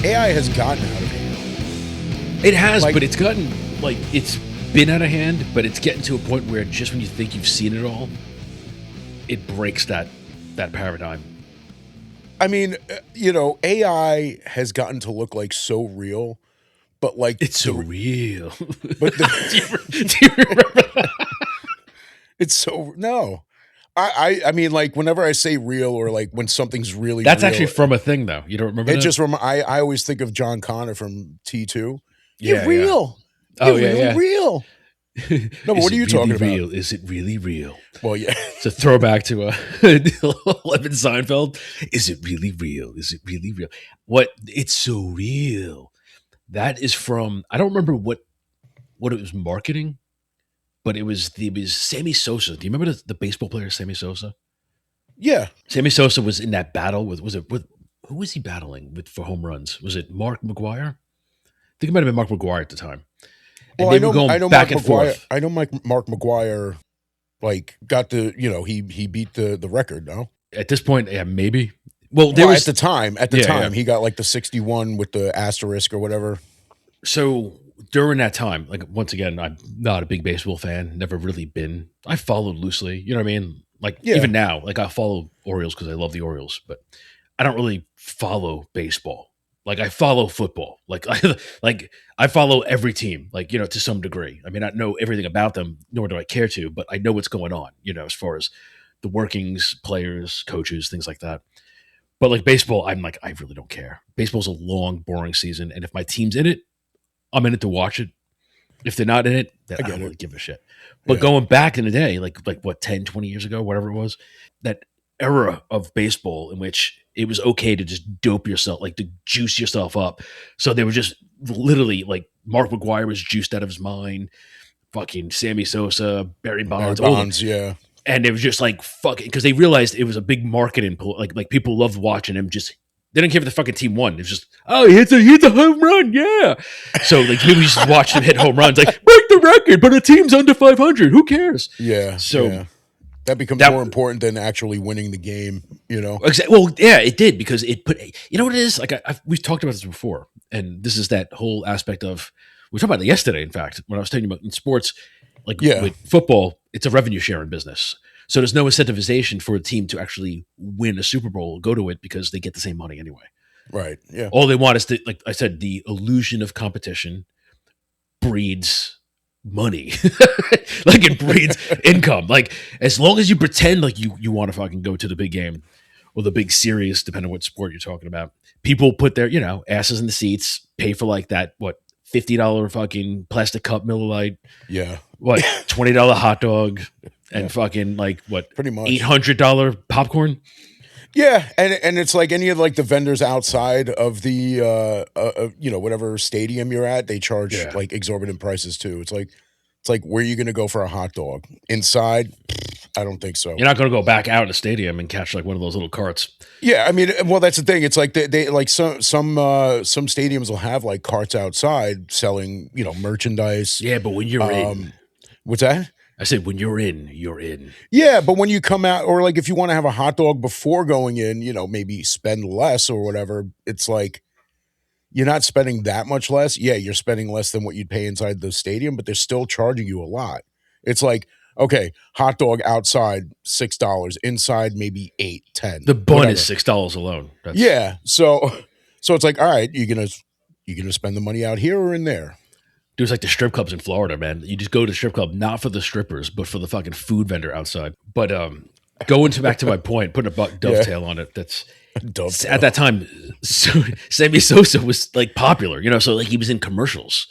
AI has gotten out of hand. It has, Like- but it's gotten it's been out of hand, but it's getting to a point where just when you think you've seen it all, it breaks that paradigm. I mean, AI has gotten to look like so real, but like It's so real. But do you remember that? it's so no. I mean, like whenever I say real or like when something's really That's real, actually from a thing, though. You don't remember it that? just I always think of John Connor from T2. Yeah, You're real. Oh, You're yeah, really yeah. real. No, but what are you talking about? Real? Is it really real? Well, yeah. It's a throwback to Levin Seinfeld. Is it really real? Is it really real? What? It's so real. That is from, I don't remember what it was marketing, but it was Sammy Sosa. Do you remember the baseball player Sammy Sosa? Yeah. Sammy Sosa was in that battle with who was he battling with for home runs? Was it Mark McGuire? I think it might have been Mark McGuire at the time. And Well, they were going back and forth. I know Mark McGuire like got the, he beat the record, no? At this point, yeah, maybe. Well, At the time, he got like the 61 with the asterisk or whatever. So during that time, like once again, I'm not a big baseball fan. Never really been. I followed loosely. You know what I mean? Like even now, like I follow Orioles because I love the Orioles, but I don't really follow baseball. Like I follow football. Like I follow every team. Like to some degree. I mean, I know everything about them, nor do I care to, but I know what's going on. As far as the workings, players, coaches, things like that. But like baseball, I'm like I really don't care. Baseball's a long, boring season, and if my team's in it, I'm in it to watch it. If they're not in it, then I don't really give a shit. But going back in the day, like what, 10, 20 years ago, whatever it was, that era of baseball in which it was okay to just dope yourself, like to juice yourself up. So they were just literally like Mark McGuire was juiced out of his mind, fucking Sammy Sosa, Barry Bonds, yeah. And it was just like fucking because they realized it was a big marketing like people loved watching him just. They didn't care if the fucking team won. It was just, he hits a home run, yeah. So like people just watched him hit home runs, like break the record, but the team's under 500. Who cares? Yeah. So that becomes more important than actually winning the game. Exactly. Well, yeah, it did because it put. You know what it is? Like we've talked about this before, and this is that whole aspect of we talked about it yesterday. In fact, when I was telling you about in sports, with football, it's a revenue sharing business. So there's no incentivization for a team to actually win a Super Bowl or go to it because they get the same money anyway. Right. Yeah. All they want is like I said, the illusion of competition breeds money. Like it breeds income. Like as long as you pretend like you want to fucking go to the big game or the big series, depending on what sport you're talking about, people put their, asses in the seats, pay for like that, what, $50 fucking plastic cup Miller Lite. Yeah. What, $20 hot dog. And fucking like what? Pretty much $800 popcorn. Yeah, and it's like any of like the vendors outside of the whatever stadium you're at, they charge like exorbitant prices too. It's like where are you going to go for a hot dog? Inside? I don't think so. You're not going to go back out in the stadium and catch like one of those little carts. Yeah, I mean, well, that's the thing. It's like they like some stadiums will have like carts outside selling merchandise. Yeah, but when you're in, what's that? I said, when you're in, you're in. Yeah, but when you come out, or like if you want to have a hot dog before going in, maybe spend less or whatever, it's like you're not spending that much less. Yeah, you're spending less than what you'd pay inside the stadium, but they're still charging you a lot. It's like, okay, hot dog outside, $6, inside maybe $8, $10. The bun is $6 alone. Yeah, so it's like, all right, you're gonna spend the money out here or in there. There's like the strip clubs in Florida, man. You just go to the strip club, not for the strippers, but for the fucking food vendor outside. But going back to my point, putting a dovetail on it, that's dovetail. At that time, Sammy Sosa was like popular, so like he was in commercials.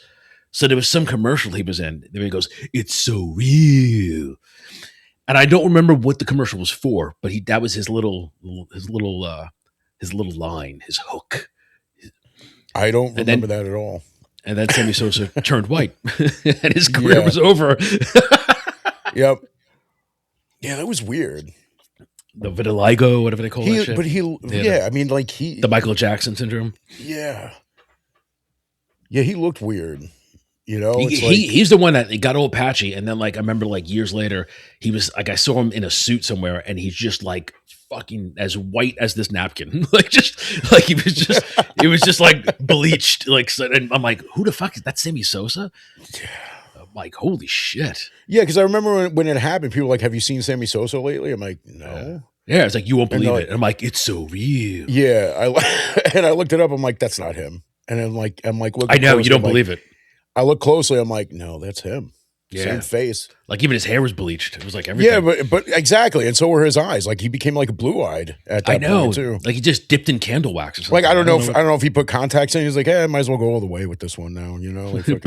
So there was some commercial he was in. Then he goes, "It's so real," and I don't remember what the commercial was for, but that was his little line, his hook. I don't remember that at all. And then Sammy Sosa turned white, and his career was over. Yep. Yeah, that was weird. The vitiligo, whatever they call that shit. But I mean, like the Michael Jackson syndrome. Yeah. Yeah, he looked weird. You know, it's like He's the one that got all patchy, and then like I remember like years later, he was like I saw him in a suit somewhere, and he's just like fucking as white as this napkin, like just like he was just like bleached, like so, and I'm like, who the fuck is that? Sammy Sosa? I'm like, holy shit. Yeah, because I remember when it happened, people were like, "Have you seen Sammy Sosa lately?" I'm like, "No." Yeah, it's like you won't And believe like, it. And I'm like, it's so real. yeah, and I looked it up. I'm like, "That's not him." And I'm like, I looking know you closely. don't I'm like, believe it. I look closely. I'm like, "No, that's him. Same Yeah, face." like even his hair was bleached. It was like everything. Yeah, but exactly, and so were his eyes. Like he became like blue-eyed at I that know, point too. like he just dipped in candle wax or Like something. I don't know if he put contacts in. He's like, "Hey, I might as well go all the way with this one now." You know, like fucking,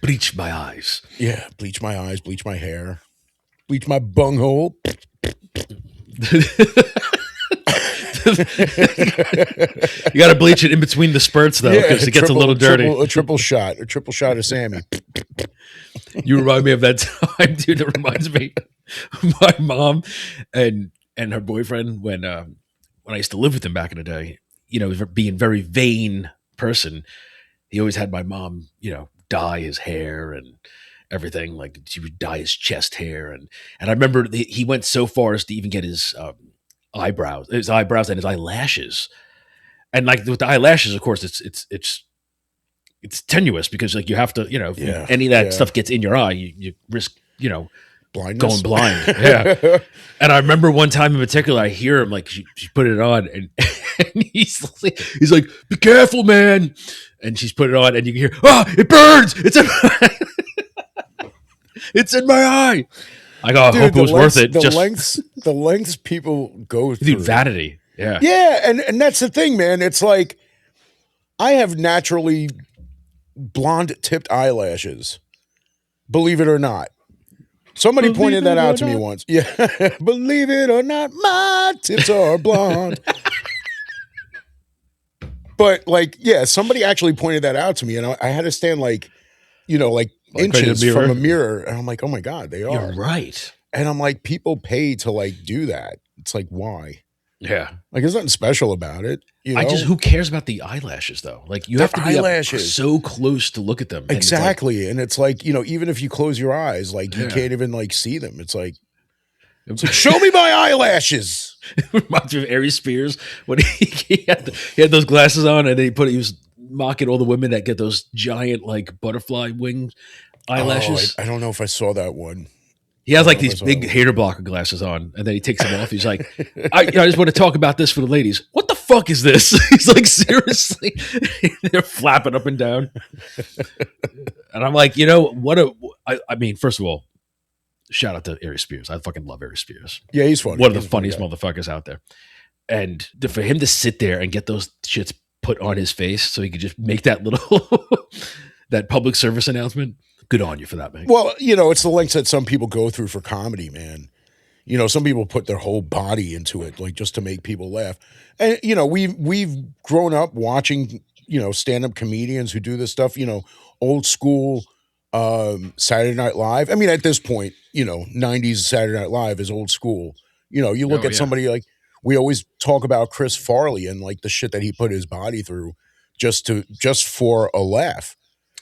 bleach my eyes. yeah, bleach my eyes, bleach my hair, bleach my bunghole. You got to bleach it in between the spurts though, because it gets a little dirty. A triple shot of Sammy. You remind me of that time, dude. That reminds me of my mom and her boyfriend when I used to live with him back in the day. You know, being very vain person, he always had my mom, you know, dye his hair and everything. Like she would dye his chest hair, and I remember he went so far as to even get his eyebrows and his eyelashes. And like with the eyelashes, of course, it's tenuous because like you have to, you know, if any of that stuff gets in your eye, you risk, you know, blindness. going blind. Yeah. And I remember one time in particular, I hear him like she put it on, and, and he's like, "Be careful, man." And she's put it on, and you can hear, "Oh, it burns! It's in it's in my eye." I go, I hope it was worth it. The lengths people go through. Dude, vanity. Yeah. Yeah, and that's the thing, man. It's like I have naturally blonde tipped eyelashes. Believe it or not. Somebody pointed that out to me once. Yeah. Believe it or not, my tips are blonde. But like, yeah, somebody actually pointed that out to me, and I had to stand like, you know, like inches from a mirror, and I'm like, oh my God, they are. You're right. And I'm like, people pay to like do that. It's like, why? Yeah. Like, there's nothing special about it. You know? who cares about the eyelashes though? Like you have to be up so close to look at them. Exactly. And it's like, you know, even if you close your eyes, like you can't even like see them. It's like show me my eyelashes. It reminds me of Aries Spears when he had those glasses on, and he was mocking all the women that get those giant like butterfly wing eyelashes. I don't know if I saw that one. He has like these big hater blocker glasses on, and then he takes them off. He's like, I just want to talk about this for the ladies. What the fuck is this? He's like, seriously? They're flapping up and down. And I'm like, you know, I mean, first of all, shout out to Aries Spears. I fucking love Aries Spears. Yeah, he's funny. One of the funniest motherfuckers out there. And for him to sit there and get those shits put on his face so he could just make that little, that public service announcement. Good on you for that, man. Well, you know, it's the lengths that some people go through for comedy, man. You know, some people put their whole body into it, like just to make people laugh. And you know, we've grown up watching, you know, stand-up comedians who do this stuff. You know, old school Saturday Night Live. I mean, at this point, you know, '90s Saturday Night Live is old school. You know, you look at somebody like we always talk about Chris Farley and like the shit that he put his body through just for a laugh.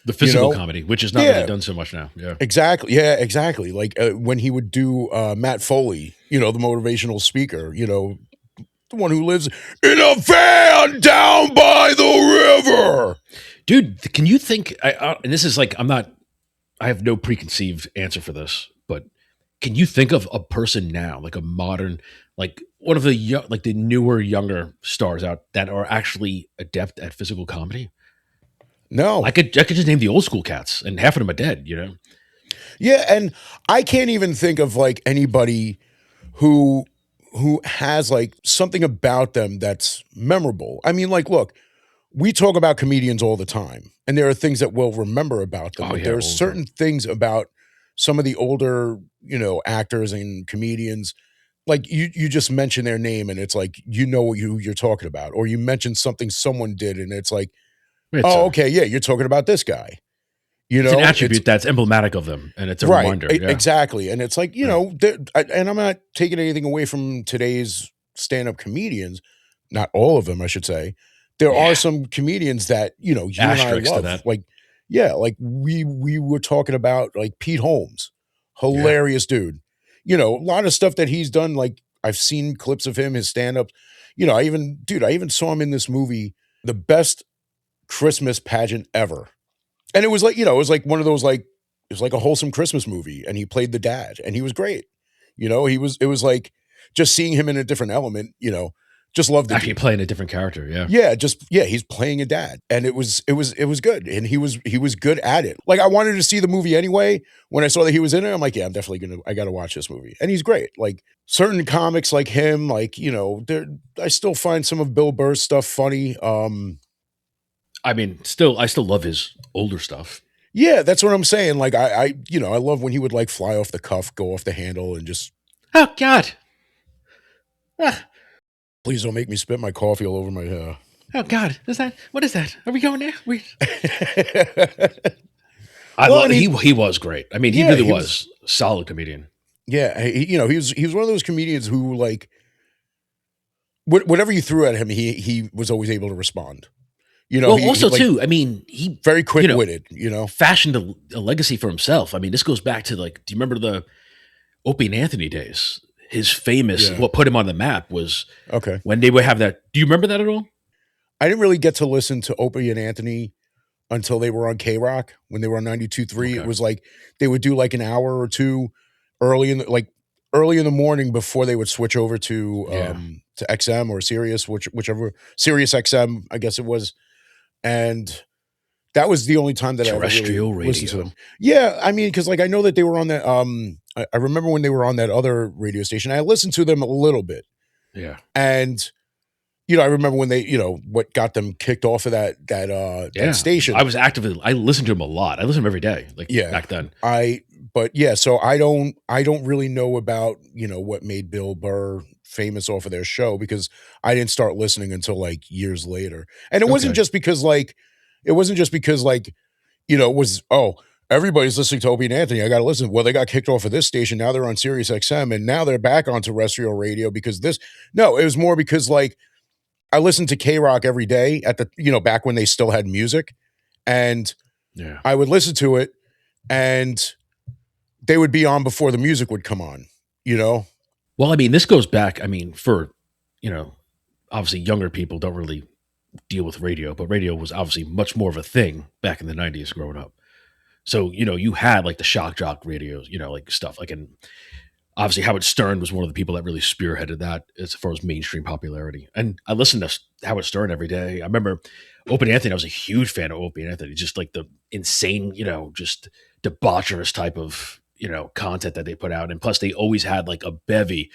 The physical comedy, which is not really done so much now. Yeah, exactly. Yeah, exactly. Like when he would do Matt Foley, you know, the motivational speaker, you know, the one who lives in a van down by the river. Dude, can you think? And this is like, I have no preconceived answer for this, but can you think of a person now, like a modern, like one of the like the newer, younger stars out that are actually adept at physical comedy? No, I could just name the old school cats, and half of them are dead. You know. Yeah, and I can't even think of like anybody who has like something about them that's memorable. I mean, like, look, we talk about comedians all the time, and there are things that we'll remember about them. But there are certain things about some of the older, you know, actors and comedians. Like you just mention their name, and it's like you know who you're talking about, or you mention something someone did, and it's like, okay, yeah, you're talking about this guy. You know, it's an attribute that's emblematic of them, and it's a reminder. Exactly, and it's like, you know, and I'm not taking anything away from today's stand-up comedians. Not all of them, I should say. There are some comedians that, you know, you and I love. Like, Yeah, like we were talking about like Pete Holmes, Yeah. hilarious dude. You know, a lot of stuff that he's done. Like I've seen clips of him, his stand ups. You know, I even saw him in this movie, the best Christmas pageant ever. And it was like, it was like one of those like it was like a wholesome Christmas movie, and he played the dad, and he was great. It was like just seeing him in a different element, just love the Actually dude. playing a different character. Yeah. Yeah, he's playing a dad, and it was good, and he was good at it. Like I wanted to see the movie anyway. When I saw that he was in it, I'm like, yeah, I got to watch this movie, and he's great. Like certain comics like him, like I still find some of Bill Burr's stuff funny. I mean, I still love his older stuff. Yeah, that's what I'm saying. Like I love when he would like fly off the cuff, go off the handle, and just Oh God. Ah, please don't make me spit my coffee all over my oh God. What is that? Are we going there? Well, I mean, he was great. I mean, he yeah, really he was. was a solid comedian. Yeah, he was one of those comedians who like whatever you threw at him, he was always able to respond. Well, He also like too, I mean, he very quick you know witted. fashioned a legacy for himself. I mean, this goes back to like, do you remember the Opie and Anthony days? His famous, Yeah. what put him on the map was Okay. when they would have that. Do you remember that at all? I didn't really get to listen to Opie and Anthony until they were on K Rock when they were on 92.3. It Okay. was like they would do like an hour or two early in the morning before they would switch over Yeah. to XM or Sirius, whichever Sirius XM, I guess it was. And that was the only time that I ever really Terrestrial listened to radio. them. Yeah, I mean, because like I know that they were on that. I remember when they were on that other radio station. I listened to them a little bit, Yeah. and I remember when they, what got them kicked off of that Yeah. station. I listened to him a lot. I listened to him every day, like Yeah, back then. but yeah, so I don't really know about what made Bill Burr famous off of their show because I didn't start listening until like years later, and it wasn't Okay. just because like it was, oh, everybody's listening to Opie and Anthony. I got to listen. Well, they got kicked off of this station. Now they're on Sirius XM, and now they're back on terrestrial radio because this. No, it was more because like I listened to K Rock every day at the back when they still had music, and Yeah. I would listen to it, and they would be on before the music would come on. Well, I mean, this goes back. I mean, for you know, obviously younger people don't really deal with radio, but radio was obviously much more of a thing back in the '90s growing up. So you had like the shock jock radios, like stuff like, and obviously Howard Stern was one of the people that really spearheaded that as far as mainstream popularity. And I listened to Howard Stern every day. I remember Opie and Anthony. I was a huge fan of Opie and Anthony, just like the insane, just debaucherous type of content that they put out. And plus, they always had like a bevy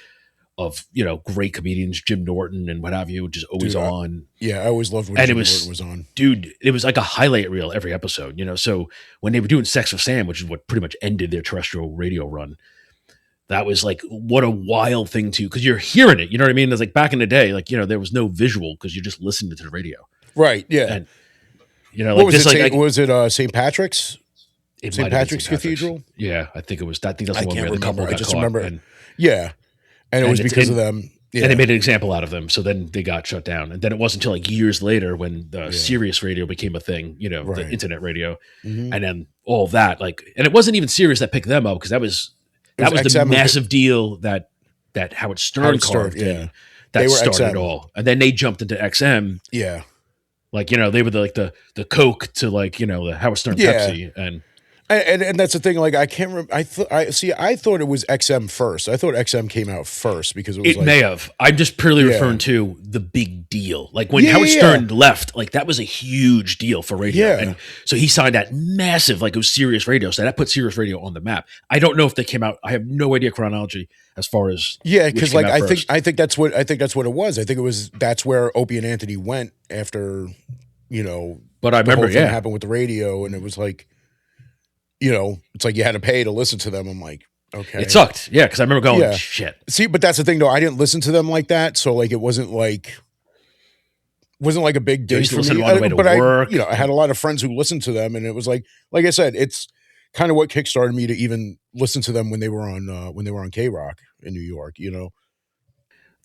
of great comedians, Jim Norton and what have you, just always Dude, on. Yeah, I always loved when And Jim Norton was on. dude, it was like a highlight reel every episode. So when they were doing Sex with Sam, which is what pretty much ended their terrestrial radio run, that was like what a wild thing to, because you're hearing it. You know what I mean? It's like back in the day, like there was no visual because you're just listening to the radio. Right. Yeah. And What like was this, it? like Was it St. Patrick's? it St. might have been Patrick's Cathedral? Yeah, I think it was. I think that's I the one can't where the couple remember. I got just caught, remember. and Yeah. And it was because of them. Yeah. and they made an example out of them. So then they got shut down. And then it wasn't until like years later when the Sirius radio became a thing, Right. the internet radio. Mhm. And then all of that, like, and it wasn't even Sirius that picked them up because that was the XM massive deal that Howard Stern carved in. Yeah. That They were started XM. it all. And then they jumped into XM. Yeah. Like, they were the Coke to like, the Howard Stern Yeah. Pepsi. And that's the thing. Like I can't remember. I thought it was XM first. I thought XM came out first because it was It may have. I'm just purely referring to the big deal. Like when Howard Stern left, like that was a huge deal for radio. Yeah. And so he signed that massive, like it was Sirius Radio. So that put Sirius Radio on the map. I don't know if they came out. I have no idea chronology as far as because like I first. think that's what it was. I think that's where Opie and Anthony went after But I remember, whole thing happened with the radio, and it was like it's like you had to pay to listen to them. I'm like, okay, it sucked. Yeah, because I remember going, shit. See, but that's the thing though. I didn't listen to them like that, so like it wasn't like a big deal for me. But I had a lot of friends who listened to them, and it was like I said, it's kind of what kickstarted me to even listen to them when they were on K Rock in New York.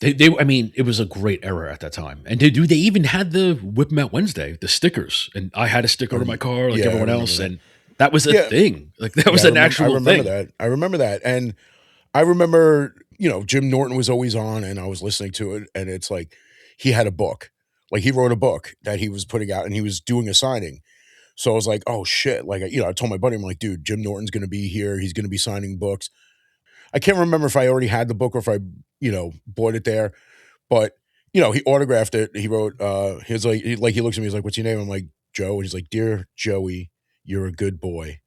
I mean, it was a great era at that time. And they even had the Whip 'em Out Wednesday, the stickers. And I had a sticker on my car like Yeah, I everyone remember else. that. And that was a Yeah, thing. Like that was yeah, an I actual remember thing. that. I remember that, and I remember, Jim Norton was always on, and I was listening to it, and it's like he had a book, like he wrote a book that he was putting out, and he was doing a signing. So I was like, oh shit, like I told my buddy, I'm like, dude, Jim Norton's going to be here. He's going to be signing books. I can't remember if I already had the book or if I, bought it there, but he autographed it. He wrote, he's like, he looks at me, he's like, what's your name? I'm like, Joe. And he's like, dear Joey, you're a good boy,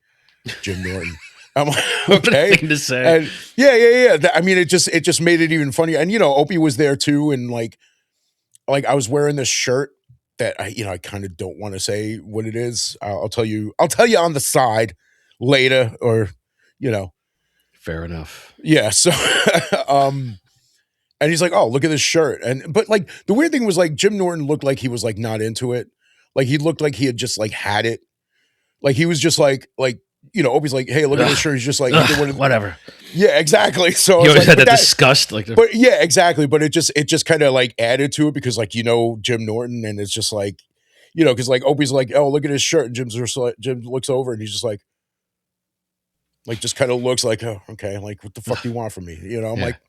Jim Norton. I'm like, What a okay. thing to say. And yeah. I mean, it just made it even funnier. And Opie was there too, and like I was wearing this shirt that I kind of don't want to say what it is. I'll tell you on the side later, or you know, Fair enough. yeah. So, and he's like, "Oh, look at this shirt." But like the weird thing was like Jim Norton looked like he was like not into it. Like he looked like he had just like had it. Like he was just like Opie's like, "Hey, look at this shirt." He's just like, whatever. Yeah, exactly. So He always like, had that disgust, like, but yeah, exactly. But it just kind of like added to it because like Jim Norton, and it's just like because like Opie's like, "Oh, look at his shirt," and Jim looks over and he's just like just kind of looks like, "Oh, okay, like what the fuck do you want from me?" I'm yeah. like,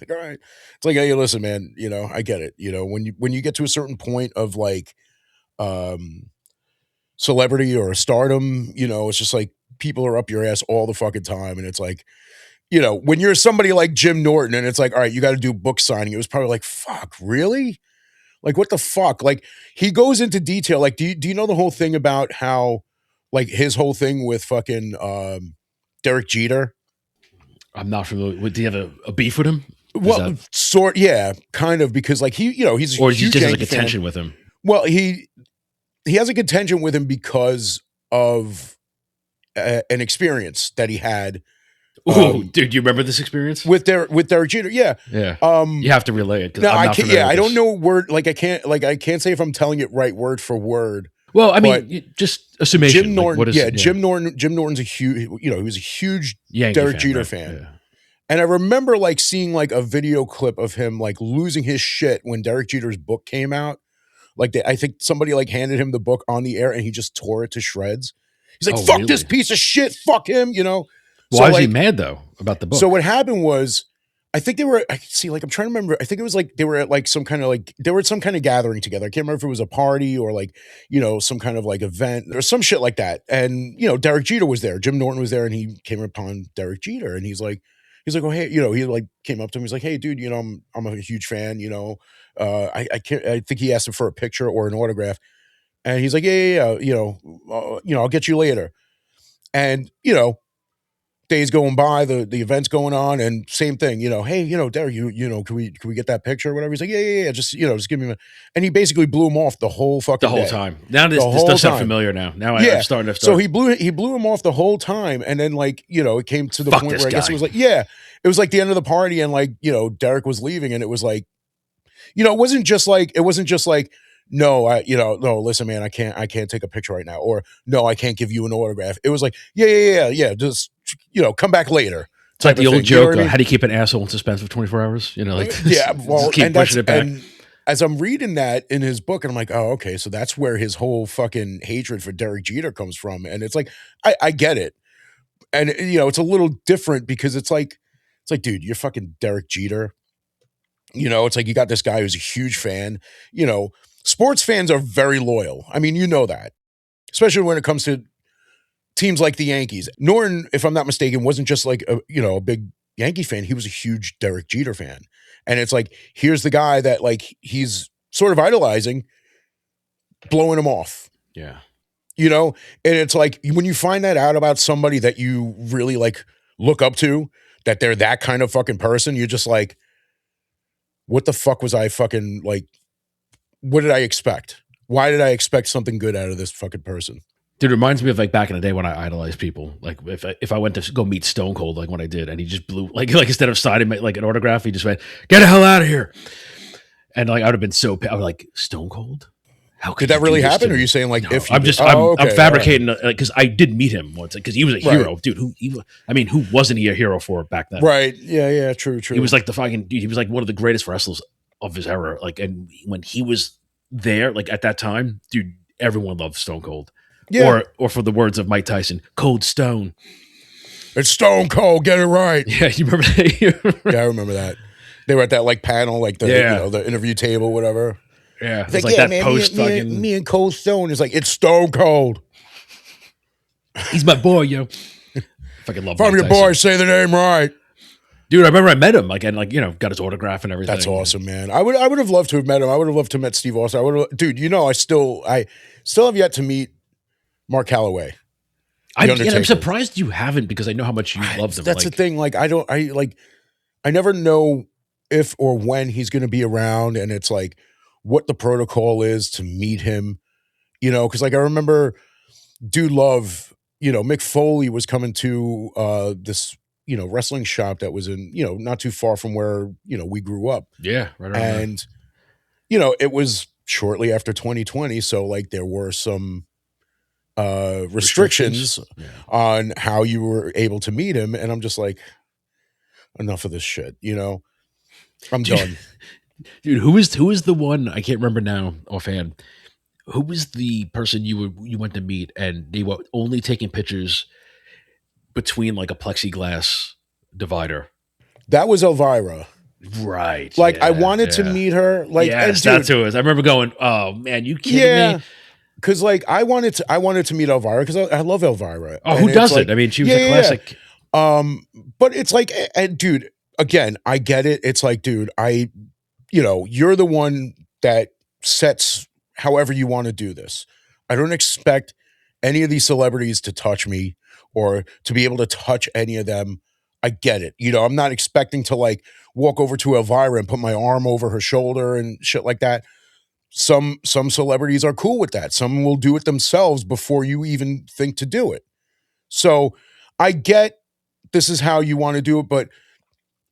all right. It's like, hey, listen, man. I get it. When you get to a certain point of like celebrity or stardom, it's just like people are up your ass all the fucking time, and it's like. When you're somebody like Jim Norton and it's like, all right, you got to do book signing. It was probably like, fuck, really? Like, what the fuck? Like, he goes into detail. Like, do you know the whole thing about how, like, his whole thing with fucking Derek Jeter? I'm not familiar with. Do you have a beef with him? Well, yeah, kind of, because like he's a or huge he just has Yankee like a tension fan. with him. Well, he has a contention with him because of an experience that he had. Oh, dude, you remember this experience with Derek Jeter? Yeah, yeah. You have to relay it. No, I'm I not can't. Yeah, I don't know word. Like I can't say if I'm telling it right word for word. Well, I mean, just a summation. Jim Norton. Like, what is, yeah, Jim Norton. Jim Norton's a huge. He was a huge Yankee Derek fan, Jeter right? fan. Yeah. And I remember like seeing like a video clip of him like losing his shit when Derek Jeter's book came out. Like I think somebody like handed him the book on the air and he just tore it to shreds. He's like, "Fuck this piece of shit. Fuck him." Why was he mad though about the book? So what happened was, I think they were. I'm trying to remember. I think it was like they were at like some kind of like they were at some kind of gathering together. I can't remember if it was a party or like some kind of like event or some shit like that. And Derek Jeter was there. Jim Norton was there, and he came upon Derek Jeter, and he's like, oh hey, he like came up to him. He's like, hey dude, I'm a huge fan. I can't. I think he asked him for a picture or an autograph, and he's like, yeah. I'll get you later. And days going by, the event's going on, and same thing, hey, Derek, can we get that picture or whatever? He's like, yeah, just give me and he basically blew him off the whole fucking the whole day. Time. Now this does sound familiar now. Now I'm starting to So he blew him off the whole time, and then like, it came to the point where I guess it was like, it was like the end of the party, and like, Derek was leaving, and it was like, it wasn't just like, no, no, listen, man, I can't take a picture right now. Or no, I can't give you an autograph. It was like, yeah. Just, come back later. It's like the old joke, I mean? How do you keep an asshole in suspense for 24 hours? Like, yeah, well, keep pushing it back. And as I'm reading that in his book, and I'm like, oh, okay, so that's where his whole fucking hatred for Derek Jeter comes from. And it's like, I get it. And, it's a little different because it's like, dude, you're fucking Derek Jeter. It's like you got this guy who's a huge fan. Sports fans are very loyal. I mean, that, especially when it comes to teams like the Yankees. Norton, if I'm not mistaken, wasn't just like a big Yankee fan. He was a huge Derek Jeter fan. And it's like, here's the guy that like he's sort of idolizing, blowing him off. Yeah. And it's like when you find that out about somebody that you really like look up to, that they're that kind of fucking person, you're just like, what the fuck was I fucking like? What did I expect? Why did I expect something good out of this fucking person? Dude, it reminds me of like back in the day when I idolized people. Like if I went to go meet Stone Cold, like when I did, and he just blew like instead of signing like an autograph, he just went, "Get the hell out of here!" And like I would have been so, I was like, Stone Cold, how Did could you that really do this happen? to Or are you me? saying like No, if you I'm did? just Oh, I'm okay, all right, fabricating because I did meet him once because he was a hero, dude. Who wasn't he a hero for back then? right, yeah, true, He was true. like the fucking dude. He was like one of the greatest wrestlers of his era. Like, and when he was there, like at that time, dude, everyone loved Stone Cold. Yeah, Or for the words of Mike Tyson, Cold Stone. it's Stone Cold. Get it right. Yeah, you remember that? Yeah, I remember that. They were at that like panel, like the Yeah, the interview table, whatever. yeah. It's It's like, like yeah, that man, post fucking. me and Cold Stone is like it's Stone Cold. He's my boy, yo. Fucking love If I'm Mike your Tyson. boy, say the name right. Dude, I remember I met him, like, and like, got his autograph and everything. That's awesome, man. I would have loved to have met him. I would have loved to have met Steve Austin. I would have, dude. I still have yet to meet Mark Calloway, the Undertaker. I'm surprised you haven't because I know how much you love them. That's the thing. Like, I never know if or when he's going to be around, and it's like what the protocol is to meet him. Because like I remember, Dude Love, Mick Foley was coming to this wrestling shop that was in not too far from where we grew up. Yeah, right around And it was shortly after 2020, so like there were some restrictions Yeah. on how you were able to meet him, and I'm just like, enough of this shit. I'm done. Dude, who is the one I can't remember now offhand? Who was the person you went to meet and they were only taking pictures between like a plexiglass divider? That was Elvira. Right. Like yeah, I wanted to meet her. Like, yes, and dude, that's who it is. I remember going, "Oh man, you kidding me?" Because like I wanted to meet Elvira because I love Elvira. Oh, who doesn't? I mean, she was a classic. But it's like, and dude, again, I get it. It's like, dude, you're the one that sets however you want to do this. I don't expect any of these celebrities to touch me or to be able to touch any of them. I get it. I'm not expecting to like walk over to Elvira and put my arm over her shoulder and shit like that. Some celebrities are cool with that. Some will do it themselves before you even think to do it. So I get this is how you want to do it, but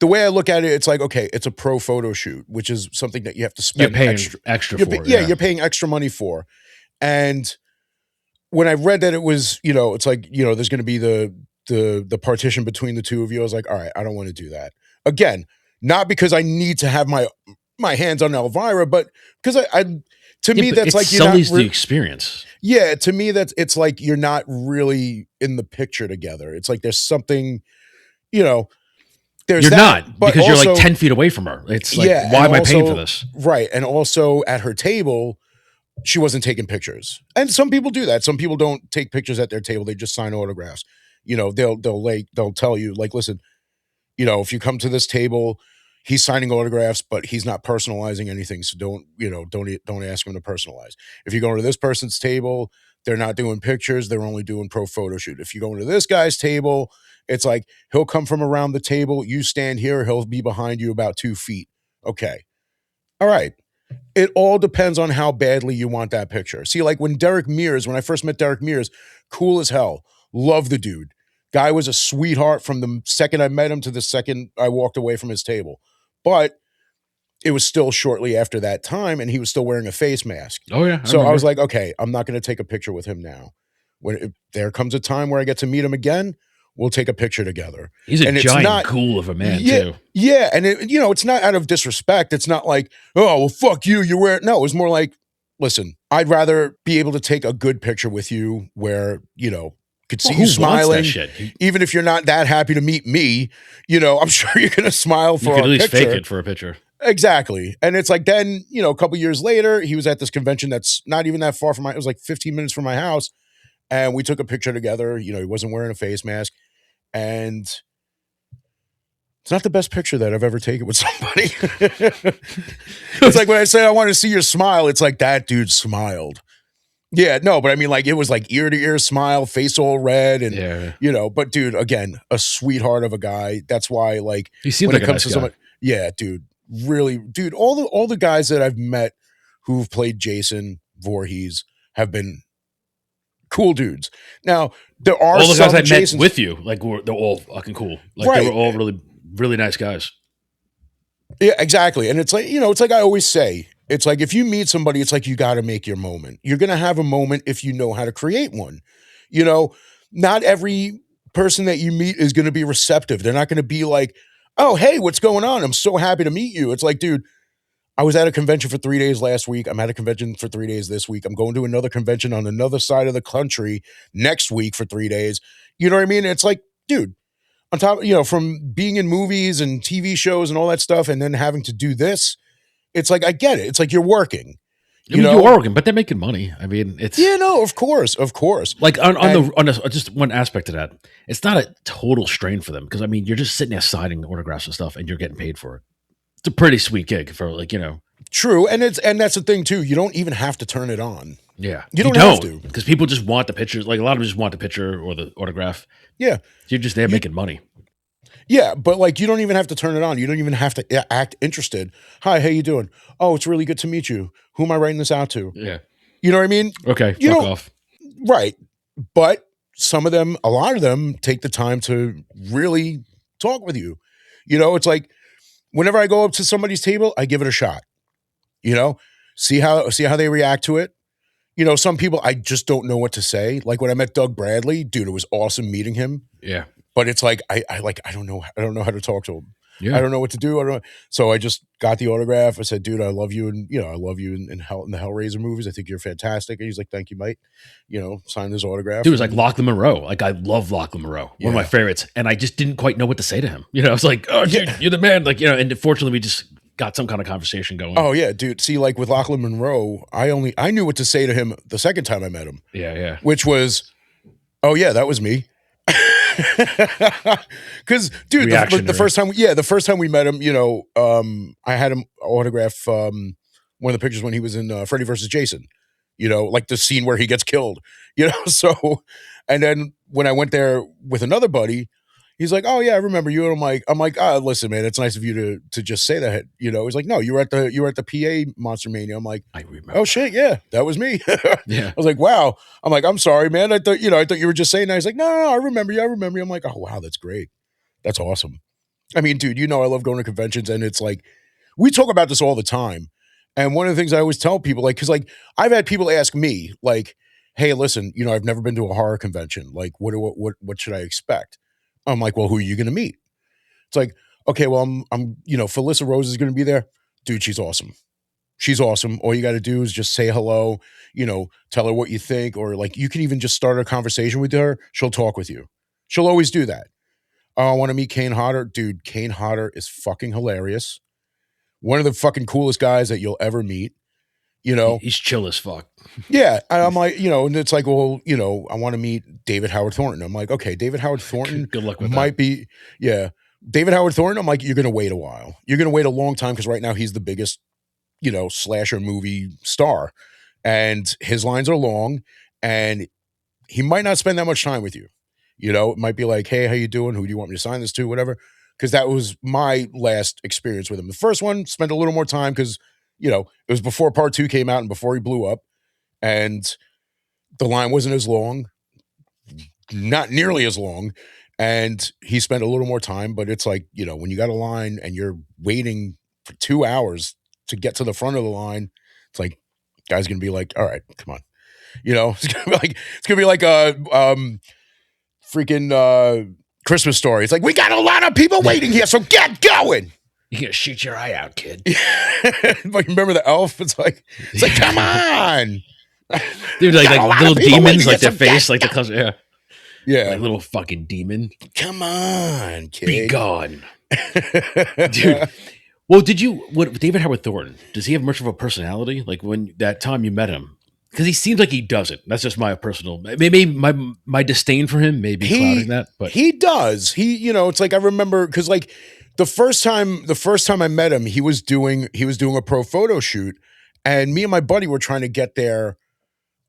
the way I look at it, it's like, okay, it's a pro photo shoot, which is something that you have to spend You're paying extra for. You're paying extra money for. And when I read that it was, it's like, there's going to be the partition between the two of you, I was like, all right, I don't want to do that. Again, not because I need to have my hands on Elvira, but because to me, that's like sullies the experience. Yeah, to me, it's like you're not really in the picture together. It's like there's something, there's you're that, not but because also, you're like 10 feet away from her. It's like, why am I paying for this? Right. And also at her table, she wasn't taking pictures. And some people do that. Some people don't take pictures at their table. They just sign autographs. They'll tell you like, listen, if you come to this table, he's signing autographs, but he's not personalizing anything. So don't ask him to personalize. If you go to this person's table, they're not doing pictures. They're only doing pro photo shoot. If you go into this guy's table, it's like he'll come from around the table. You stand here. He'll be behind you about 2 feet. Okay. All right. It all depends on how badly you want that picture. See, like when I first met Derek Mears, cool as hell. Love the dude. Guy was a sweetheart from the second I met him to the second I walked away from his table. But it was still shortly after that time, and he was still wearing a face mask. Oh, yeah. So I was like, okay, I'm not going to take a picture with him now. If there comes a time where I get to meet him again, we'll take a picture together. He's a giant cool of a man, too. Yeah, and it's not out of disrespect. It's not like, oh, well, fuck you, you're wearing... No, it was more like, listen, I'd rather be able to take a good picture with you where, could see you smiling, even if you're not that happy to meet me. I'm sure you're going to smile for a picture. You could at least fake it for a picture. Exactly. And it's like then, a couple years later, he was at this convention that's not even that far from it was like 15 minutes from my house. And we took a picture together. He wasn't wearing a face mask. And it's not the best picture that I've ever taken with somebody. It's like when I say I want to see your smile, it's like that dude smiled. Yeah, no, but I mean, like, it was like ear to ear smile, face all red, and but dude, again, a sweetheart of a guy. That's why, like, he seems like a nice guy. Someone, yeah, dude, really, dude, all the guys that I've met who've played Jason Voorhees have been cool dudes. Now, there are all the guys I met with you, like, they're all fucking cool. Like, right. They were all really, really nice guys. Yeah, exactly. And it's like, it's like I always say, It's like if you meet somebody, it's like you got to make your moment. You're going to have a moment if you know how to create one. You know, not every person that you meet is going to be receptive. They're not going to be like, oh, hey, what's going on? I'm so happy to meet you. It's like, dude, I was at a convention for 3 days last week. I'm at a convention for 3 days this week. I'm going to another convention on another side of the country next week for 3 days. You know what I mean? It's like, dude, on top, from being in movies and TV shows and all that stuff, and then having to do this, it's like, I get it. It's like you're working, I mean, you are working, but they're making money. I mean, it's no, of course. like just one aspect of that. It's not a total strain for them because I mean, you're just sitting there signing autographs and stuff, and you're getting paid for it. It's a pretty sweet gig for True, and that's the thing too. You don't even have to turn it on. Yeah, you don't have to because people just want the pictures. Like a lot of them just want the picture or the autograph. Yeah, you're just there making money. Yeah, but like you don't even have to turn it on. You don't even have to act interested. Hi, how you doing? Oh, it's really good to meet you. Who am I writing this out to? Yeah, you know what I mean. Okay, fuck off. Right, but a lot of them take the time to really talk with you. It's like whenever I go up to somebody's table, I give it a shot. See how they react to it. Some people I just don't know what to say. Like when I met Doug Bradley, dude, it was awesome meeting him. Yeah. But it's like I don't know how to talk to him. Yeah. I don't know what to do. I don't know. So I just got the autograph. I said, dude, I love you, and I love you in the Hellraiser movies. I think you're fantastic. And he's like, thank you, mate. Sign this autograph. Dude, it was like Lachlan Monroe. Like I love Lachlan Monroe, one of my favorites. And I just didn't quite know what to say to him. I was like, oh, dude, you're the man. Like, and fortunately we just got some kind of conversation going. Oh yeah, dude. See, like with Lachlan Monroe, I knew what to say to him the second time I met him. Yeah. Which was, oh yeah, that was me. Because dude, the first time we met him, I had him autograph one of the pictures when he was in Freddy versus Jason, like the scene where he gets killed, so, and then when I went there with another buddy, he's like, oh yeah, I remember you. And I'm like, listen, man, it's nice of you to just say that. He's like, no, you were at the PA Monster Mania. I'm like, I remember. Oh shit, yeah, that was me. Yeah. I was like, wow. I'm like, I'm sorry, man. I thought you were just saying that. He's like, no, I remember you. I'm like, oh wow, that's great. That's awesome. I mean, dude, I love going to conventions, and it's like we talk about this all the time. And one of the things I always tell people, like, because like I've had people ask me, like, hey, listen, I've never been to a horror convention. Like, what should I expect? I'm like, well, who are you going to meet? It's like, okay, well, I'm Felissa Rose is going to be there. Dude, she's awesome. She's awesome. All you got to do is just say hello, tell her what you think, or like you can even just start a conversation with her. She'll talk with you. She'll always do that. I want to meet Kane Hodder. Dude, Kane Hodder is fucking hilarious. One of the fucking coolest guys that you'll ever meet. He's chill as fuck. Yeah. I'm like, and it's like, well, I want to meet David Howard Thornton. I'm like, okay, David Howard Thornton good luck with might that. be, yeah. David Howard Thornton, I'm like, you're going to wait a while. You're going to wait a long time because right now he's the biggest, slasher movie star. And his lines are long, and he might not spend that much time with you. It might be like, hey, how you doing? Who do you want me to sign this to? Whatever. Because that was my last experience with him. The first one spent a little more time because, it was before part 2 came out and before he blew up. And the line wasn't as long, not nearly as long. And he spent a little more time, but it's like, when you got a line and you're waiting for 2 hours to get to the front of the line, it's like, guy's going to be like, all right, come on. It's going to be like a freaking Christmas Story. It's like, we got a lot of people waiting here, so get going. You're going to shoot your eye out, kid. Like, remember the elf? It's like, come on. Dude, like little demons, like their face, like the color. Yeah. Yeah. Like little fucking demon. Come on, kid. Be gone. Dude. Well, David Howard Thornton, does he have much of a personality? Like when that time you met him? Because he seems like he doesn't. That's just my personal, maybe my disdain for him may be clouding that. But he does. It's like I remember because like the first time I met him, he was doing a pro photo shoot, and me and my buddy were trying to get there.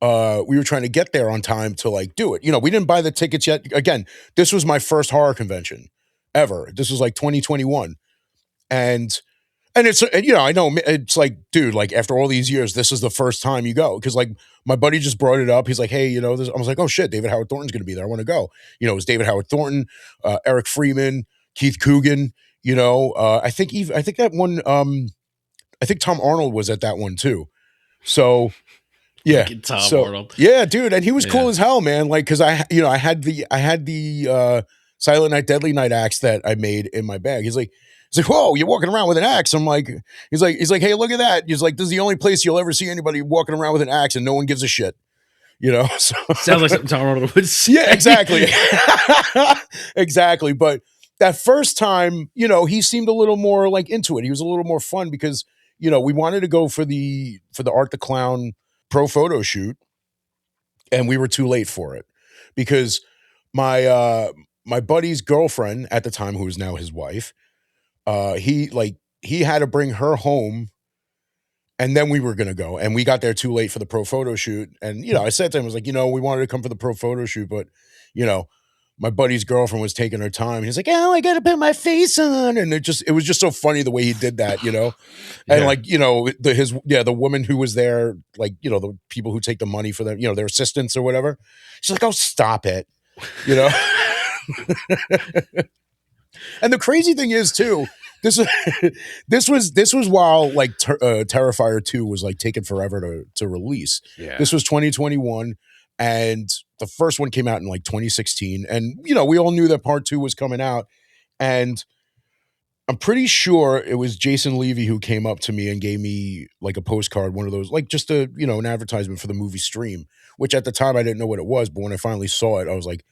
We were trying to get there on time to like do it. We didn't buy the tickets yet. Again, this was my first horror convention ever. This was like 2021, and it's I know it's like, dude, like after all these years, this is the first time you go because like my buddy just brought it up. He's like, hey, this. I was like, oh shit, David Howard Thornton's going to be there. I want to go. It was David Howard Thornton, Eric Freeman, Keith Coogan. I think that one. I think Tom Arnold was at that one too. So yeah, Fucking Tom Arnold. Yeah, dude, and he was cool Yeah. as hell, man. Like, because I had the Silent Night, Deadly Night axe that I made in my bag. He's like, whoa, you're walking around with an axe. I'm like, he's like, hey, look at that. He's like, this is the only place you'll ever see anybody walking around with an axe, and no one gives a shit. You know, so, Sounds like something Tom Arnold would say. yeah, exactly, exactly. But that first time, you know, he seemed a little more like into it. He was a little more fun because, you know, we wanted to go for the Art the Clown pro photo shoot, and we were too late for it because my buddy's girlfriend at the time, who is now his wife, he had to bring her home, and then we were gonna go, and we got there too late for the pro photo shoot. And you know, I said to him, I was like, you know, we wanted to come for the pro photo shoot, but you know, my buddy's girlfriend was taking her time. He's like, oh, I gotta put my face on, and it was just so funny the way he did that, you know. And like, you know, the woman who was there, like, you know, the people who take the money for them, you know, their assistants or whatever. She's like, oh, stop it, you know. And the crazy thing is too, this was while like Terrifier 2 was like taking forever to release. Yeah. This was 2021, and the first one came out in like 2016, and you know, we all knew that part 2 was coming out, and I'm pretty sure it was Jason Levy who came up to me and gave me like a postcard, one of those, like just a, you know, an advertisement for the movie Stream, which at the time I didn't know what it was, but when I finally saw it, I was like,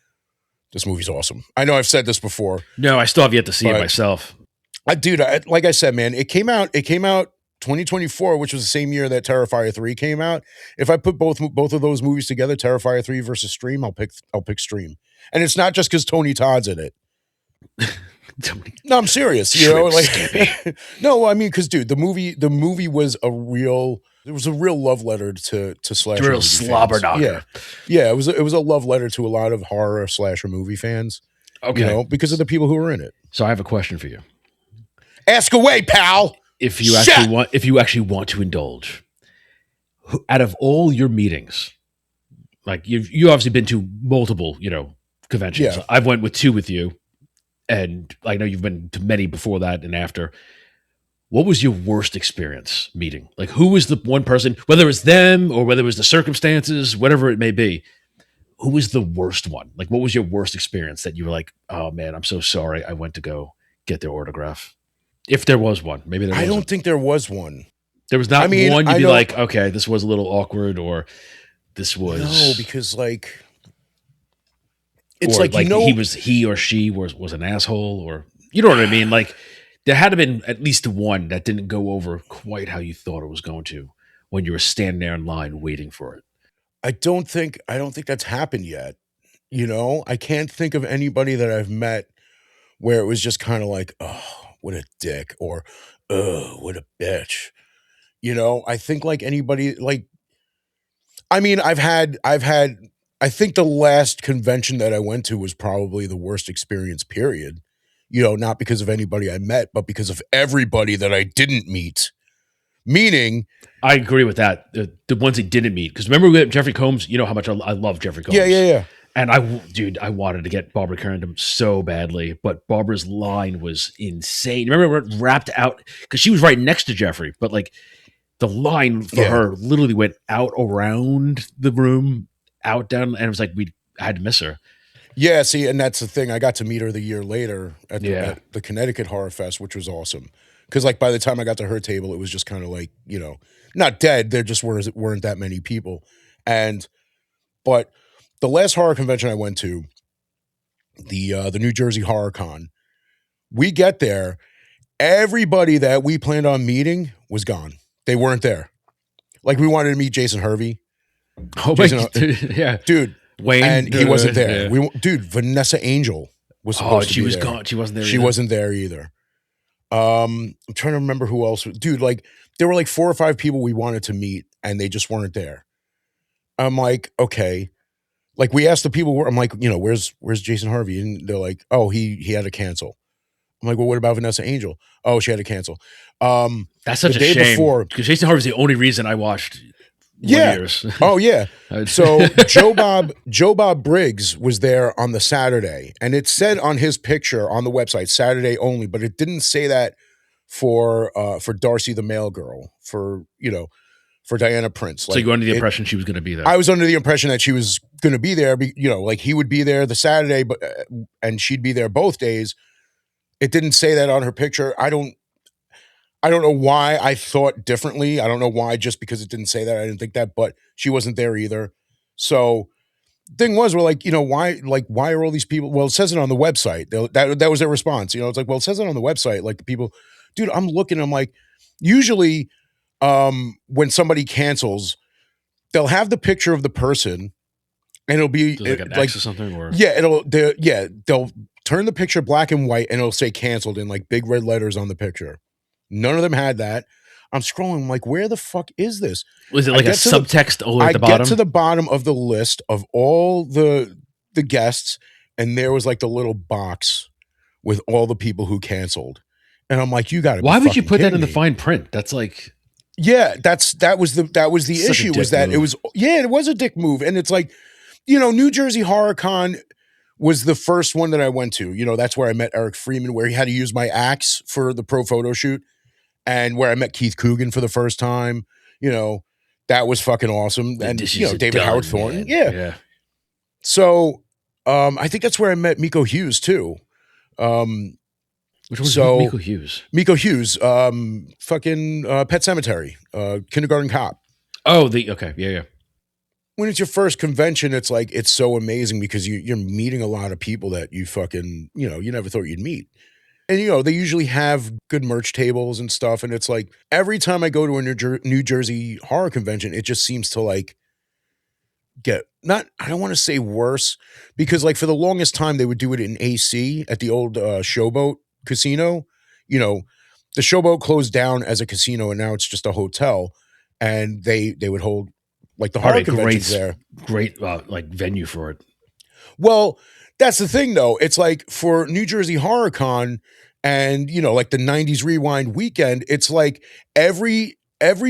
this movie's awesome. I know I've said this before. No, I still have yet to see it myself. Dude, like I said, man, it came out 2024, which was the same year that Terrifier 3 came out. If I put both of those movies together, Terrifier 3 versus Stream, I'll pick Stream. And it's not just because Tony Todd's in it. No, I'm serious. You know, like no, I mean, because dude, the movie was a real love letter to slasher. Real slobber knocker. Yeah. It was a love letter to a lot of horror slasher movie fans. Okay, you know, because of the people who were in it. So I have a question for you. Ask away, pal. If you actually want to indulge, out of all your meetings, like you obviously been to multiple, you know, conventions. Yeah. I've went with 2 with you, and I know you've been to many before that and after. What was your worst experience meeting? Like, who was the one person, whether it's them or whether it was the circumstances, whatever it may be, who was the worst one? Like, what was your worst experience that you were like, oh man, I'm so sorry I went to go get their autograph? If there was one, maybe there wasn't. I don't think there was one. There was not one you'd be like, okay, this was a little awkward, or this was... No, because like... It's like, you know, he or she was an asshole, or... You know what I mean? Like, there had to have been at least one that didn't go over quite how you thought it was going to when you were standing there in line waiting for it. I don't think that's happened yet. You know, I can't think of anybody that I've met where it was just kind of like, oh, what a dick, or oh, what a bitch. You know, I think like anybody, like, I mean, I think the last convention that I went to was probably the worst experience, period. You know, not because of anybody I met, but because of everybody that I didn't meet. Meaning, I agree with that. The ones he didn't meet, because remember we had Jeffrey Combs. You know how much I love Jeffrey Combs. Yeah. And I wanted to get Barbara Carrington so badly, but Barbara's line was insane. Remember, it wrapped out because she was right next to Jeffrey, but like the line for her literally went out around the room, out down, and it was like I had to miss her. Yeah, see, and that's the thing. I got to meet her the year later at the Connecticut Horror Fest, which was awesome. Because like by the time I got to her table, it was just kind of like, you know, not dead. There just weren't that many people. But the last horror convention I went to, the New Jersey Horror Con, we get there, everybody that we planned on meeting was gone. They weren't there. Like we wanted to meet Jason Hervey. Oh my, yeah, dude. Wayne, and he wasn't there. Yeah. Vanessa Angel was supposed to be she was there. gone. She wasn't there. She wasn't there either. I'm trying to remember who else. Dude, like there were like 4 or 5 people we wanted to meet, and they just weren't there. I'm like, okay. Like we asked the people. I'm like, you know, where's Jason Harvey? And they're like, oh, he had to cancel. I'm like, well, what about Vanessa Angel? Oh, she had to cancel. That's such a shame. Because Jason Harvey's the only reason I watched. Years. Oh yeah. So Joe Bob Briggs was there on the Saturday, and it said on his picture on the website Saturday only, but it didn't say that for Darcy the Mail Girl, for for Diana Prince. So you go under the impression she was going to be there. I was under the impression that she was going to be there. Like he would be there the Saturday, but and she'd be there both days. It didn't say that on her picture. I don't know why I thought differently. I don't know why, just because it didn't say that, I didn't think that, but she wasn't there either. So thing was, we're like, why are all these people? Well, it says it on the website. That was their response. It's like, well, it says it on the website. Like the people, dude, I'm looking, I'm like, usually when somebody cancels, they'll have the picture of the person and it'll be like an X or something, or they'll turn the picture black and white and it'll say canceled in like big red letters on the picture. None of them had that. I'm scrolling, I'm like, where the fuck is this? Was it like a subtext over at the bottom? I get to the bottom of the list of all the guests, and there was like the little box with all the people who canceled. And I'm like, you got to Why would you put that in the fine print? That's like, yeah, that was the issue, was that move. It was a dick move. And it's like, New Jersey Horror Con was the first one that I went to. That's where I met Eric Freeman, where he had to use my axe for the pro photo shoot, and where I met Keith Coogan for the first time. That was fucking awesome. And David Howard Thornton. Yeah. So I think that's where I met Miko Hughes too. Which was Miko Hughes? Miko Hughes, fucking Pet Cemetery, Kindergarten Cop. Oh, okay. Yeah. When it's your first convention, it's like, it's so amazing because you're meeting a lot of people that you fucking, you never thought you'd meet. And, they usually have good merch tables and stuff. And it's like, every time I go to a New Jersey horror convention, it just seems to like I don't want to say worse, because like for the longest time, they would do it in AC at the old Showboat Casino. The Showboat closed down as a casino and now it's just a hotel. And they would hold like the horror conventions there. Great like venue for it. Well, that's the thing though. It's like for New Jersey Horror Con and, like the 90s Rewind weekend, it's like every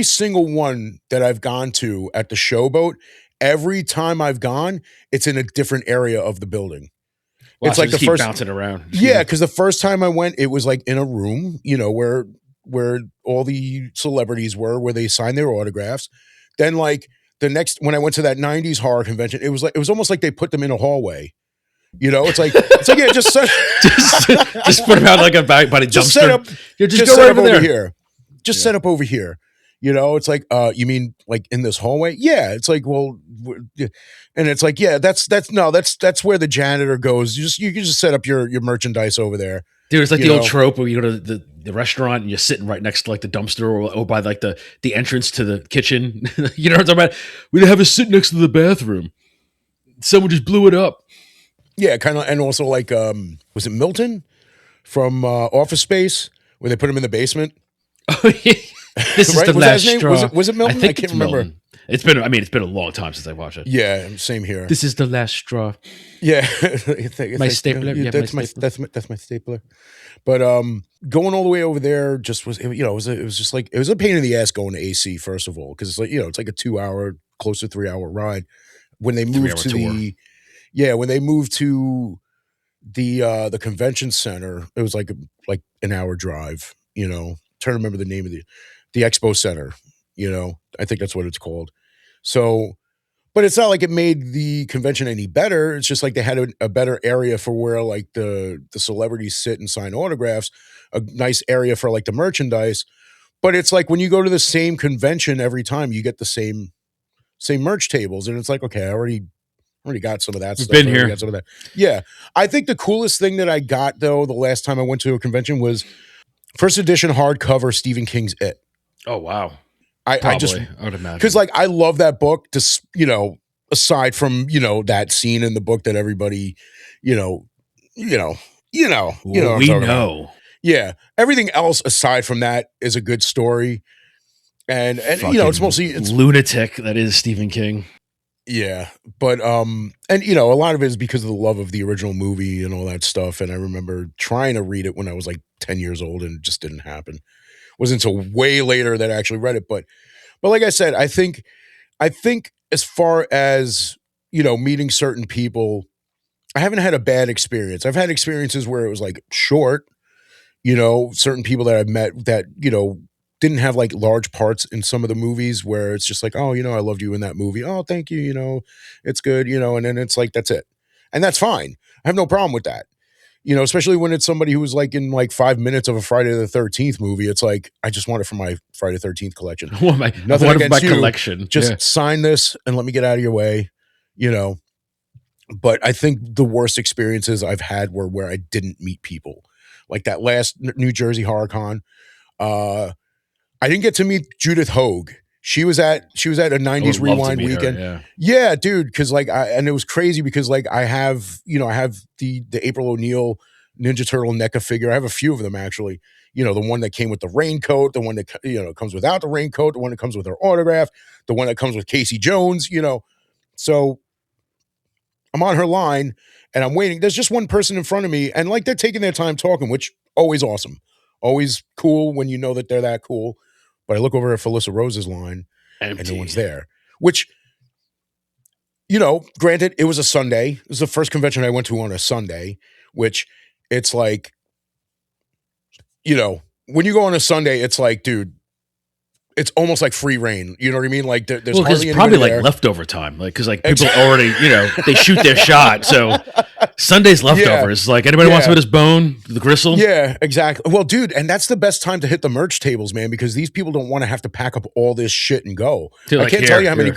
single one that I've gone to at the Showboat, every time I've gone, it's in a different area of the building. Wow, it's so like the first bouncing around. Yeah, because the first time I went, it was like in a room, where all the celebrities were, where they signed their autographs. Then like the next, when I went to that 90s horror convention, it was almost like they put them in a hallway. It's like yeah, just put them out like a by the dumpster. Set up, just go right over here. Just set up over here. It's like, you mean like in this hallway? Yeah. It's like, well, and it's like, yeah, that's where the janitor goes. You can just set up your merchandise over there. Dude, it's like the old trope where you go to the restaurant and you're sitting right next to like the dumpster or by like the entrance to the kitchen. You know what I'm talking about? We have us sit next to the bathroom. Someone just blew it up. Yeah, kind of, and also like, was it Milton from Office Space, where they put him in the basement? Oh yeah. This is right? The last straw. Was it Milton? I can't remember. Milton. It's been a long time since I watched it. Yeah, same here. This is the last straw. Yeah, my stapler. That's my stapler. But going all the way over there just was, it was just like, it was a pain in the ass going to AC, first of all, because it's like, it's like a 2-hour, close to 3-hour ride. When they moved to the convention center, it was like an hour drive. Trying to remember the name of the Expo Center. I think that's what it's called. So, but it's not like it made the convention any better. It's just like they had a better area for where like the celebrities sit and sign autographs, a nice area for like the merchandise. But it's like when you go to the same convention every time, you get the same merch tables, and it's like, okay, I already got some of that stuff. Been here. Got some of that. Yeah. I think the coolest thing that I got though, the last time I went to a convention, was first edition hardcover Stephen King's It. Oh wow. I would imagine, because like I love that book. Just aside from that scene in the book that everybody, we know. Yeah, everything else aside from that is a good story, and it's mostly lunatic that is Stephen King. Yeah, but and a lot of it is because of the love of the original movie and all that stuff. And I remember trying to read it when I was like 10 years old, and it just didn't happen. It wasn't until way later that I actually read it. But like I said, I think as far as meeting certain people, I haven't had a bad experience. I've had experiences where it was like short, certain people that I've met that, didn't have like large parts in some of the movies where it's just like, oh, I loved you in that movie. Oh, thank you. It's good, and then it's like, that's it. And that's fine. I have no problem with that. Especially when it's somebody who was like in like 5 minutes of a Friday the 13th movie. It's like, I just want it for my Friday the 13th collection. Nothing against you. Collection. Just sign this and let me get out of your way, But I think the worst experiences I've had were where I didn't meet people. Like that last New Jersey HorrorCon. I didn't get to meet Judith Hogue. She was at a 90s Rewind weekend. Her, yeah, dude. Cause like and it was crazy because like I have the April O'Neil Ninja Turtle NECA figure. I have a few of them actually. The one that came with the raincoat, the one that comes without the raincoat, the one that comes with her autograph, the one that comes with Casey Jones, So I'm on her line and I'm waiting. There's just one person in front of me and like they're taking their time talking, which always awesome. Always cool when you know that they're that cool. But I look over at Felissa Rose's line and no one's there. Which, granted, it was a Sunday. It was the first convention I went to on a Sunday, which it's like, when you go on a Sunday, it's like, dude, it's almost like free reign. You know what I mean? Like there's probably like leftover time, like because like people already, they shoot their shot. So Sunday's leftovers. Yeah. Like anybody wants to put his bone, the gristle. Yeah, exactly. Well, dude, and that's the best time to hit the merch tables, man, because these people don't want to have to pack up all this shit and go. Like, I can't tell you how many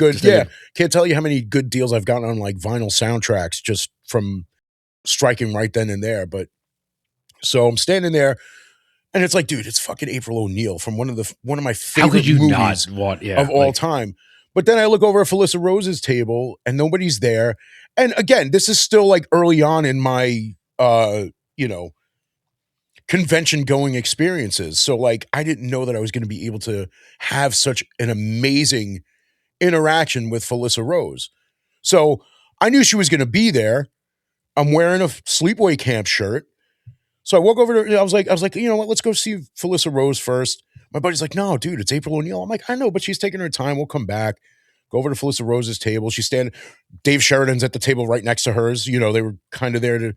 can't tell you how many good deals I've gotten on like vinyl soundtracks just from striking right then and there. But so I'm standing there. And it's like, dude, it's fucking April O'Neil from one of my favorite movies of all time. But then I look over at Felissa Rose's table and nobody's there. And again, this is still like early on in my convention going experiences. So like I didn't know that I was going to be able to have such an amazing interaction with Felissa Rose. So I knew she was going to be there. I'm wearing a Sleepaway Camp shirt. So I walk over to, I was like, you know what? Let's go see Felissa Rose first. My buddy's like, no, dude, it's April O'Neil. I'm like, I know, but she's taking her time. We'll come back. Go over to Felissa Rose's table. She's standing. Dave Sheridan's at the table right next to hers. They were kind of there to,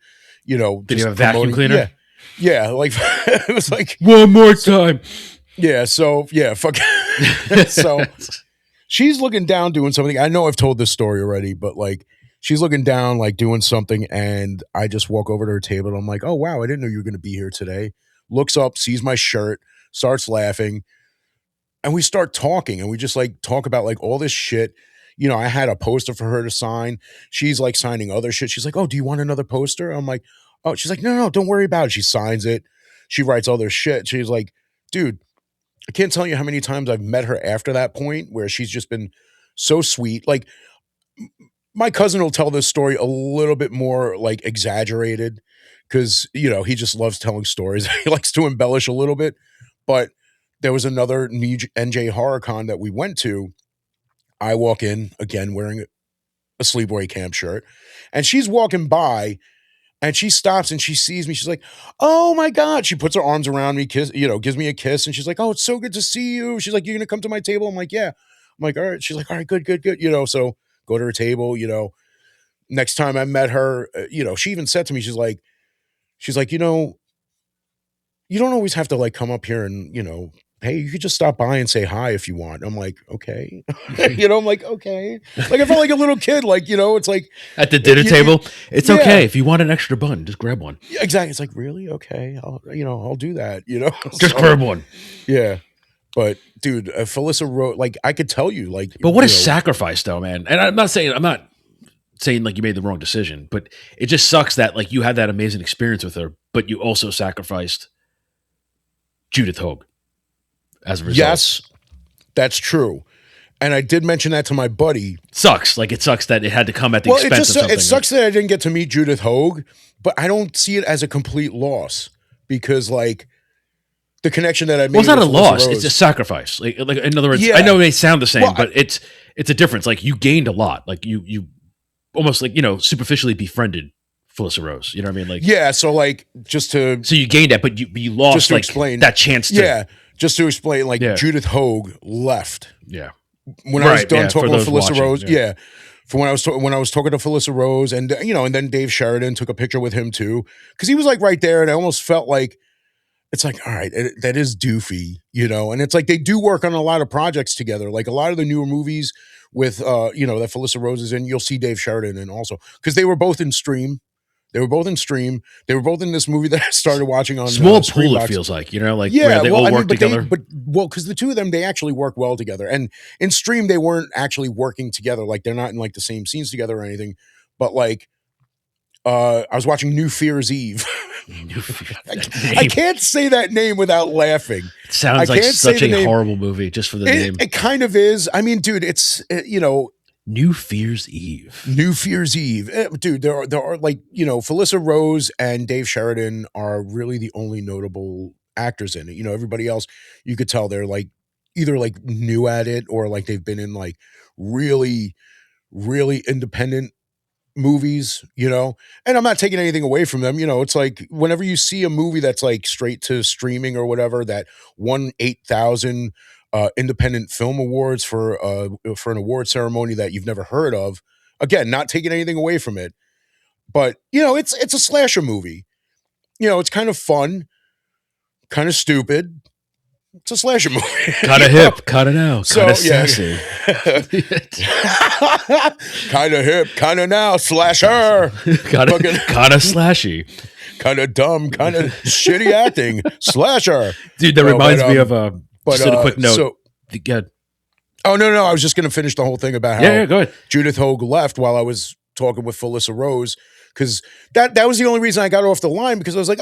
Did you have a vacuum cleaner? Yeah. Like it was like one more time. Yeah. So yeah, fuck. So she's looking down doing something. I know I've told this story already, but like. She's looking down, like doing something, and I just walk over to her table, and I'm like, oh, wow, I didn't know you were going to be here today. Looks up, sees my shirt, starts laughing, and we start talking, and we just like talk about like all this shit. I had a poster for her to sign. She's like signing other shit. She's like, oh, do you want another poster? I'm like, oh, she's like, no, don't worry about it. She signs it. She writes other shit. She's like, dude, I can't tell you how many times I've met her after that point where she's just been so sweet. Like, my cousin will tell this story a little bit more like exaggerated because, he just loves telling stories. He likes to embellish a little bit. But there was another NJ HorrorCon that we went to. I walk in, again, wearing a Sleepaway Camp shirt. And she's walking by and she stops and she sees me. She's like, oh my God. She puts her arms around me, gives me a kiss. And she's like, oh, it's so good to see you. She's like, you're going to come to my table? I'm like, yeah. I'm like, all right. She's like, all right, good. So go to her table, next time I met her, she even said to me, she's like, you don't always have to like come up here and, hey, you could just stop by and say hi if you want. I'm like, okay. I'm like, okay. Like I felt like a little kid, like, it's like at the dinner table. It's okay. If you want an extra bun, just grab one. Exactly. It's like, really? Okay. I'll do that, Just grab one. Yeah. But dude, Felissa Rose, like I could tell you, like, but what a sacrifice, though, man. And I'm not saying like you made the wrong decision, but it just sucks that like you had that amazing experience with her, but you also sacrificed Judith Hogue as a result. Yes, that's true. And I did mention that to my buddy. Sucks. Like it sucks that it had to come at the expense of something. It sucks that I didn't get to meet Judith Hogue, but I don't see it as a complete loss because like. The connection that I made. Well, it's not a loss; it's a sacrifice. Like in other words, I know they sound the same, but it's a difference. Like you gained a lot. Like you almost like superficially befriended Felissa Rose. You know what I mean? Like yeah. So like so you gained that, but you lost just to like explain that chance. Just to explain, like Judith Hogue left. Yeah. When I was done talking with Felissa Rose, For when I was talking to Felissa Rose, and and then Dave Sheridan took a picture with him too, because he was like right there, and I almost felt like. it's like, all right, that is doofy, and it's like they do work on a lot of projects together. Like a lot of the newer movies with, that Felissa Rose is in, you'll see Dave Sheridan in also, because they were both in Stream. They were both in Stream. They were both in this movie that I started watching on Small pool. Screambox. It feels like, like Yeah, where they well, all I mean, work together. because the two of them, they actually work well together. And in Stream, they weren't actually working together. Like they're not in like the same scenes together or anything. But like, I was watching New Fear's Eve. I can't say that name without laughing. It sounds like such a horrible movie just for the name. It kind of is. I mean, dude, it's New Fear's Eve. New Fear's Eve. Dude, there are like, Felissa Rose and Dave Sheridan are really the only notable actors in it. Everybody else, you could tell they're like either like new at it or like they've been in like really, really independent movies, and I'm not taking anything away from them. It's like whenever you see a movie that's like straight to streaming or whatever that won 8,000 independent film awards for an award ceremony that you've never heard of. Again, not taking anything away from it, but it's a slasher movie. It's kind of fun, kind of stupid. It's a slasher movie. Kind of hip, kind of now, kind of sassy. Kind of hip, kind of now, slasher. Kind of slashy. Kind of dumb, kind of shitty acting, slasher. Dude, that reminds me of just a quick note. Oh, no. I was just going to finish the whole thing about how go ahead. Judith Hogue left while I was talking with Felissa Rose, because that was the only reason I got off the line, because I was like,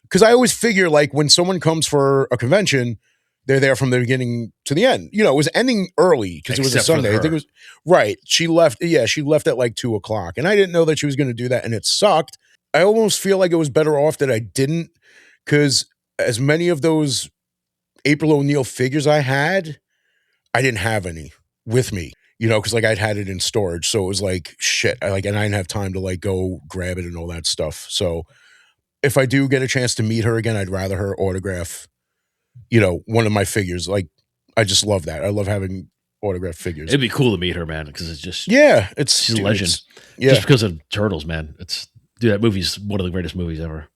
because I always figure like when someone comes for a convention, they're there from the beginning to the end. It was ending early because it was a Sunday. I think it was right. She left. Yeah, she left at like 2:00, and I didn't know that she was going to do that, and it sucked. I almost feel like it was better off that I didn't, because as many of those April O'Neil figures I didn't have any with me. Because like I'd had it in storage, so it was like shit. And I didn't have time to like go grab it and all that stuff. So if I do get a chance to meet her again, I'd rather her autograph, one of my figures. Like, I just love that. I love having autographed figures. It'd be cool to meet her, man, because it's just she's a legend. Just because of Turtles, man. That movie's one of the greatest movies ever.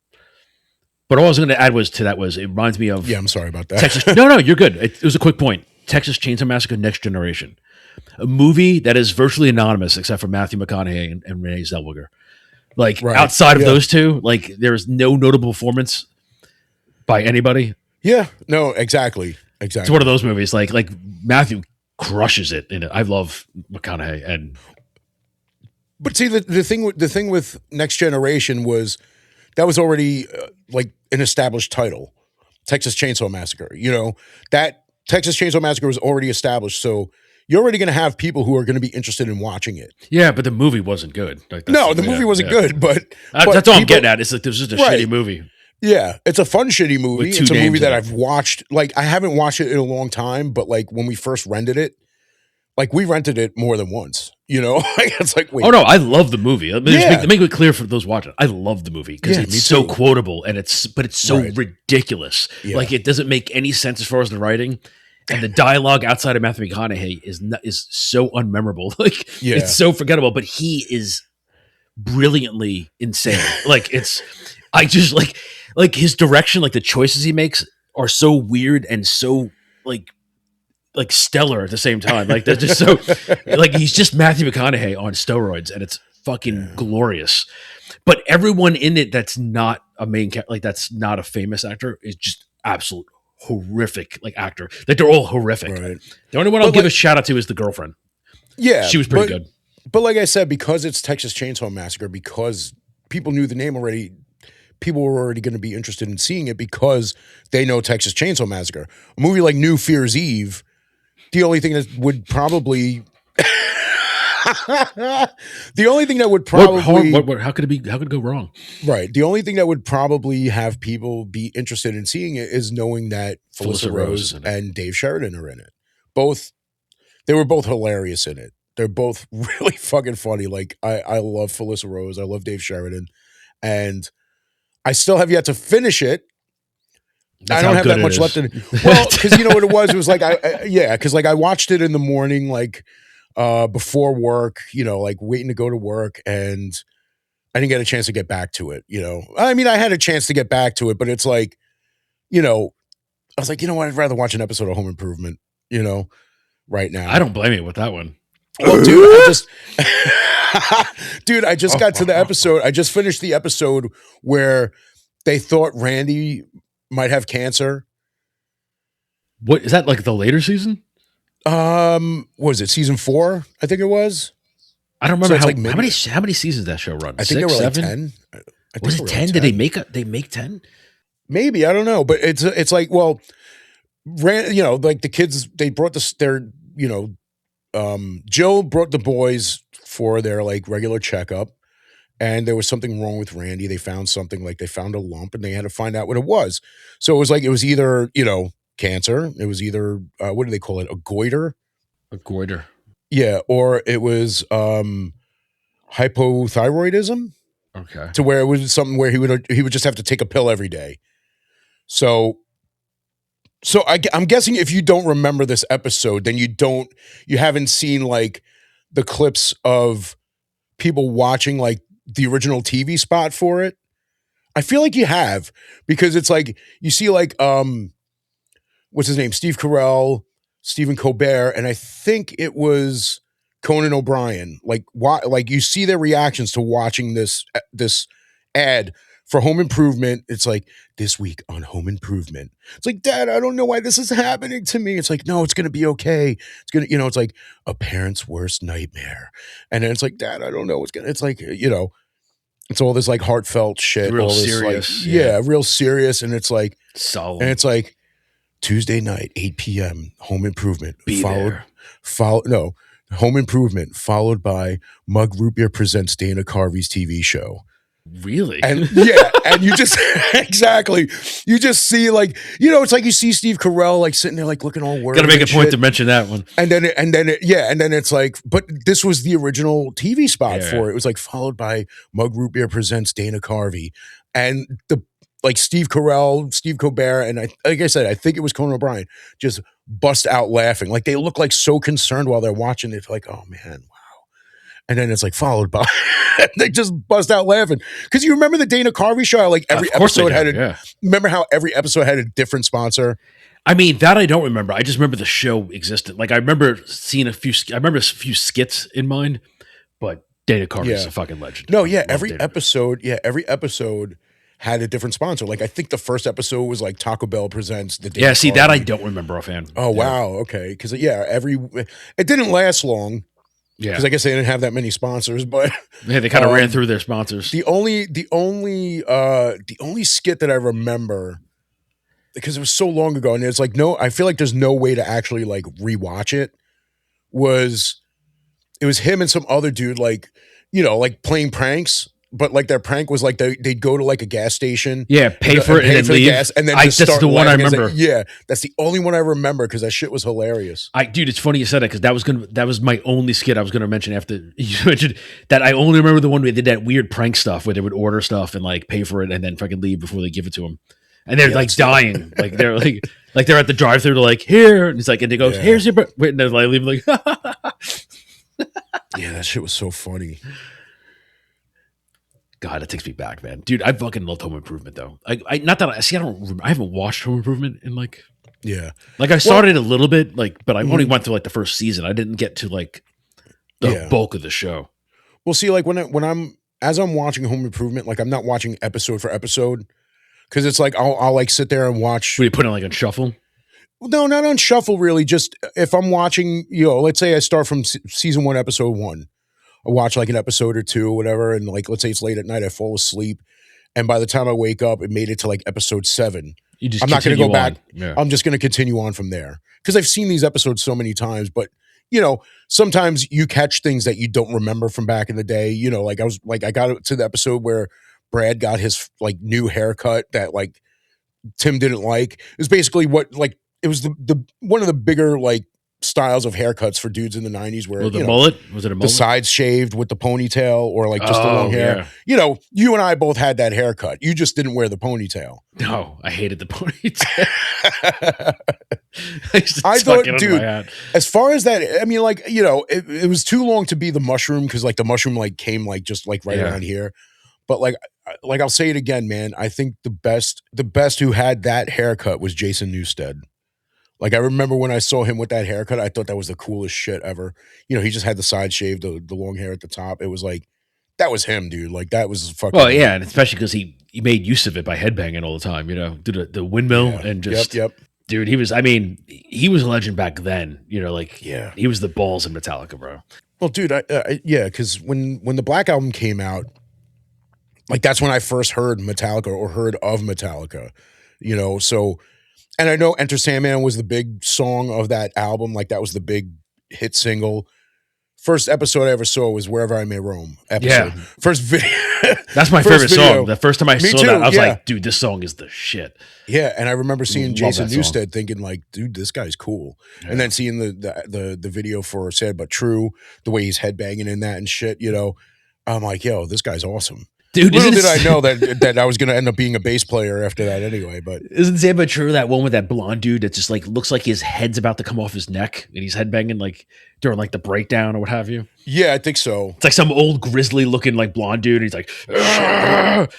But all I was going to add it reminds me of I'm sorry about that. Texas. No, you're good. It was a quick point. Texas Chainsaw Massacre: Next Generation, a movie that is virtually anonymous except for Matthew McConaughey and Renee Zellweger. Like outside of those two, like there's no notable performance by anybody. Yeah, no, exactly. It's one of those movies. Like Matthew crushes it in it. I love McConaughey but see the thing with Next Generation was that was already like an established title, Texas Chainsaw Massacre. That Texas Chainsaw Massacre was already established, so you're already going to have people who are going to be interested in watching it. Yeah, but the movie wasn't good. The movie wasn't good, but that's all I'm getting at. It's like there's just a shitty movie. Yeah, it's a fun shitty movie. It's a movie that I've watched. Like I haven't watched it in a long time, but like when we first rented it, like we rented it more than once. It's like wait. Oh no, I love the movie. Make it clear for those watching. I love the movie because it's so quotable and it's so ridiculous. Yeah. Like it doesn't make any sense as far as the writing. And the dialogue outside of Matthew McConaughey is so unmemorable. Like it's so forgettable, but he is brilliantly insane. I just like his direction, like the choices he makes are so weird and so like stellar at the same time. Like they're just so like he's just Matthew McConaughey on steroids, and it's fucking glorious. But everyone in it that's not a main character, like that's not a famous actor, is just absolute horrific actor. Like they're all horrific. Right. The only one I'll give a shout out to is the girlfriend. Yeah, she was pretty good. But like I said, because it's Texas Chainsaw Massacre, because people knew the name already, people were already going to be interested in seeing it because they know Texas Chainsaw Massacre. A movie like New Fear's Eve, the only thing that would probably the only thing that would probably how could it go wrong? Right. The only thing that would probably have people be interested in seeing it is knowing that Felissa Rose and Dave Sheridan are in it. They were both hilarious in it. They're both really fucking funny. Like I love Felissa Rose. I love Dave Sheridan, and I still have yet to finish it. I don't have that much left in it. Well, because you know what it was? It was like because I watched it in the morning, like before work, like waiting to go to work, and I didn't get a chance to get back to it. I mean, I had a chance to get back to it, but it's like I was like, you know what? I'd rather watch an episode of Home Improvement, right now. I don't blame you with that one. Well, dude, I just got to the episode. I just finished the episode where they thought Randy might have cancer. What is that, like the later season? What was it, season 4? I think it was. I don't remember how many seasons that show run. I think 6, there were like 7? 10. Was it 10? Did they make 10? Maybe, I don't know, but it's like, well, like the kids, they brought Jill brought the boys for their like regular checkup, and there was something wrong with Randy. They found something, like they found a lump, and they had to find out what it was. So it was either cancer. It was either what do they call it? A goiter. A goiter. Yeah, or it was hypothyroidism. Okay. To where it was something where he would just have to take a pill every day. So I'm guessing if you don't remember this episode, then you haven't seen like the clips of people watching like the original TV spot for it. I feel like you have, because it's like you see like what's his name? Steve Carell, Stephen Colbert, and I think it was Conan O'Brien. Like you see their reactions to watching this ad for Home Improvement. It's like, this week on Home Improvement. It's like, Dad, I don't know why this is happening to me. It's like, no, it's going to be okay. It's going to, it's like a parent's worst nightmare. And then it's like, Dad, I don't know what's going to, it's like, it's all this like heartfelt shit. Real all this serious. Like, yeah, real serious. And it's like, solemn. And it's like Tuesday night, 8 p.m., Home Improvement. Home Improvement followed by Mug Root Beer presents Dana Carvey's TV show. Really? And yeah, and you just exactly, you just see like, it's like you see Steve Carell like sitting there like looking all worried. Gotta make a point to mention that one. And then it's like, but this was the original TV spot for it. It was like followed by Mug Root Beer presents Dana Carvey, and like Steve Carell, Steve Colbert, and like I said, I think it was Conan O'Brien, just bust out laughing. Like they look like so concerned while they're watching it. Like, oh man, wow. And then it's like followed by, they just bust out laughing. Because you remember the Dana Carvey show? Like every episode remember how every episode had a different sponsor? I mean, that I don't remember. I just remember the show existed. Like I remember seeing a few skits in mind, but Dana Carvey's a fucking legend. No, yeah, every episode had a different sponsor. Like I think the first episode was like Taco Bell presents the Dana Carvey. That I don't remember offhand. Oh wow, okay. Because it didn't last long. Yeah, because I guess they didn't have that many sponsors, but they kind of ran through their sponsors. The only skit that I remember, because it was so long ago, and it's like I feel like there's no way to actually like rewatch it. It was him and some other dude like playing pranks. But like their prank was like they'd go to like a gas station, pay for it and then leave. Gas, and then that's the one I remember. Like, that's the only one I remember because that shit was hilarious. Dude, it's funny you said that because that was my only skit I was gonna mention after you mentioned that. I only remember the one where they did that weird prank stuff where they would order stuff and like pay for it and then fucking leave before they give it to them, and they're like dying, like they're like they're at the drive-thru, they're like here, and he's like, and they goes, here's your wait, and they're like leaving like, yeah, that shit was so funny. God, it takes me back, man. Dude, I fucking loved Home Improvement though. I haven't watched Home Improvement in like I started a little bit but I only went through like the first season. I didn't get to like the bulk of the show. Well, see, like when I'm watching Home Improvement, like I'm not watching episode for episode because it's like I'll like sit there and watch. What, you put it like on shuffle? No, not on shuffle really. Just if I'm watching, let's say I start from season 1, episode 1. I watch like an episode or two or whatever, and like let's say it's late at night, I fall asleep, and by the time I wake up, it made it to like episode 7. I'm not going to go back. Yeah. I'm just going to continue on from there because I've seen these episodes so many times. But sometimes you catch things that you don't remember from back in the day. Like I got to the episode where Brad got his like new haircut that like Tim didn't like. It was basically it was the one of the bigger like styles of haircuts for dudes in the 90s where mullet? Was it a mullet? The sides shaved with the ponytail or like just the long hair. Yeah. You and I both had that haircut. You just didn't wear the ponytail. No, I hated the ponytail. I thought, dude, as far as that, I mean, like, it was too long to be the mushroom because like the mushroom like came like just like right around here. But like like I'll say it again, man. I think the best who had that haircut was Jason Newsted. Like I remember when I saw him with that haircut, I thought that was the coolest shit ever. You know, he just had the side shave, the long hair at the top. It was like that was him, dude. Like that was Well, fucking yeah, and especially because he made use of it by headbanging all the time. You know, did the windmill yeah. and Yep, just yep. dude. He was. I mean, he was a legend back then. You know, like Yeah. he was the balls in Metallica, bro. Well, dude, yeah, because when the Black Album came out, like that's when I first heard Metallica or heard of Metallica. You know, so and I know Enter Sandman was the big song of that album. Like that was the big hit single. First episode I ever saw was Wherever I May Roam episode. Yeah, First video. that's my first favorite video. song. The first time I Me saw too, that, I was yeah. like, dude, this song is the shit. Yeah, and I remember seeing Love Jason that song. Newsted thinking like, dude, this guy's cool. Yeah. And then seeing the video for Sad But True, the way he's headbanging in that and shit, you know, I'm like, yo, this guy's awesome. Dude, little did I know that I was going to end up being a bass player after that anyway. But isn't Sad But True that one with that blonde dude that just like looks like his head's about to come off his neck and he's headbanging like during like the breakdown or what have you? yeah, I think so. It's like some old grizzly looking like blonde dude. And he's like, and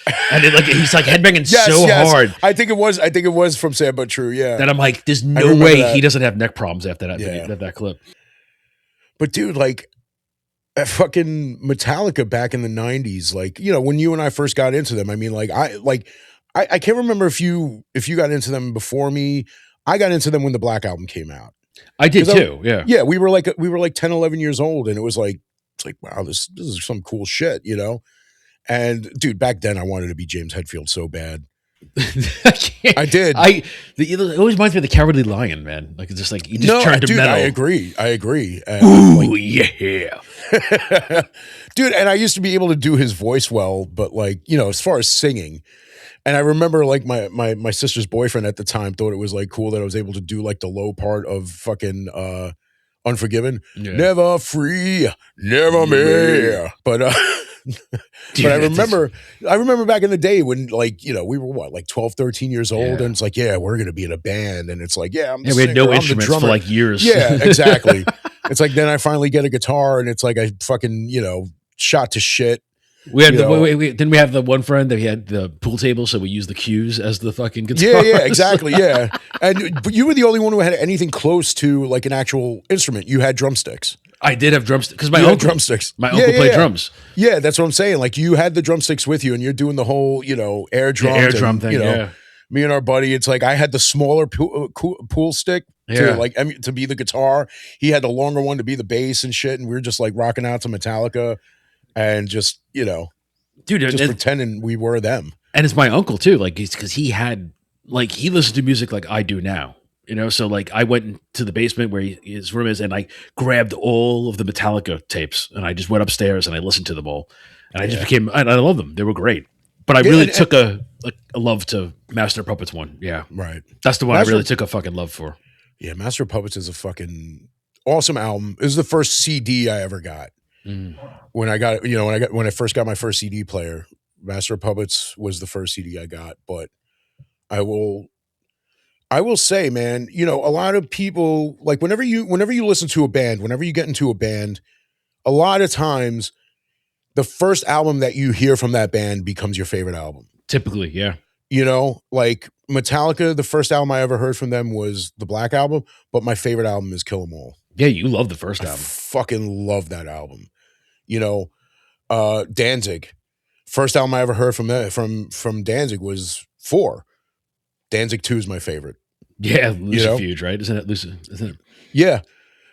it, like he's like headbanging so hard. I think it was from Sad But True. Yeah. That I'm like, there's no way he doesn't have neck problems after that video, that clip. But dude, like fucking Metallica back in the 90s, like, you know, when you and I first got into them, I mean, like I can't remember if you got into them before me. I got into them when the Black Album came out. I did too. Yeah. Yeah, we were like 10, 11 years old, and it was like, it's like, wow, this is some cool shit, you know? And dude, back then I wanted to be James Hetfield so bad. I did. It always reminds me of the Cowardly Lion, man. Like it's just like you just turned to metal. I agree. Ooh, like, yeah. Dude, and I used to be able to do his voice well, but like, you know, as far as singing, and I remember like my sister's boyfriend at the time thought it was like cool that I was able to do like the low part of fucking Unforgiven. Yeah. Never free, never me. But dude, but I remember back in the day when like, you know, we were what, like 12, 13 years old, and it's like, yeah, we're going to be in a band. And it's like, yeah, we had no instruments for like years. Yeah, exactly. It's like, then I finally get a guitar and it's like, I fucking, you know, shot to shit. We had then we have the one friend that we had the pool table, so we used the cues as the fucking guitar. Yeah, exactly. Yeah. But you were the only one who had anything close to like an actual instrument. You had drumsticks. I did have drumsticks because my uncle drumsticks. My uncle played drums. Yeah, that's what I'm saying. Like you had the drumsticks with you, and you're doing the whole, you know, air drum thing. You know, me and our buddy. It's like I had the smaller pool stick to be the guitar. He had the longer one to be the bass and shit. And we were just like rocking out to Metallica, and just, you know, dude, just pretending we were them. And it's my uncle too. Like it's because he listened to music like I do now. You know, so like I went to the basement where his room is, and I grabbed all of the Metallica tapes, and I just went upstairs and I listened to them all, and I just became. I love them; they were great. But I really took a love to Master of Puppets one. Yeah, right. That's the one I really took a fucking love for. Yeah, Master of Puppets is a fucking awesome album. It was the first CD I ever got. When I got, you know, when I first got my first CD player, Master of Puppets was the first CD I got. But I will say, man, you know, a lot of people, like whenever you listen to a band, whenever you get into a band, a lot of times the first album that you hear from that band becomes your favorite album. Typically, yeah. You know, like Metallica, the first album I ever heard from them was the Black Album, but my favorite album is Kill 'Em All. Yeah, you love the first album. Fucking love that album. You know, Danzig. First album I ever heard from Danzig was 4. Danzig 2 is my favorite. Yeah, Lucifuge, right? Isn't it? Yeah.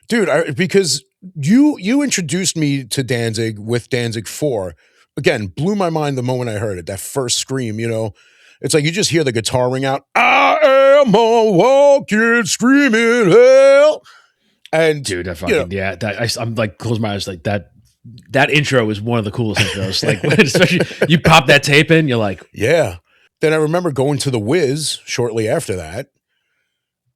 Dude, because you introduced me to Danzig with Danzig 4. Again, blew my mind the moment I heard it. That first scream, you know. It's like you just hear the guitar ring out, I am a walking, screaming hell. And dude, I fucking, I'm like, close my eyes, like that intro is one of the coolest intros. Like, especially you pop that tape in, you're like, yeah. Then I remember going to the Wiz shortly after that.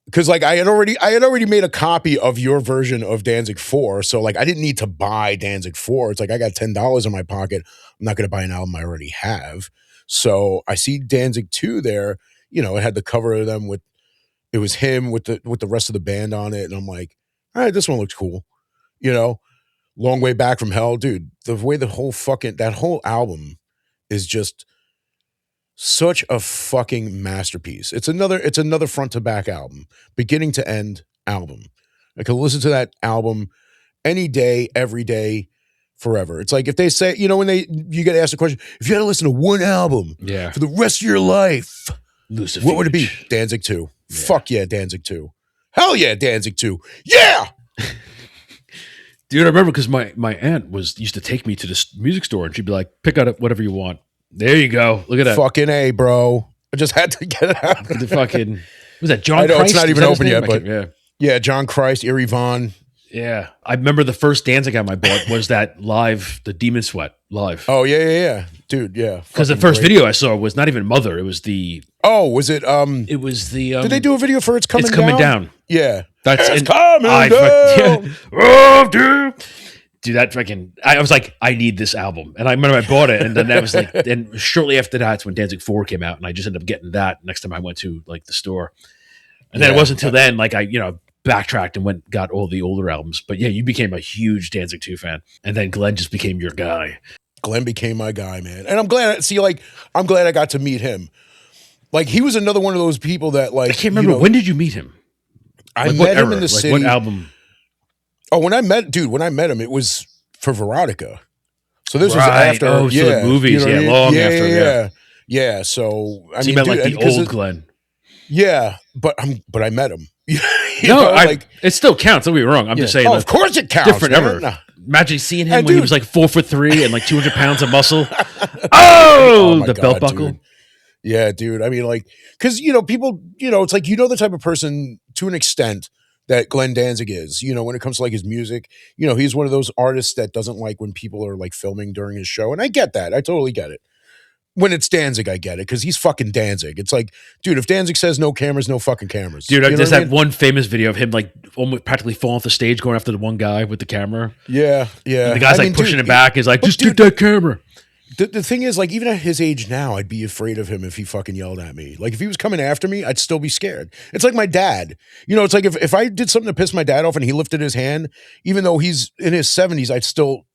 Because like I had already made a copy of your version of Danzig 4. So like I didn't need to buy Danzig 4. It's like I got $10 in my pocket. I'm not going to buy an album I already have. So I see Danzig 2 there. You know, it had the cover of them it was him with the rest of the band on it. And I'm like, all right, this one looks cool. You know, Long Way Back from Hell, dude. The way that whole album is just Such a fucking masterpiece. It's another front to back album, beginning to end album. I could listen to that album any day, every day, forever. It's like if they say, when you get asked a question, if you had to listen to one album for the rest of your life, what would it be? Danzig 2. Yeah. Fuck yeah, Danzig 2. Hell yeah, Danzig 2. Yeah! Dude, I remember because my aunt used to take me to this music store and she'd be like, pick out whatever you want. There you go. Look at that. Fucking A, bro. I just had to get it out. The fucking, was that John Christ? I know it's not even open yet, but yeah, John Christ, Erie Vaughn. Yeah. I remember the first Danzig album I bought was that live, the Demon Sweat live. Oh, yeah. Dude, yeah. Because the first video I saw was not even Mother. It was the... Oh, was it... It was the... did they do a video for It's Coming Down? It's Coming Down. Yeah. It's coming down. Yeah. Oh, dude, that fucking... I was like, I need this album. And I remember I bought it, and then that was like... And shortly after that's when Danzig 4 came out, and I just ended up getting that next time I went to like the store. And then it wasn't until then, like I, backtracked and got all the older albums. But yeah, you became a huge Danzig 2 fan. And then Glenn just became your guy. Glenn became my guy, man. And I'm glad I got to meet him. Like, he was another one of those people that, like... I can't remember. When did you meet him? I met him in the city. What album? Oh, when I met him, it was for Veronica. So this was after... Oh, so the movies, long after. Yeah, so... You met, like, the old Glenn. Yeah, but I met him. It still counts. Don't get me wrong. I'm just saying. Oh, of course it counts. Different ever. No. Imagine seeing him when he was like 4'3" and like 200 pounds of muscle. The belt buckle. Dude. Yeah, dude. I mean, like, because people, it's like the type of person to an extent that Glenn Danzig is. When it comes to like his music, he's one of those artists that doesn't like when people are like filming during his show, and I get that. I totally get it. When it's Danzig, I get it, because he's fucking Danzig. It's like, dude, if Danzig says no cameras, no fucking cameras. Dude, there's that one famous video of him like almost practically falling off the stage going after the one guy with the camera. Yeah. And the guy's pushing it back. He's like, just take that camera. The thing is, like, even at his age now, I'd be afraid of him if he fucking yelled at me. Like, if he was coming after me, I'd still be scared. It's like my dad. It's like if I did something to piss my dad off and he lifted his hand, even though he's in his 70s, I'd still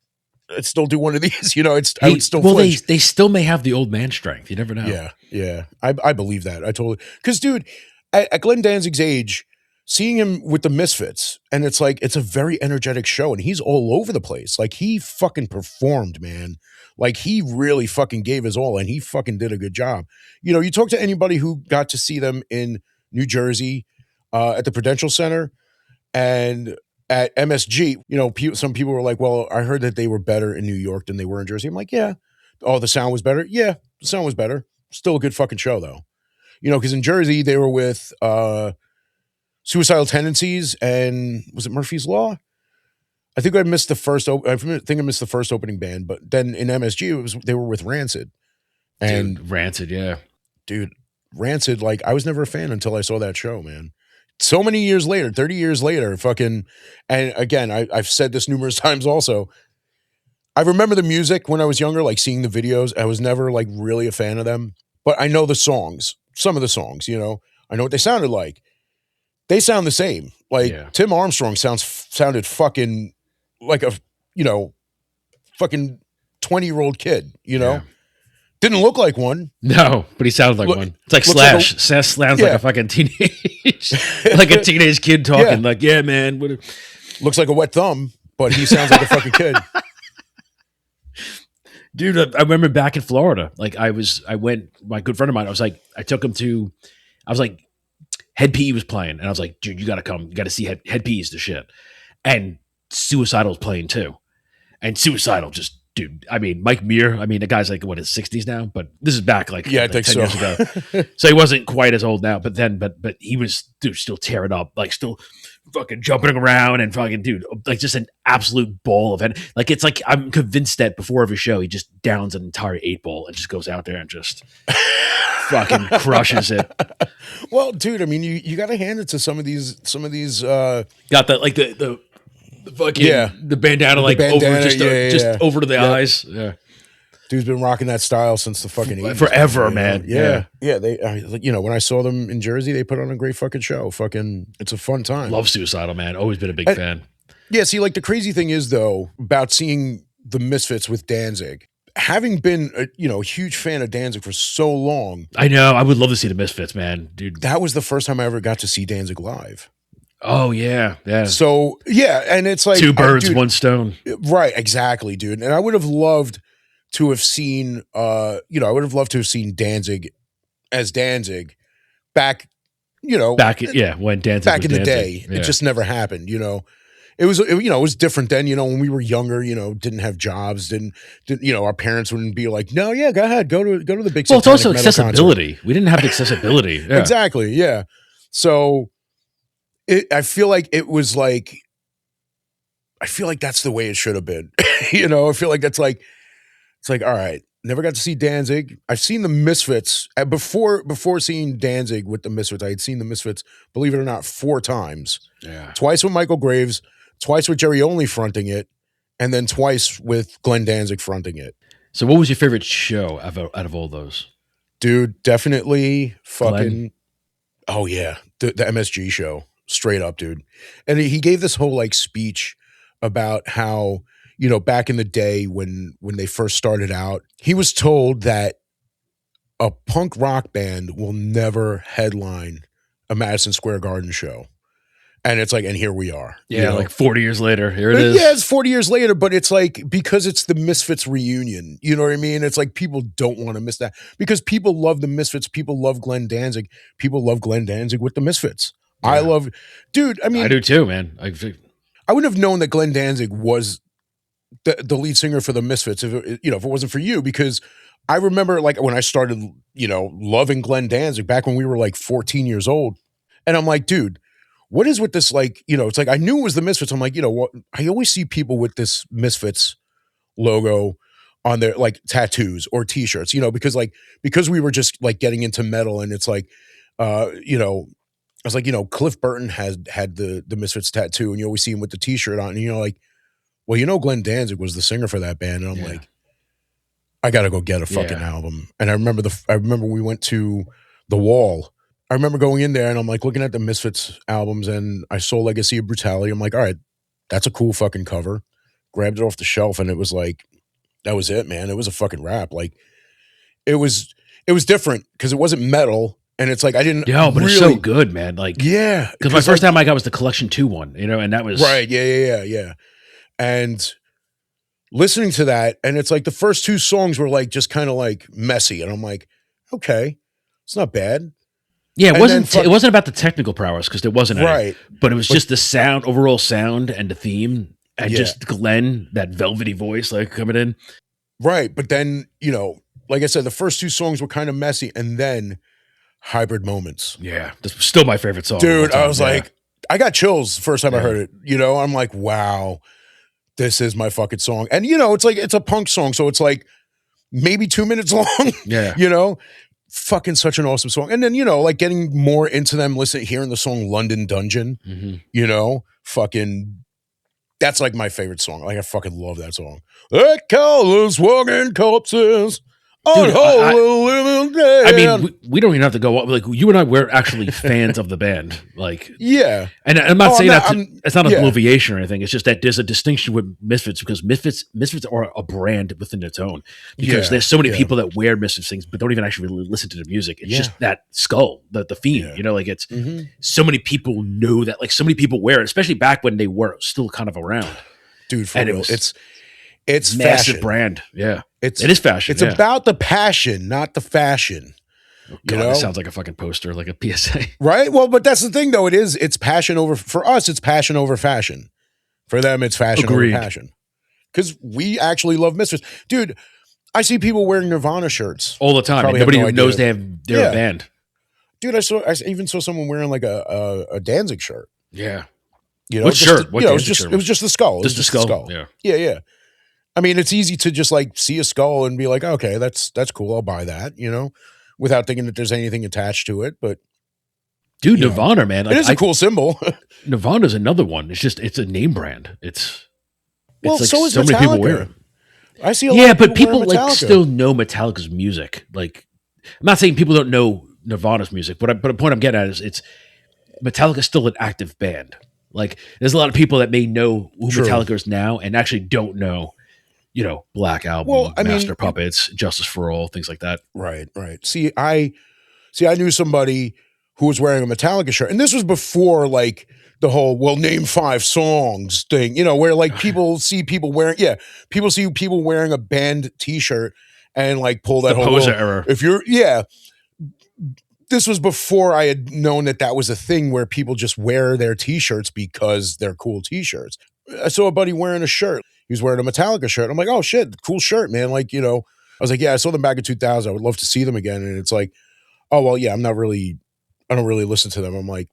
do one of these, I would still flinch. They still may have the old man strength. You never know. Yeah. I believe that. I totally, because dude, at Glenn Danzig's age, seeing him with the Misfits, and it's like, it's a very energetic show, and he's all over the place. Like, he fucking performed, man. Like, he really fucking gave his all, and he fucking did a good job. You talk to anybody who got to see them in New Jersey, at the Prudential Center, and at MSG, some people were like, well, I heard that they were better in New York than they were in Jersey. I'm like, yeah. Oh, the sound was better? Yeah, the sound was better. Still a good fucking show, though. Because in Jersey, they were with Suicidal Tendencies and, was it Murphy's Law? I think I missed the first opening band, but then in MSG, they were with Rancid. And dude, Rancid, yeah. Dude, Rancid, like, I was never a fan until I saw that show, man. So many years later, 30 years later, fucking, and again, I've said this numerous times also, I remember the music when I was younger, like seeing the videos. I was never like really a fan of them, but I know the songs, some of the songs, I know what they sounded like. They sound the same. Like Tim Armstrong sounded fucking like a, fucking 20-year-old kid, Yeah. Didn't look like one. No, but he sounded like one. It's like Slash. Slash sounds like a fucking teenage, like a teenage kid talking. Like, yeah, man. Looks like a wet thumb, but he sounds like a fucking kid. Dude, I remember back in Florida. Like, my good friend of mine, I took him to, Head P was playing, and I was like, dude, you got to come. You got to see Head P is the shit. And Suicidal's playing too. And Suicidal just, dude, I mean, Mike Muir, the guy's like, what, his 60s now? But this is back like, I think 10 years ago. So he wasn't quite as old now, but he was, dude, still tearing up, like still fucking jumping around and fucking, dude, like just an absolute ball of it. Like, it's like, I'm convinced that before every show, he just downs an entire 8-ball and just goes out there and just fucking crushes it. Well, dude, you got to hand it to some of these, got that, like the fucking the bandana, like bandana, over over to the eyes. Yeah, dude's been rocking that style since the fucking 80s. Forever, man. Yeah. They, when I saw them in Jersey, they put on a great fucking show. Fucking, it's a fun time. Love Suicidal, man. Always been a big fan. Yeah, see, like the crazy thing is though about seeing the Misfits with Danzig. having been a huge fan of Danzig for so long, I know. I would love to see the Misfits, man, dude. that was the first time I ever got to see Danzig live. Oh yeah, yeah. So yeah, and it's like Two birds, one stone. Right, exactly, dude. And I would have loved to have seen, I would have loved to have seen Danzig as Danzig back, When Danzig back was in the Danzig. day. Yeah. It just never happened. It was different then. When we were younger, didn't have jobs, didn't our parents wouldn't be like, no, yeah, go ahead, go to the big. Well, it's also Satanic Metal accessibility. We didn't have the accessibility. Yeah. Exactly, yeah. So I feel like it was like, I feel like that's the way it should have been. I feel like that's like, it's like, all right, never got to see Danzig. I've seen the Misfits before seeing Danzig with the Misfits. I had seen the Misfits, believe it or not, 4 times. Yeah. Twice with Michael Graves, twice with Jerry Only fronting it, and then twice with Glenn Danzig fronting it. So what was your favorite show out of all those? Dude, definitely fucking, Glenn? Oh yeah, the MSG show. Straight up, dude. And he gave this whole like speech about how, back in the day when they first started out, he was told that a punk rock band will never headline a Madison Square Garden show. And it's like, and here we are. Yeah, like 40 years later. Here it is. Yeah, it's 40 years later, but it's like, because it's the Misfits reunion, you know what I mean? It's like people don't want to miss that because people love the Misfits. People love Glenn Danzig. People love Glenn Danzig with the Misfits. Yeah. Dude, I mean, I do too, man. I wouldn't have known that Glenn Danzig was the lead singer for the Misfits if it wasn't for you, because I remember like when I started, loving Glenn Danzig back when we were like 14 years old. And I'm like, dude, what is with this? Like, it's like, I knew it was the Misfits. I'm like, what? I always see people with this Misfits logo on their like tattoos or t-shirts, because we were just like getting into metal, and it's like, I was like, Cliff Burton had the Misfits tattoo, and you always see him with the t-shirt on, and like, well, Glenn Danzig was the singer for that band. And I'm like, I got to go get a fucking album. And I remember we went to The Wall. I remember going in there and I'm like looking at the Misfits albums, and I saw Legacy of Brutality. I'm like, all right, that's a cool fucking cover. Grabbed it off the shelf, and it was like, that was it, man. It was a fucking rap. Like it was different because it wasn't metal. And it's like, I didn't. Yeah, but it's so good, man. Like, yeah. Because my first time I got was the Collection 2 one, and that was. Right. Yeah. And listening to that, and it's like the first 2 songs were like just kind of like messy. And I'm like, okay, it's not bad. Yeah, it wasn't about the technical prowess because there wasn't right. But it was just the overall sound and the theme, and just Glenn, that velvety voice like coming in. Right. But then, like I said, the first 2 songs were kind of messy, and then Hybrid Moments. Yeah, this was still my favorite song. Dude, I was like, I got chills the first time I heard it. I'm like, wow, this is my fucking song. And, it's like, it's a punk song, so it's like maybe 2 minutes long. Yeah. Fucking such an awesome song. And then, like getting more into them, hearing the song London Dungeon, fucking, that's like my favorite song. Like, I fucking love that song. They call us walking corpses. Dude, I mean, we don't even have to go up. Like, you and I, we're actually fans of the band. Like, yeah. And I'm not saying it's not a bloviation or anything. It's just that there's a distinction with Misfits because Misfits are a brand within its own. Because there's so many people that wear Misfits things but don't even actually really listen to the music. It's just that skull, the theme. Like it's so many people know that. Like, so many people wear it, especially back when they were still kind of around. Dude, for real. It's massive fashion. Brand. Yeah. It is fashion. It's about the passion, not the fashion. Oh, God, it sounds like a fucking poster, like a PSA. Right? Well, but that's the thing, though. It's passion over, for us, it's passion over fashion. For them, it's fashion over passion. Because we actually love Misfits. Dude, I see people wearing Nirvana shirts. All the time. Nobody knows they're a band. Dude, I even saw someone wearing like a Danzig shirt. Yeah. What shirt? It was just the skull. Just the skull. Yeah. I mean, it's easy to just like see a skull and be like, okay, that's cool. I'll buy that, without thinking that there's anything attached to it. But dude, Nirvana, man, like, it is a cool symbol. Nirvana's another one. It's a name brand. It's like so is so many people wear it. I see a lot of but people like still know Metallica's music. Like, I'm not saying people don't know Nirvana's music, but the point I'm getting at is it's Metallica's still an active band. Like, there's a lot of people that may know who Metallica is now and actually don't know Black Well, Album, I Master mean, Puppets, Justice for All, things like that. right, right. I knew somebody who was wearing a Metallica shirt, and this was before like the whole "well, name 5 songs" thing. Where like people see people wearing, people see people wearing a band T-shirt and like pull It's that the whole poser well, era. if you're This was before I had known that was a thing where people just wear their T-shirts because they're cool T-shirts. I saw a buddy wearing a shirt. He was wearing a Metallica shirt. I'm like, oh shit, cool shirt, man. Like, I was like, yeah, I saw them back in 2000. I would love to see them again. And it's like, oh, well, yeah, I don't really listen to them. I'm like,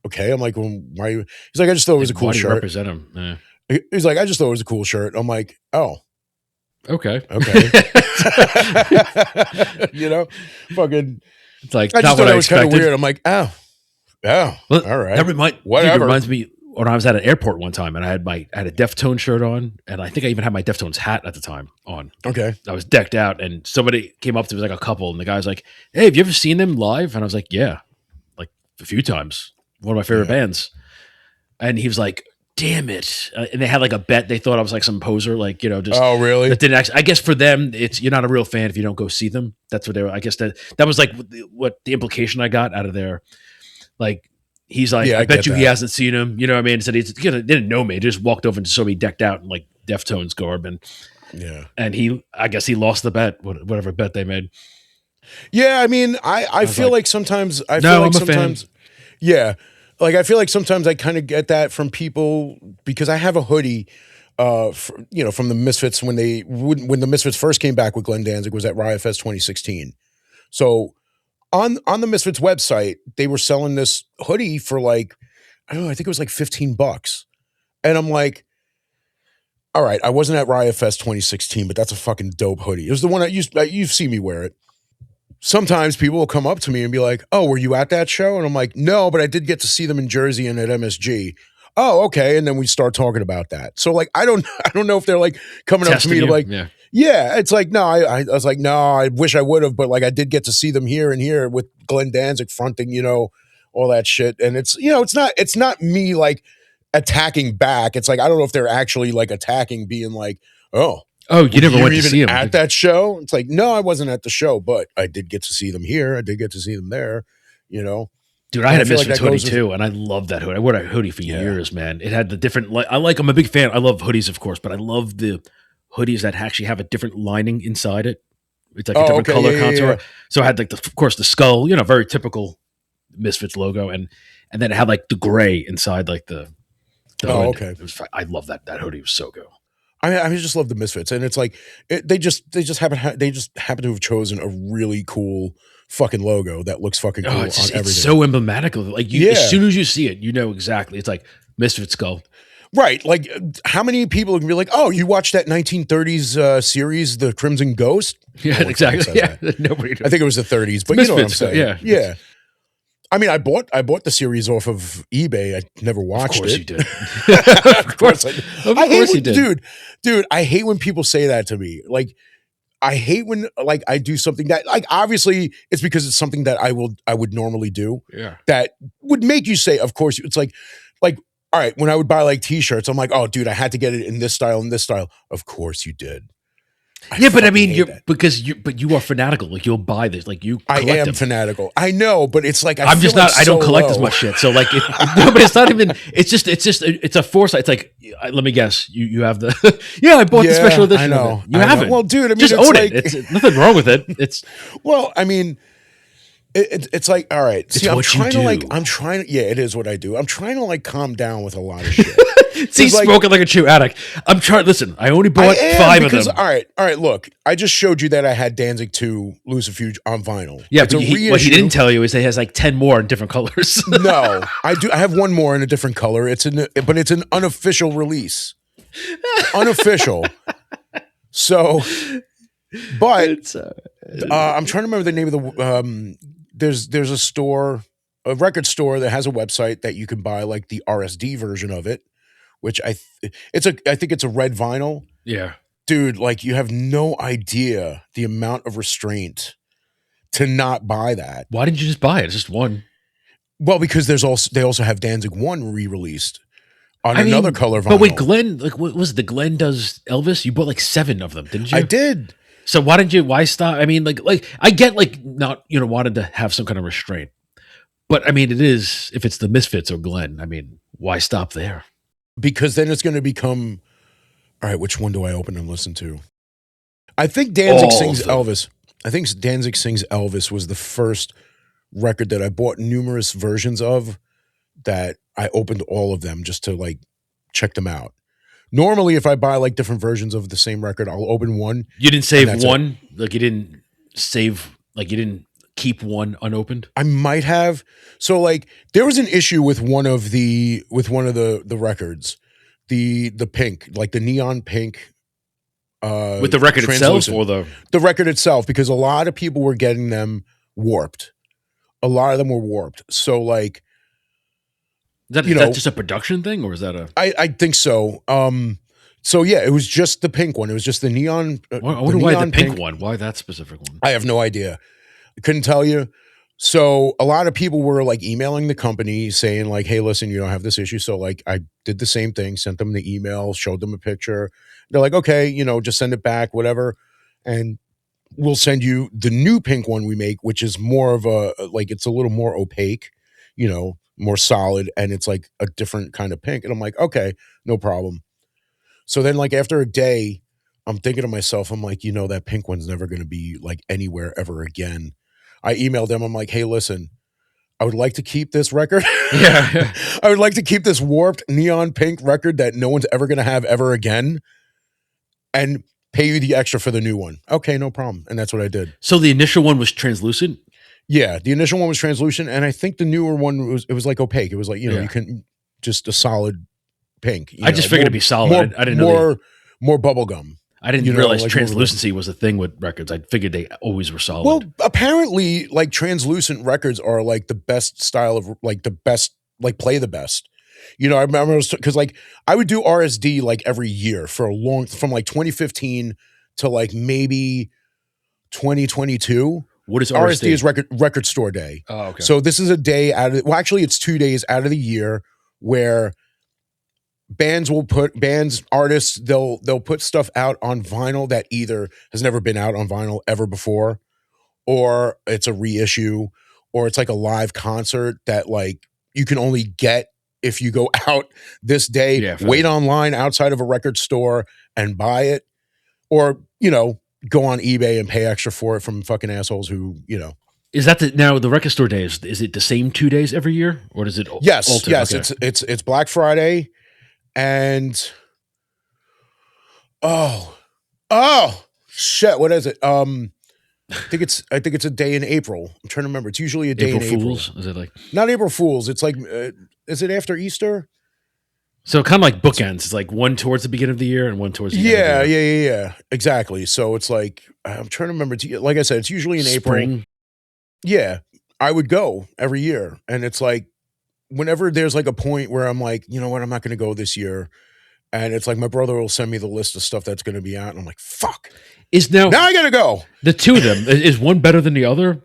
okay. I'm like, well, why? He's like, I just thought it was a cool Why do you shirt. represent him? Yeah. He's like, I just thought it was a cool shirt. I'm like, oh, Okay. Fucking. It's like I just not thought what that I was kind of expected. weird. I'm like, oh, Well, all right. That Whatever. reminds me when I was at an airport one time and I had a Deftones shirt on, and I think I even had my Deftones hat at the time on. Okay. I was decked out, and somebody came up to me, like a couple, and the guy's like, "Hey, have you ever seen them live?" And I was like, "Yeah, like a few times. One of my favorite bands." And he was like, "Damn it!" And they had like a bet. They thought I was like some poser, like just. Oh, really? That didn't actually. I guess for them, it's you're not a real fan if you don't go see them. That's what they were. I guess that was like what the implication I got out of their, like. He's like, I bet you he hasn't seen him. You know what I mean? Said he didn't know me. He just walked over and saw me decked out in like Deftones garb, and I guess he lost the bet, whatever bet they made. Yeah, I mean, I feel like sometimes I feel like sometimes I kind of get that from people because I have a hoodie, from the Misfits when the Misfits first came back with Glenn Danzig was at Riot Fest 2016. So on the Misfits website, they were selling this hoodie for like, I don't know, I think it was like $15. And I'm like, all right, I wasn't at Riot Fest 2016, but that's a fucking dope hoodie. It was the one you've seen me wear it. Sometimes people will come up to me and be like, oh, were you at that show? And I'm like, no, but I did get to see them in Jersey and at MSG. Oh, okay. And then we start talking about that. So like, I don't know if they're like coming up to me to like, yeah, it's like, no, I was like, no, I wish I would have, but like I did get to see them here and here with Glenn Danzig fronting, all that shit. And it's, it's not me like attacking back. It's like, I don't know if they're actually like attacking, being like, oh, you never went to see him at that show? It's like, no, I wasn't at the show, but I did get to see them here. I did get to see them there, Dude, I had a Misfits hoodie too, and I love that hoodie. I wore that hoodie for years, man. It had the different, I'm a big fan. I love hoodies, of course, but I love the hoodies that actually have a different lining inside it. It's like a different color contour. Yeah. So I had like of course the skull, very typical Misfits logo, and then it had like the gray inside, like the hood. Okay. I love that hoodie. It was so good. I just love the Misfits, and it's like they just happen to have chosen a really cool fucking logo that looks fucking cool on everything. It's so emblematic of it. Like as soon as you see it, you know exactly. It's like Misfits skull. Right. Like how many people can be like, oh, you watched that 1930s series, The Crimson Ghost? Yeah, exactly. Yeah. Nobody knows. I think it was the 30s, but Misfits, you know what I'm saying. Yeah. Yeah. I mean, I bought the series off of eBay. I never watched it. Of course you did. Of course you did. Dude, I hate when people say that to me. Like, I hate when like I do something that like obviously it's because it's something that I would normally do. Yeah. That would make you say, of course. It's like, all right, when I would buy like t-shirts, I'm like, oh, dude, I had to get it in this style and this style. Of course you did. But I mean, you are fanatical. Like you'll buy this. Like you, I am fanatical. I know, but it's like I'm just not. I don't collect as much shit. So like, no, but it's not even. It's just it's a foresight. It's like, let me guess. You have the. Yeah, I bought the special edition. I know. You haven't. Well, dude, I mean, just own it. It's nothing wrong with it. It's well, I mean. It's like, all right. See, I'm trying to, yeah, it is what I do. I'm trying to like calm down with a lot of shit. See, spoken like a true addict. I'm trying, listen, I only bought 5 of them. All right, look, I just showed you that I had Danzig 2 Lucifuge on vinyl. Yeah, but what he didn't tell you is that he has like 10 more in different colors. No, I do. I have one more in a different color. But it's an unofficial release. Unofficial. So, but I'm trying to remember the name of the, there's a record store that has a website that you can buy like the RSD version of it, which I think it's a red vinyl. Yeah. Dude, like you have no idea the amount of restraint to not buy that. Why didn't you just buy it? It's just one. Well, because they also have Danzig 1 re-released on another color vinyl. But wait, Glenn, like, what was it? The Glenn does Elvis? You bought like 7 of them, didn't you? I did. So why stop? I mean, like I get like not, wanting to have some kind of restraint. But I mean, it is, if it's the Misfits or Glenn, I mean, why stop there? Because then it's going to become, all right, which one do I open and listen to? I think Danzig sings Elvis. I think Danzig sings Elvis was the first record that I bought numerous versions of, that I opened all of them just to like check them out. Normally, if I buy like different versions of the same record, I'll open one. You didn't save one? Like you didn't save, like you didn't keep one unopened? I might have. So like there was an issue with one of the records. The pink, like the neon pink. With the record itself or the record itself, because a lot of people were getting them warped. A lot of them were warped. So like, is that just a production thing, or is that a? I think so. So yeah, it was just the pink one. It was just the neon. I wonder why the pink one. Why that specific one? I have no idea. I couldn't tell you. So a lot of people were like emailing the company saying like, "Hey, listen, you don't have this issue." So like, I did the same thing, sent them the email, showed them a picture. They're like, "Okay, just send it back, whatever, and we'll send you the new pink one we make, which is more of a like, it's a little more opaque, more solid, and it's like a different kind of pink." And I'm like, "Okay, no problem." So then like after a day, I'm thinking to myself, I'm like, that pink one's never going to be like anywhere ever again. I emailed them. I'm like, "Hey, listen, I would like to keep this record. Yeah. I would like to keep this warped neon pink record that no one's ever going to have ever again, and pay you the extra for the new one." "Okay, no problem." And that's what I did. So the initial one was translucent? Yeah, the initial one was translucent, and I think the newer one was like opaque. It was like, you can just a solid pink. I just figured it'd be solid. I didn't know more bubble gum. I didn't realize like translucency was a thing with records. I figured they always were solid. Well, apparently, like translucent records are like the best style of like the best, like play the best. I remember because like I would do RSD like every year for from like 2015 to like maybe 2022. What is RSD? Is record store day. Oh, okay. So this is a day actually it's 2 days out of the year where artists, they'll put stuff out on vinyl that either has never been out on vinyl ever before, or it's a reissue, or it's like a live concert that like you can only get if you go out this day. Yeah, wait online outside of a record store and buy it, or go on eBay and pay extra for it from fucking assholes who Is that now the record store day? Is it the same 2 days every year, or does it? Yes, alter? yes. Okay. It's Black Friday, and oh shit, what is it? I think it's a day in April. I'm trying to remember. It's usually a day in Fools? April. Is it like not April Fools? It's like is it after Easter? So kind of like bookends. It's like one towards the beginning of the year and one towards the end of the year. Yeah. Exactly. So it's like I'm trying to remember. Like I said, it's usually in April. Yeah, I would go every year, and it's like whenever there's like a point where I'm like, you know what, I'm not going to go this year, and it's like my brother will send me the list of stuff that's going to be out, and I'm like, fuck. Now I got to go. The two of them, is one better than the other?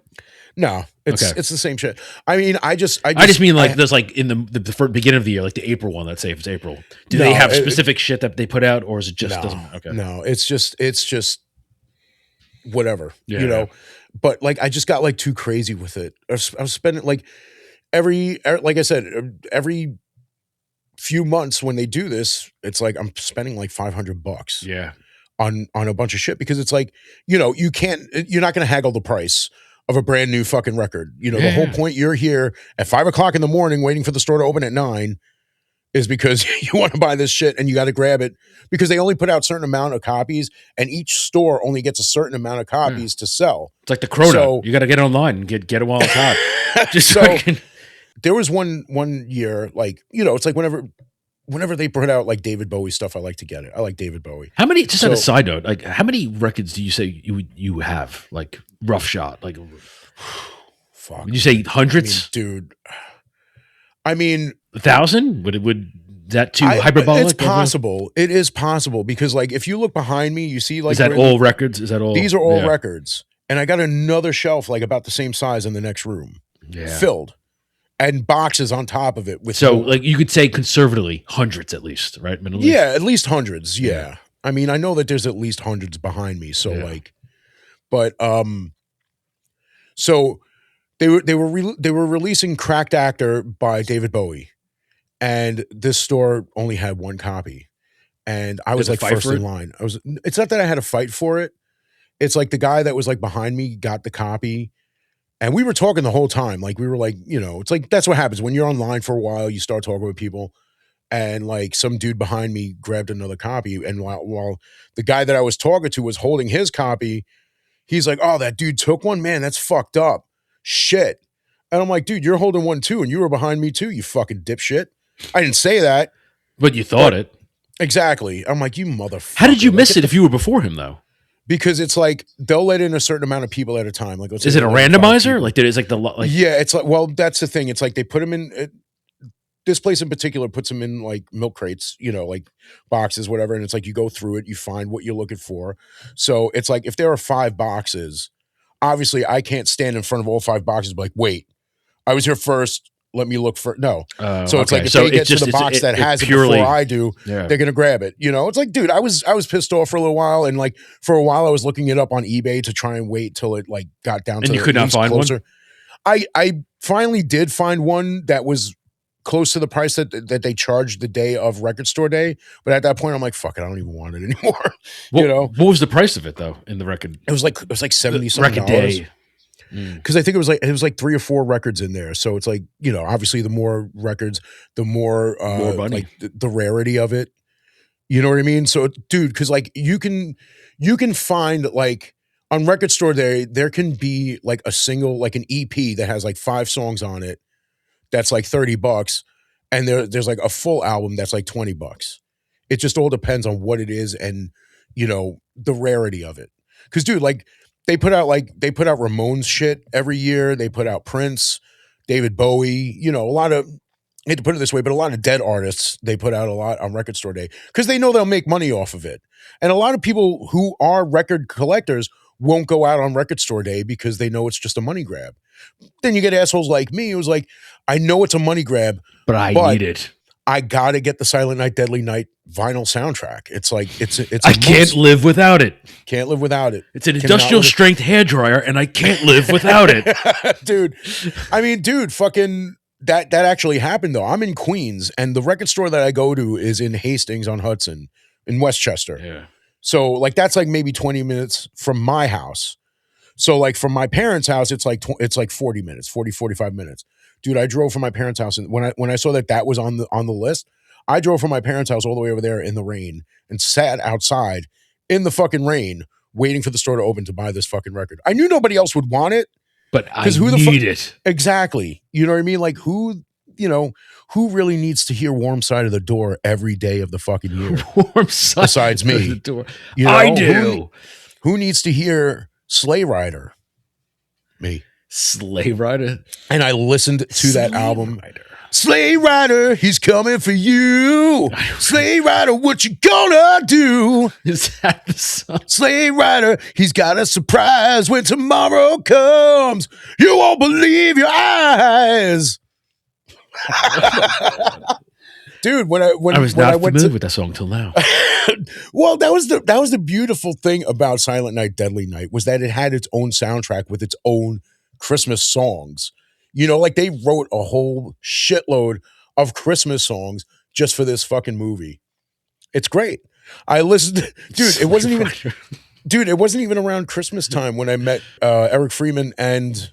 No, it's the same shit. I mean, I just mean like there's like in the beginning of the year, like the April one. Let's say if it's April, do they have specific shit that they put out, or is it just doesn't? Okay, no, it's just whatever, But like I just got like too crazy with it. I was spending like like I said, every few months when they do this, it's like I'm spending like $500. Yeah. On a bunch of shit, because it's like, you're not going to haggle the price of a brand new fucking record. The whole point you're here at 5:00 in the morning waiting for the store to open at 9 is because you want to buy this shit and you got to grab it because they only put out a certain amount of copies and each store only gets a certain amount of copies to sell. It's like the Crota. So, you got to get it online and get it while it's hot. There was one year, like, it's like whenever they put out like David Bowie stuff, I like to get it. I like David Bowie. How many, just on a side note, like how many records do you say you have, like rough shot? Like, fuck. Would you say hundreds? Dude. I mean, 1,000? Would that too hyperbolic? It's possible. It is possible because like if you look behind me, you see like is that all records? Is that all? These are all records, and I got another shelf like about the same size in the next room, filled, and boxes on top of it. With so like you could say conservatively hundreds at least, right? Minimally? Yeah, at least hundreds. Yeah. I mean, I know that there's at least hundreds behind me. So like, but so they were releasing Cracked Actor by David Bowie, and this store only had one copy, and I was like first in line. It's not that I had to fight for it. It's like the guy that was like behind me got the copy. And we were talking the whole time. Like we were like, you know, it's like, that's what happens when you're online for a while, you start talking with people. And like some dude behind me grabbed another copy. And while the guy that I was talking to was holding his copy, he's like, oh, that dude took one? Man, that's fucked up. Shit. And I'm like, dude, you're holding one too. And you were behind me too, you fucking dipshit. I didn't say that. But you thought it. Exactly. I'm like, you motherfucker. How did you miss it if you were before him though? Because it's like they'll let in a certain amount of people at a time. Like, is it a randomizer? Like, it's like the like. Yeah, it's like, well, that's the thing. It's like they put them in. This place in particular puts them in like milk crates, you know, like boxes, whatever. And it's like you go through it, you find what you're looking for. So it's like if there are 5 boxes, obviously I can't stand in front of all 5 boxes. And be like, wait, I was here first. Let me look for no. So it's like if they get to the box that has it before I do, they're gonna grab it. You know, it's like, dude, I was pissed off for a little while, and like for a while I was looking it up on eBay to try and wait till it like got down to and you could not find closer. One. I finally did find one that was close to the price that they charged the day of Record Store Day, but at that point I'm like, fuck it, I don't even want it anymore. You know, what was the price of it though in the record? It was like $70 record day. Because I think it was like 3 or 4 records in there, so it's like, you know, obviously the more records, the more money, like the rarity of it. You know what I mean? So, dude, because like you can find like on Record Store Day there can be like a single, like an EP that has like 5 songs on it that's like $30, and there's like a full album that's like $20. It just all depends on what it is and, you know, the rarity of it. Because, dude, like. They put out Ramones shit every year. They put out Prince, David Bowie, you know, a lot of, I hate to put it this way, but a lot of dead artists, they put out a lot on Record Store Day because they know they'll make money off of it. And a lot of people who are record collectors won't go out on Record Store Day because they know it's just a money grab. Then you get assholes like me who's like, I know it's a money grab, but I need it. I gotta get the Silent Night, Deadly Night vinyl soundtrack. It's like it's. I can't live without it. Can't live without it. It's an industrial strength hairdryer, and I can't live without it, dude. I mean, dude, fucking that actually happened though. I'm in Queens, and the record store that I go to is in Hastings on Hudson, in Westchester. Yeah. So like that's like maybe 20 minutes from my house. So like from my parents' house, it's like 40 minutes, 45 minutes. Dude, I drove from my parents' house, and when I saw that was on the list, I drove from my parents' house all the way over there in the rain and sat outside in the fucking rain waiting for the store to open to buy this fucking record. I knew nobody else would want it, but I need it. Exactly. You know what I mean? Like who really needs to hear Warm Side of the Door every day of the fucking year? Warm Side besides me. Of the Door. You know, I do. Who needs to hear Sleigh Rider? Me. Sleigh Rider. And I listened to that album. Sleigh Rider, he's coming for you. Sleigh Rider, what you gonna do? Is that the song? Sleigh Rider, he's got a surprise when tomorrow comes. You won't believe your eyes. Dude, when I was not familiar with that song till now. Well, that was the beautiful thing about Silent Night, Deadly Night was that it had its own soundtrack with its own Christmas songs. You know, like they wrote a whole shitload of Christmas songs just for this fucking movie. It's great. I listened, dude. It wasn't even around Christmas time when I met Eric Freeman and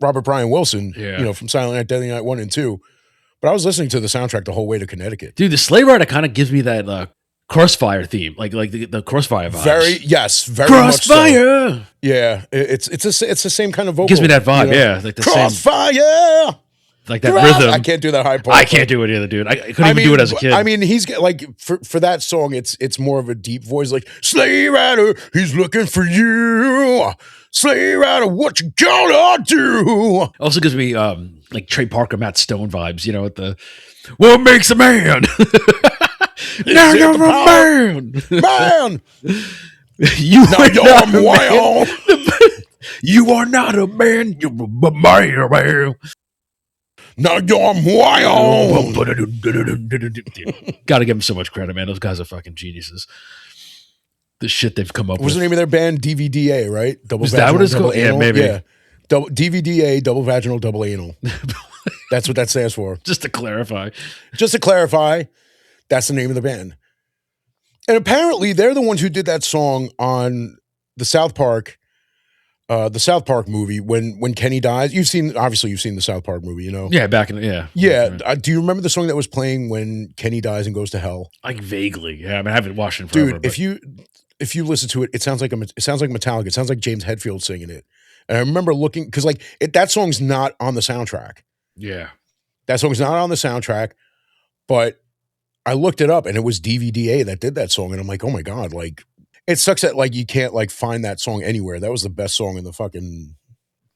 Robert Brian Wilson. Yeah. You know, from Silent Night, Deadly Night 1 and 2. But I was listening to the soundtrack the whole way to Connecticut. Dude, the Sleigh Rider kind of gives me that Crossfire theme, like the Crossfire vibes. Very Crossfire. Much so. Yeah, it's the same kind of vocal. Gives me that vibe. You know? Yeah, like the Crossfire. Same, like that rhythm. I can't do that high part. I can't do it either, dude. I couldn't even do it as a kid. I mean, he's like for that song, it's more of a deep voice, like Sleigh Rider, he's looking for you. Sleigh Rider, what you gonna do? Also gives me like Trey Parker, Matt Stone vibes. You know, at the what makes a man. Now you're a man. Man. You are not a man. You're a man. Now you're wild. Gotta give them so much credit, man. Those guys are fucking geniuses. The shit they've come up with. What's the name of their band? DVDA, right? Double Is that what it's called? Yeah, maybe. Yeah. DVDA, double vaginal, double anal. That's what that stands for. Just to clarify. That's the name of the band. And apparently they're the ones who did that song on the South Park movie when Kenny dies. You've seen the South Park movie, you know? Yeah, Yeah. Do you remember the song that was playing when Kenny dies and goes to hell? Like vaguely. Yeah, I mean, I haven't watched it forever. Dude, if you listen to it, it sounds like Metallica. It sounds like James Hetfield singing it. And I remember looking, because that song's not on the soundtrack. Yeah. That song's not on the soundtrack, but I looked it up and it was DVDA that did that song. And I'm like, oh my God, it sucks that you can't find that song anywhere. That was the best song in the fucking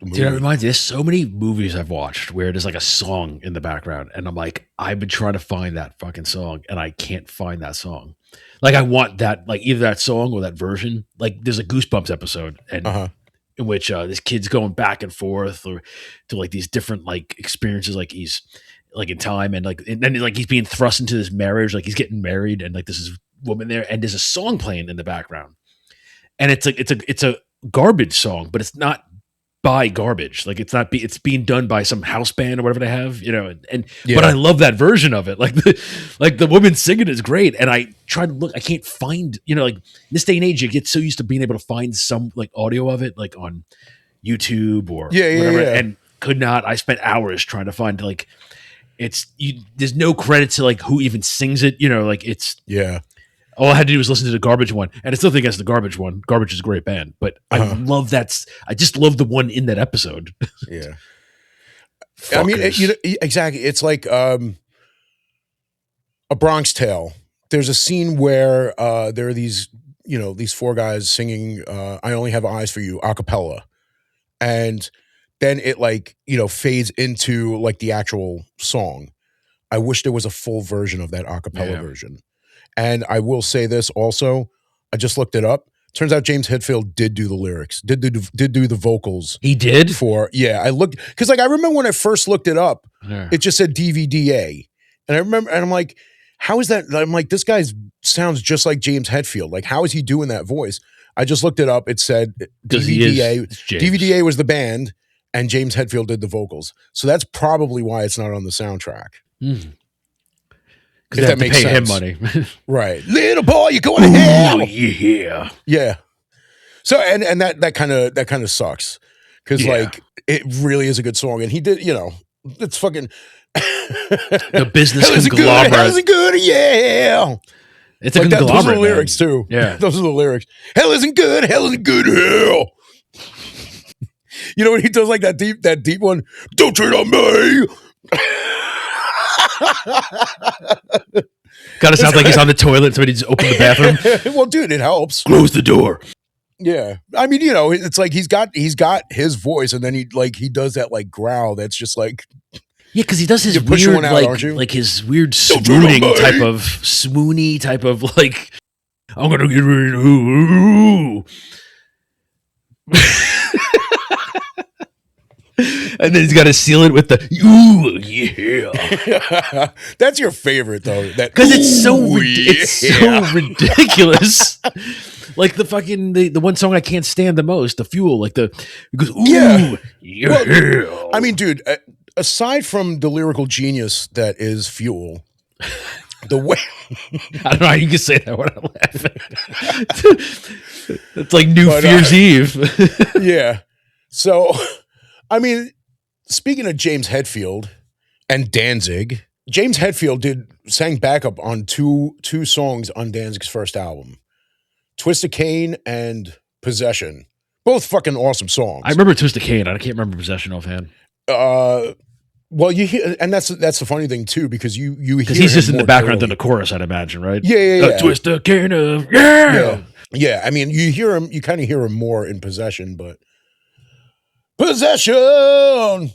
movie. Dude, it reminds me, there's so many movies I've watched where there's a song in the background. And I'm like, I've been trying to find that fucking song and I can't find that song. I want that, either that song or that version. There's a Goosebumps episode and in which this kid's going back and forth or to these different experiences. He's in time and then he's being thrust into this marriage. He's getting married and this is woman there and there's a song playing in the background. And it's a garbage song, but it's not by garbage. It's being done by some house band or whatever they have, but I love that version of it. The woman singing is great. And I try to look, I can't find, this day and age, you get so used to being able to find some otdio of it, on YouTube or whatever. Yeah. And could not, I spent hours trying to find there's no credit to who even sings it, it's all I had to do was listen to the Garbage one, and I still think that's the Garbage one. Garbage is a great band, but I love that. I just love the one in that episode. Yeah, I mean, exactly. It's like A Bronx Tale. There's a scene where there are these four guys singing "I Only Have Eyes for You" a cappella, and then it fades into the actual song. I wish there was a full version of that a cappella version. And I will say this also, I just looked it up. Turns out James Hetfield did do the lyrics, did do the vocals. He did? I looked, because I remember when I first looked it up, it just said DVDA. And I remember, and I'm like, how is that? I'm like, this guy sounds just like James Hetfield. How is he doing that voice? I just looked it up. It said DVDA. DVDA was the band and James Hetfield did the vocals. So that's probably why it's not on the soundtrack. Mm. Because they have to pay him money. Right. Little boy, you're going to hell. Yeah. Yeah. So, and that kind of sucks. Because, it really is a good song. And he did, it's fucking. The business conglomerate. Hell isn't good, yeah. It's a conglomerate. Those are the lyrics, too. Yeah. Those are the lyrics. Hell isn't good, hell. You know when he does that deep one? Don't treat on me. Gotta sound like he's on the toilet, so he just opened the bathroom. Well, dude, it helps. Close the door. Yeah, I mean, it's he's got his voice, and then he does that growl. That's just because he does his weird his weird swoony type of I'm gonna get rid of. And then he's got to seal it with the ooh yeah. That's your favorite though, because it's so ridiculous. The fucking the one song I can't stand the most, the Fuel. It goes ooh yeah. Well, I mean, dude, aside from the lyrical genius that is Fuel, the way I don't know how you can say that when I'm laughing. It's like New Year's Eve. Yeah. So. I mean, speaking of James Hetfield and Danzig, James Hetfield sang backup on two songs on Danzig's first album, Twist of Cain and Possession. Both fucking awesome songs. I remember Twist of Cain. I can't remember Possession offhand. Well, you hear, and that's the funny thing too, because you hear he's just in the background in the chorus, I'd imagine, right? Yeah. Twist of Cain of yeah. I mean, you hear him. You kind of hear him more in Possession, but. Possession.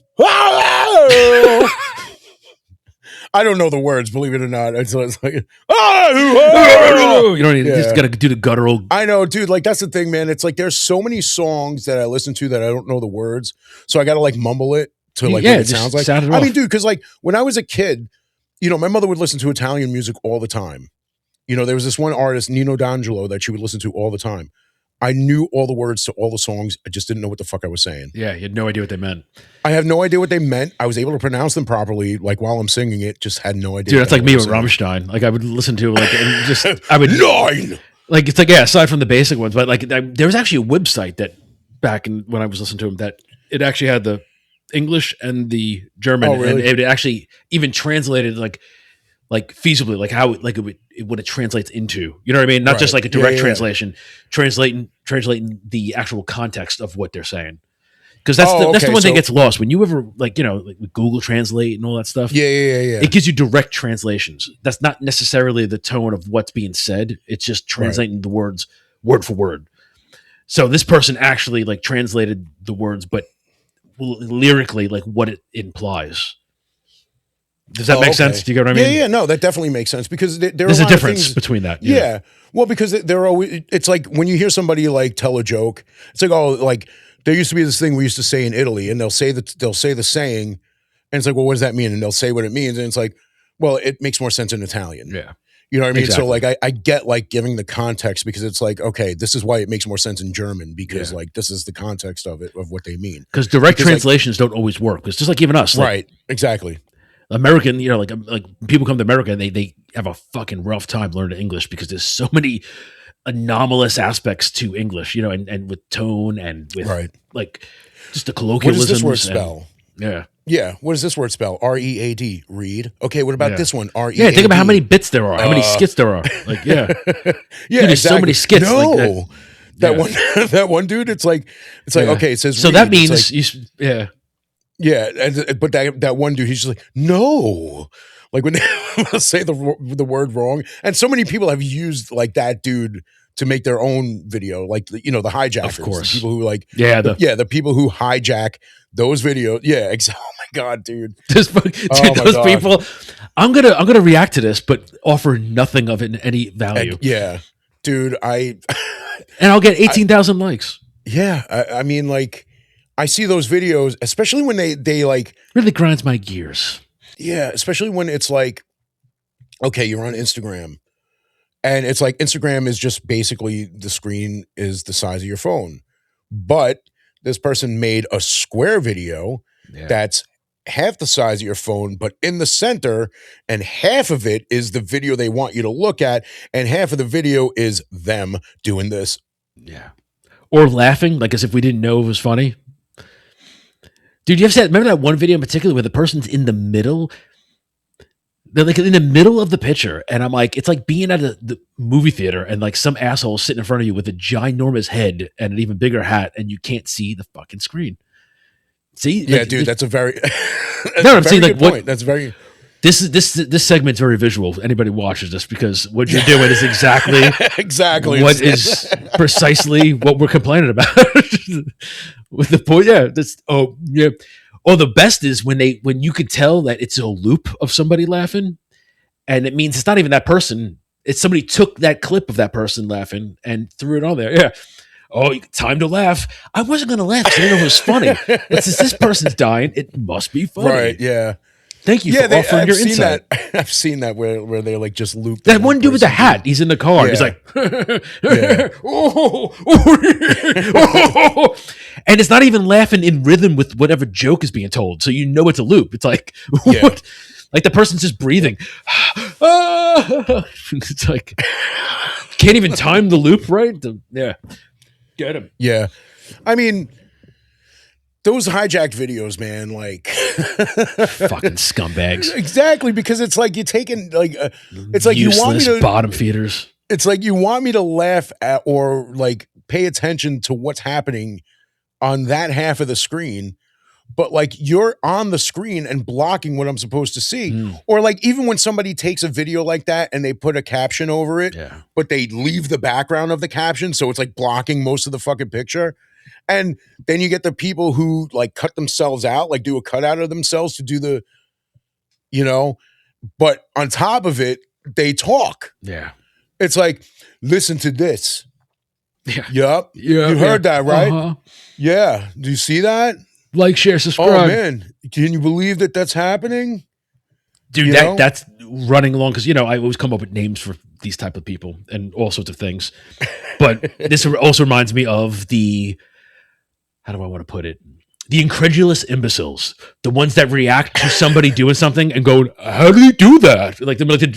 I don't know the words, believe it or not. It's like, you don't need just got to do the guttural. I know, dude. That's the thing, man. It's there's so many songs that I listen to that I don't know the words, so I got to mumble it to like Yeah, what it just sounds like. sound it I mean, off. dude, because like when I was a kid, you know, my mother would listen to Italian music all the time. You know, there was this one artist, Nino D'Angelo, that she would listen to all the time. I knew all the words to all the songs. I just didn't know what the fuck I was saying. Yeah, you had no idea what they meant. I have no idea what they meant. I was able to pronounce them properly, like while I'm singing it. Just had no idea. Dude, that's like me with Rammstein. Like I would listen to like and just I would Nine. like it's like yeah, aside from the basic ones, but like there was actually a website that back in when I was listening to them that it actually had the English and the German, Oh, really? and it actually even translated like feasibly, like how what it translates into. You know what I mean? Not just Right. like a direct Yeah. translation, translating the actual context of what they're saying. Because that's the okay, one thing that gets lost when you ever like with Google Translate and all that stuff. Yeah. It gives you direct translations. That's not necessarily the tone of what's being said. It's just translating the words word for word. So this person actually like translated the words, but lyrically, like what it implies. Does that make sense? Do you get what I mean? Yeah. No, that definitely makes sense because there's a difference between that. Yeah. Well, because they're always. It's like when you hear somebody like tell a joke. It's like, oh, like there used to be this thing we used to say in Italy, and they'll say the saying, and it's like, well, what does that mean? And they'll say what it means, and it's like, well, it makes more sense in Italian. Yeah. You know what I mean? Exactly. So like I get like giving the context because it's like, okay, this is why it makes more sense in German because like this is the context of it, of what they mean. Because direct translations don't always work. It's just like even us. Right. Exactly. American, you know, like people come to America and they have a fucking rough time learning English because there's so many anomalous aspects to English, you know, and with tone and with like just the colloquialisms. What does this word spell? Yeah. Yeah. What does this word spell? READ. Read. Okay. What about this one? READ. Yeah. Think about how many bits there are, how many skits there are. Like, yeah. Yeah. Dude, there's so many skits. No. Like that one, that one dude, it's like, okay, it says so read. that means, like, yeah. But that one dude, he's just like, no. Like when they say the word wrong. And so many people have used like that dude to make their own video, like, you know, the hijackers. Of course. The people who like, the people who hijack those videos. Yeah. Exactly. Oh my God, dude. Those people, I'm gonna react to this, but offer nothing of it in any value. Yeah. Dude, and I'll get 18,000 likes. Yeah. I mean, like, I see those videos, especially when they like really grinds my gears. Yeah, especially when it's like, okay, you're on Instagram, and it's like Instagram is just basically the screen is the size of your phone, but this person made a square video that's half the size of your phone, but in the center, and half of it is the video they want you to look at, and half of the video is them doing this. Yeah, or laughing like as if we didn't know it was funny. Dude, you ever remember that one video in particular where the person's in the middle? They're like in the middle of the picture, and I'm like, it's like being at the movie theater and like some asshole sitting in front of you with a ginormous head and an even bigger hat, and you can't see the fucking screen. See? Yeah, like, dude, that's a very no, I'm saying like what that's very this segment's very visual. If anybody watches this, because what you're doing is exactly what is precisely what we're complaining about. With the point, or the best is when you could tell that it's a loop of somebody laughing, and it means it's not even that person. It's somebody took that clip of that person laughing and threw it on there. Yeah. Oh, time to laugh. I wasn't going to laugh because I didn't know it was funny. But since this person's dying, it must be funny. Right, yeah. Thank you for offering your insight. I've seen that where they like just loop that one dude with the hat. He's in the car. Yeah. He's like, and it's not even laughing in rhythm with whatever joke is being told. So you know it's a loop. It's like, what? Like the person's just breathing. It's like, can't even time the loop right. Yeah. Get him. Yeah. I mean, those hijacked videos, man, like fucking scumbags. Exactly, because it's like you're taking like it's like useless you want me to bottom feeders. It's like you want me to laugh at or like pay attention to what's happening on that half of the screen, but like you're on the screen and blocking what I'm supposed to see. Or like even when somebody takes a video like that and they put a caption over it, but they leave the background of the caption, so it's like blocking most of the fucking picture. And then you get the people who like cut themselves out, like do a cutout of themselves to do the, you know, but on top of it, they talk. Yeah. It's like, listen to this. Yeah. Yup. Yeah. You heard that, right? Yeah. Do you see that? Like, share, Oh subscribe. man, can you believe that that's happening? Dude, that's running along because, I always come up with names for these type of people and all sorts of things. But this also reminds me of how do I want to put it? The incredulous imbeciles, the ones that react to somebody doing something and go, "How do you do that?" Like, I'm not going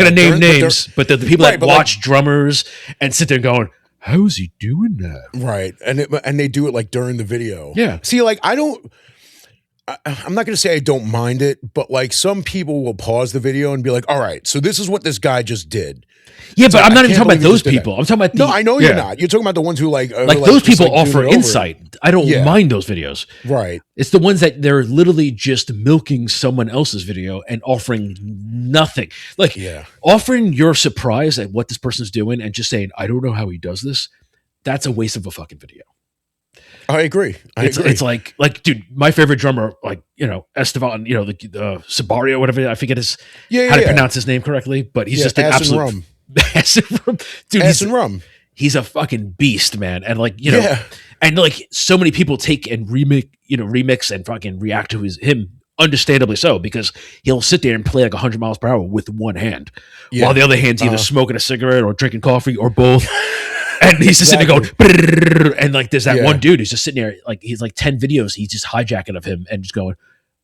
to name names, but the people that watch drummers and sit there going, "How is he doing that?" Right, and they do it like during the video. Yeah. See, like I'm not going to say I don't mind it, but like some people will pause the video and be like, "All right, so this is what this guy just did." Yeah, but I'm not even talking about those people. I'm talking about no, I know you're not. You're talking about the ones who like those people offer insight. I don't mind those videos. Right. It's the ones that they're literally just milking someone else's video and offering nothing. Like offering your surprise at what this person's doing and just saying, "I don't know how he does this." That's a waste of a fucking video. I agree. It's like, dude, my favorite drummer, like, Esteban, the Sabario, whatever, I forget how to pronounce his name correctly, but he's just an absolute rum. Dude, rum. He's a fucking beast, man. And like, and like so many people take and remix and fucking react to him, understandably so, because he'll sit there and play like 100 miles per hour with one hand, while the other hand's either smoking a cigarette or drinking coffee or both. And he's just sitting there going, and like there's that one dude who's just sitting there, like he's like 10 videos, he's just hijacking of him and just going,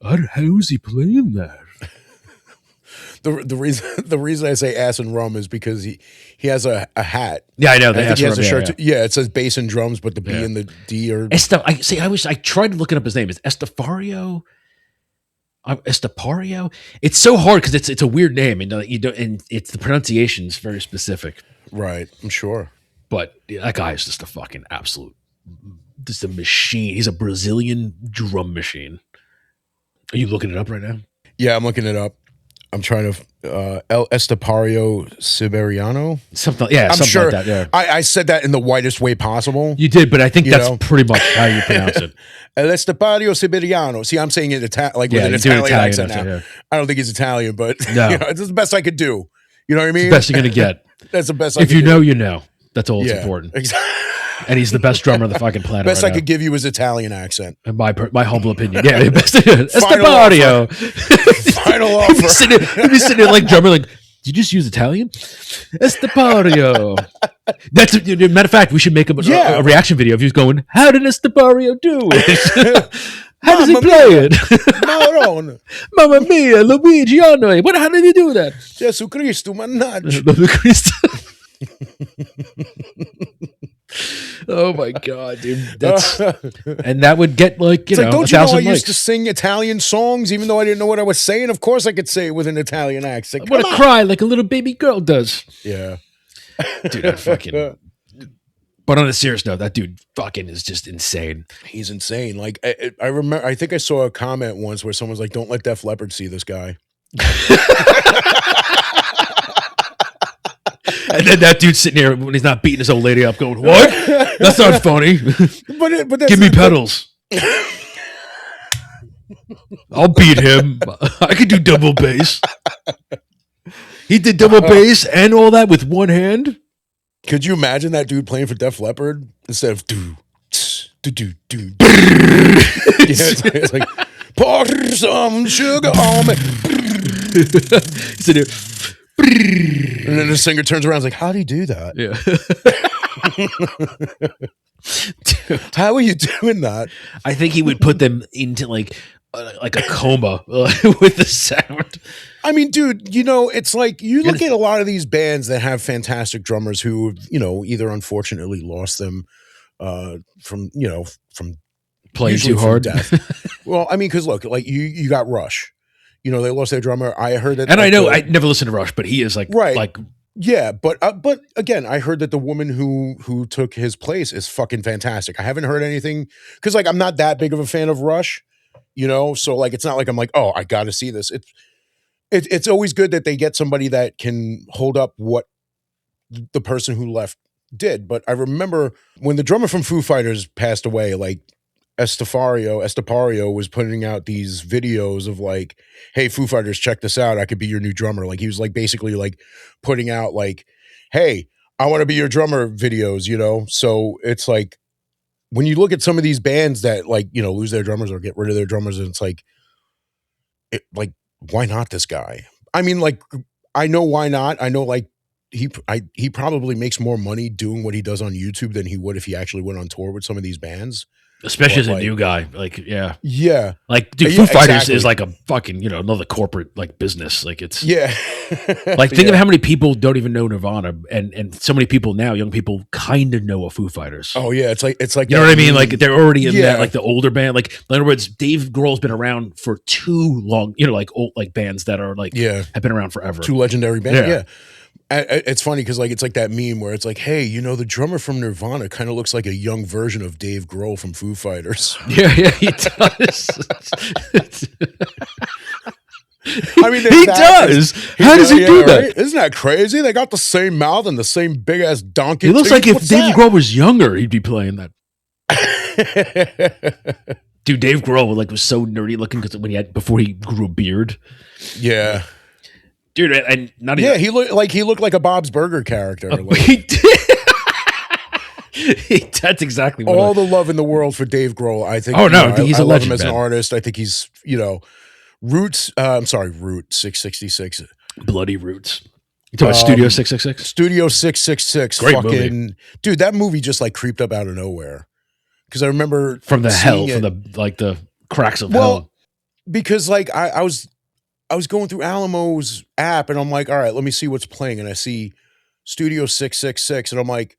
how is he playing that? The reason I say ass and rum is because he has a hat. Yeah, I know. I think he has a shirt. Yeah, it says bass and drums, but the B and the D are. I tried looking up his name. It's Estepario. Estepario. It's so hard because it's a weird name, and and it's the pronunciation is very specific. Right, I'm sure. But that guy is just a fucking absolute, just a machine. He's a Brazilian drum machine. Are you looking it up right now? Yeah, I'm looking it up. I'm trying to El Estepario Siberiano. Something I'm sure, like that. Yeah, I said that in the whitest way possible. You did, but I think that's pretty much how you pronounce it. El Estepario Siberiano. See, I'm saying it with an Italian accent now. Yeah. I don't think he's Italian, but it's the best I could do. You know what I mean? It's the best you're gonna get. That's the best. If you know, you know. That's all that's important. Exactly. And he's the best drummer on the fucking planet. Best I could give you is Italian accent. In my humble opinion. Yeah, best. Estepario. Final offer. He'd be sitting there like drummer, like, did you just use Italian? Estepario. That's matter of fact, we should make a reaction video of you going, how did Estepario do it? How does he play it? Marone. Mamma mia, Luigi, how did he do that? Gesù Cristo, mannaggia. Oh my god, dude! And that would get like don't you know I used to sing Italian songs even though I didn't know what I was saying? Of course I could say it with an Italian accent. I want to cry like a little baby girl does. Yeah, dude, that fucking. But on a serious note, that dude fucking is just insane. He's insane. Like I remember, I think I saw a comment once where someone's like, "Don't let Def Leppard see this guy." And then that dude's sitting there when he's not beating his old lady up going, what? That's not funny. But give me pedals. I'll beat him. I could do double bass. He did double bass and all that with one hand. Could you imagine that dude playing for Def Leppard instead of do. It's like, pour some sugar on me. He's sitting there. And then the singer turns around and is like, how do you do that? Yeah. Dude, how are you doing that? I think he would put them into like a coma with the sound. I mean, dude, it's like you look at a lot of these bands that have fantastic drummers who, either unfortunately lost them from playing too hard. Death. Well, I mean, because look, like you got Rush. They lost their drummer. I heard that, and I know I never listened to Rush, but he is like right. Like, yeah, but again, I heard that the woman who took his place is fucking fantastic. I haven't heard anything because like I'm not that big of a fan of Rush, so like it's not like I'm like, oh, I got to see this. It's always good that they get somebody that can hold up what the person who left did. But I remember when the drummer from Foo Fighters passed away, like Estepario was putting out these videos of like, hey, Foo Fighters, check this out. I could be your new drummer. Like he was like basically like putting out like, hey, I want to be your drummer videos, So it's like when you look at some of these bands that like, you know, lose their drummers or get rid of their drummers, and it's like, why not this guy? I mean, like, I know why not. I know, like, he probably makes more money doing what he does on YouTube than he would if he actually went on tour with some of these bands. Especially as a like, new guy. Like, yeah. Yeah. Like, dude, Foo Fighters is like a fucking, you know, another corporate like business. Like, it's like, think of how many people don't even know Nirvana, and so many people now, young people, kind of know a Foo Fighters. Oh yeah, it's like you know what I mean? Like, they're already in that, like the older band. Like, in other words, Dave Grohl's been around for too long. You know, like old like bands that are like have been around forever. Two legendary bands. Yeah. It's funny because like it's like that meme where it's like, hey, you know, the drummer from Nirvana kind of looks like a young version of Dave Grohl from Foo Fighters. Yeah, he does. I mean, he does. How does he do that? Right? Isn't that crazy? They got the same mouth and the same big ass donkey. It looks like if Dave Grohl was younger, he'd be playing that. Dude, Dave Grohl like was so nerdy looking because before he grew a beard. Yeah. Dude, and not even, he looked like a Bob's Burger character. Like, he did. That's exactly what all the love in the world for Dave Grohl. I think. Oh no, he's a legend. I love him as an artist. I think he's, you know, Roots. I'm sorry, Route 666. Bloody Roots. You talking about Studio 666? Studio 666. Great fucking movie. Dude, that movie just like creeped up out of nowhere. Because I remember from the hell, from the cracks of hell. Because like I was going through Alamo's app and I'm like, all right, let me see what's playing. And I see Studio 666 and I'm like,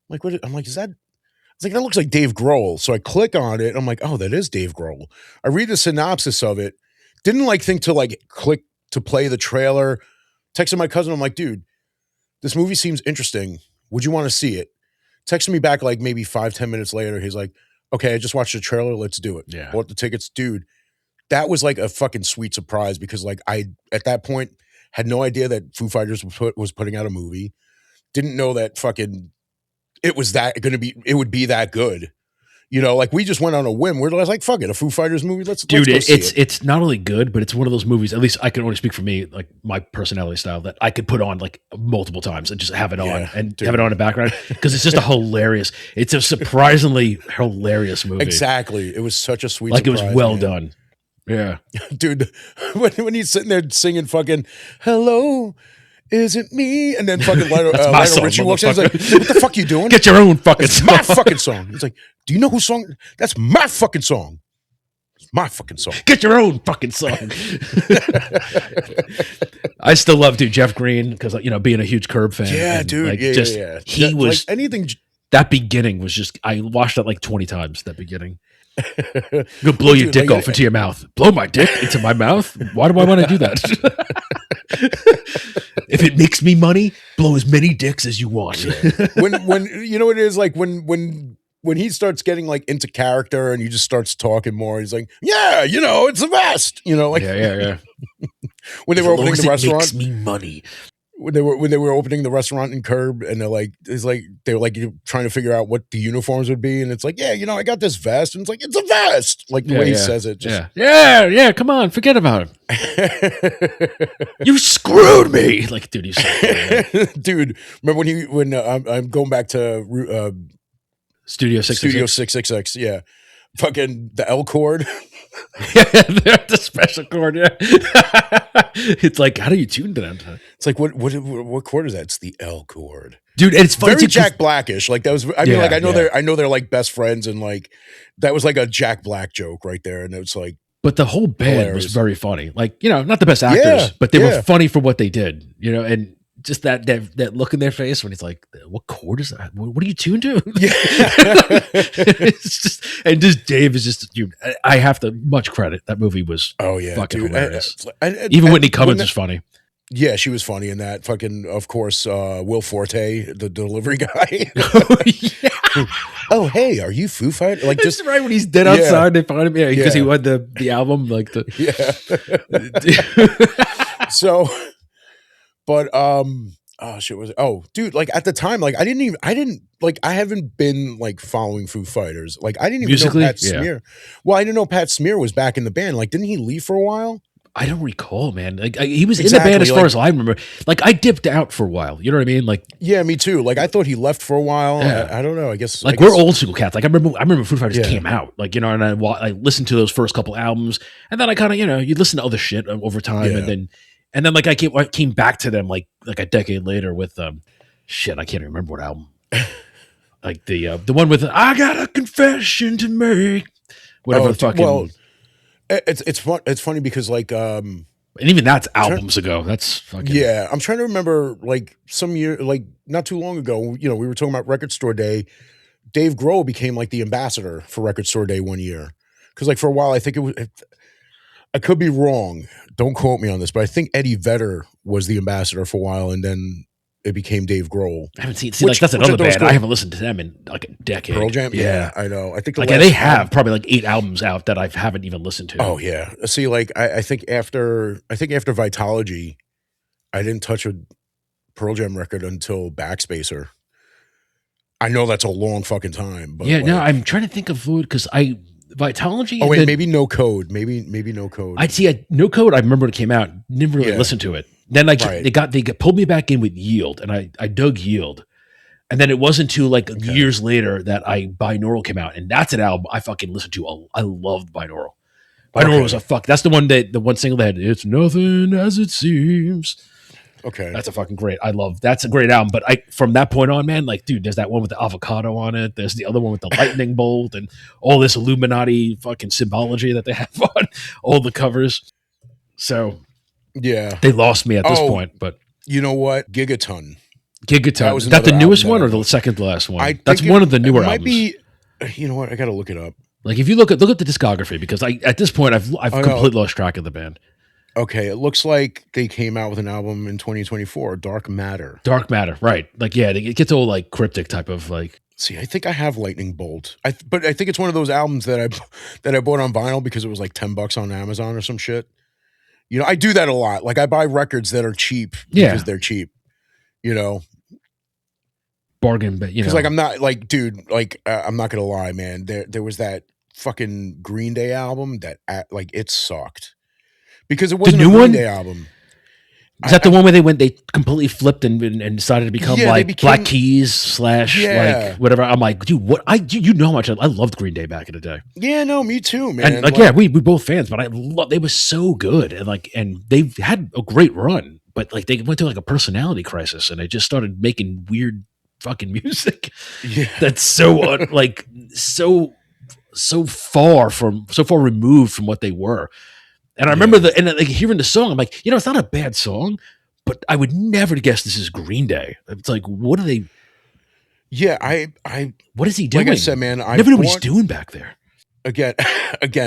what? I'm like, is that? It's like, that looks like Dave Grohl. So I click on it and I'm like, oh, that is Dave Grohl. I read the synopsis of it. Didn't like think to like click to play the trailer. Texted my cousin. I'm like, dude, this movie seems interesting. Would you want to see it? Texted me back like maybe 5-10 minutes later. He's like, okay, I just watched the trailer. Let's do it. Yeah. Bought the tickets. Dude, that was like a fucking sweet surprise because like I, at that point, had no idea that Foo Fighters was putting out a movie. Didn't know that fucking it would be that good. You know, like we just went on a whim. We're like, fuck it, a Foo Fighters movie. Let's go see it. It's not only good, but it's one of those movies, at least I can only speak for me, like my personality style, that I could put on like multiple times and just have it on and have it on in the background because it's just it's a surprisingly hilarious movie. Exactly. It was such a sweet surprise, it was well done. Yeah. Dude, when he's sitting there singing fucking hello, is it me? And then fucking Lionel Richie walks in. He's like, what the fuck you doing? Get your own fucking song. My fucking song. He's like, do you know whose song? That's my fucking song. It's my fucking song. Get your own fucking song. I still love, dude, Jeff Green, because, you know, being a huge Curb fan. Yeah, and, dude. Like, yeah. He was. Like anything. That beginning was just, I watched that like 20 times, that beginning. Go blow your dick off into your mouth. Blow my dick into my mouth? Why do I want to do that? If it makes me money, blow as many dicks as you want. when you know what it is, like when he starts getting like into character and he just starts talking more, he's like, yeah, you know, it's the best. You know, like yeah. When they were opening the restaurant, makes me money. When they were opening the restaurant in Curb, and they were like trying to figure out what the uniforms would be, and it's like, yeah, you know, I got this vest, and it's like, it's a vest, like the way he says it. Just, yeah, come on, forget about him. You screwed me, like, dude. He's so dude. Remember when I'm going back to Studio 666, yeah, fucking the L chord. Yeah, the special chord. Yeah, it's like, how do you tune that? It's like what chord is that? It's the L chord, dude. And it's funny, very Jack Blackish. Like that was. I mean, like I know they're like best friends, and like that was like a Jack Black joke right there, and it was like. But the whole band was very funny. Like, you know, not the best actors, but they were funny for what they did. You know, and just that look in their face when he's like, what chord is that? What are you tuned to? Yeah. It's just, and just Dave is just, dude, I have to much credit. That movie was fucking hilarious. Even Whitney Cummings was funny. Yeah, she was funny in that. Fucking, of course, Will Forte, the delivery guy. Oh, hey, are you Foo Fighters? Like, just right when he's dead outside, they find him. Yeah, because he had the album, like the So, but dude, like at the time, like I haven't been like following Foo Fighters. Like I didn't even know Pat Smear. Well, I didn't know Pat Smear was back in the band. Like, didn't he leave for a while? I don't recall, man. Like he was in the band as far as I remember. Like I dipped out for a while. You know what I mean? Like yeah, me too. Like I thought he left for a while. Yeah. I don't know. I guess we're old school cats. Like I remember Foo Fighters came out. Like and I listened to those first couple albums, and then I kind of you listen to other shit over time, and then like I came back to them like a decade later with shit. I can't remember what album. Like the one with I got a confession to make. Whatever the fucking. Well, it's fun. It's funny because like and even that's albums ago. That's fucking I'm trying to remember like some year, like not too long ago. We were talking about Record Store Day. Dave Grohl became like the ambassador for Record Store Day one year because like for a while I think it was. I could be wrong. Don't quote me on this, but I think Eddie Vedder was the ambassador for a while, and then it became Dave Grohl. I haven't seen. Like that's another band. I haven't listened to them in like a decade. Pearl Jam. Yeah, I know. I think they have probably like 8 albums out that I haven't even listened to. Oh yeah. See, like I think after Vitology, I didn't touch a Pearl Jam record until Backspacer. I know that's a long fucking time, but no, I'm trying to think of food because Vitology. Oh wait, maybe No Code. Maybe No Code. I'd see No Code. I remember it came out. Never really listened to it. Then they pulled me back in with Yield, and I dug Yield. And then it wasn't until like years later that Binaural came out, and that's an album I fucking listened to. I loved Binaural. Binaural was that's the one single that had "It's Nothing as It Seems." Okay, that's a fucking great. That's a great album. But from that point on, man, like, dude, there's that one with the avocado on it. There's the other one with the lightning bolt and all this Illuminati fucking symbology that they have on all the covers. So yeah, they lost me at this point. But you know what, Gigaton. Is that the newest one or the second to last one? That's one of the newer albums. Be, you know what? I got to look it up. Like if you look at the discography, because at this point I've completely lost track of the band. Okay, it looks like they came out with an album in 2024, Dark Matter. Dark Matter, right? Like it gets all like cryptic type of like. See, I think I have Lightning Bolt, but I think it's one of those albums that I bought on vinyl because it was like $10 on Amazon or some shit. I do that a lot. Like I buy records that are cheap because they're cheap. Bargain, but because like I'm not like, dude, like I'm not gonna lie, man. There was that fucking Green Day album that like it sucked because it wasn't a Green Day album. Is that the one where they completely flipped and decided to become Black Keys / like whatever? I'm like, dude, what? You know how much I loved Green Day back in the day. Yeah, no, me too, man. And we both fans, but they were so good and they had a great run, but like they went through like a personality crisis and they just started making weird fucking music. Yeah, that's so so far removed from what they were. And I remember hearing the song. I'm like, it's not a bad song, but I would never guess this is Green Day. It's like, what are they? Yeah, what is he doing? Like I said, man, I never knew what he's doing back there. Again,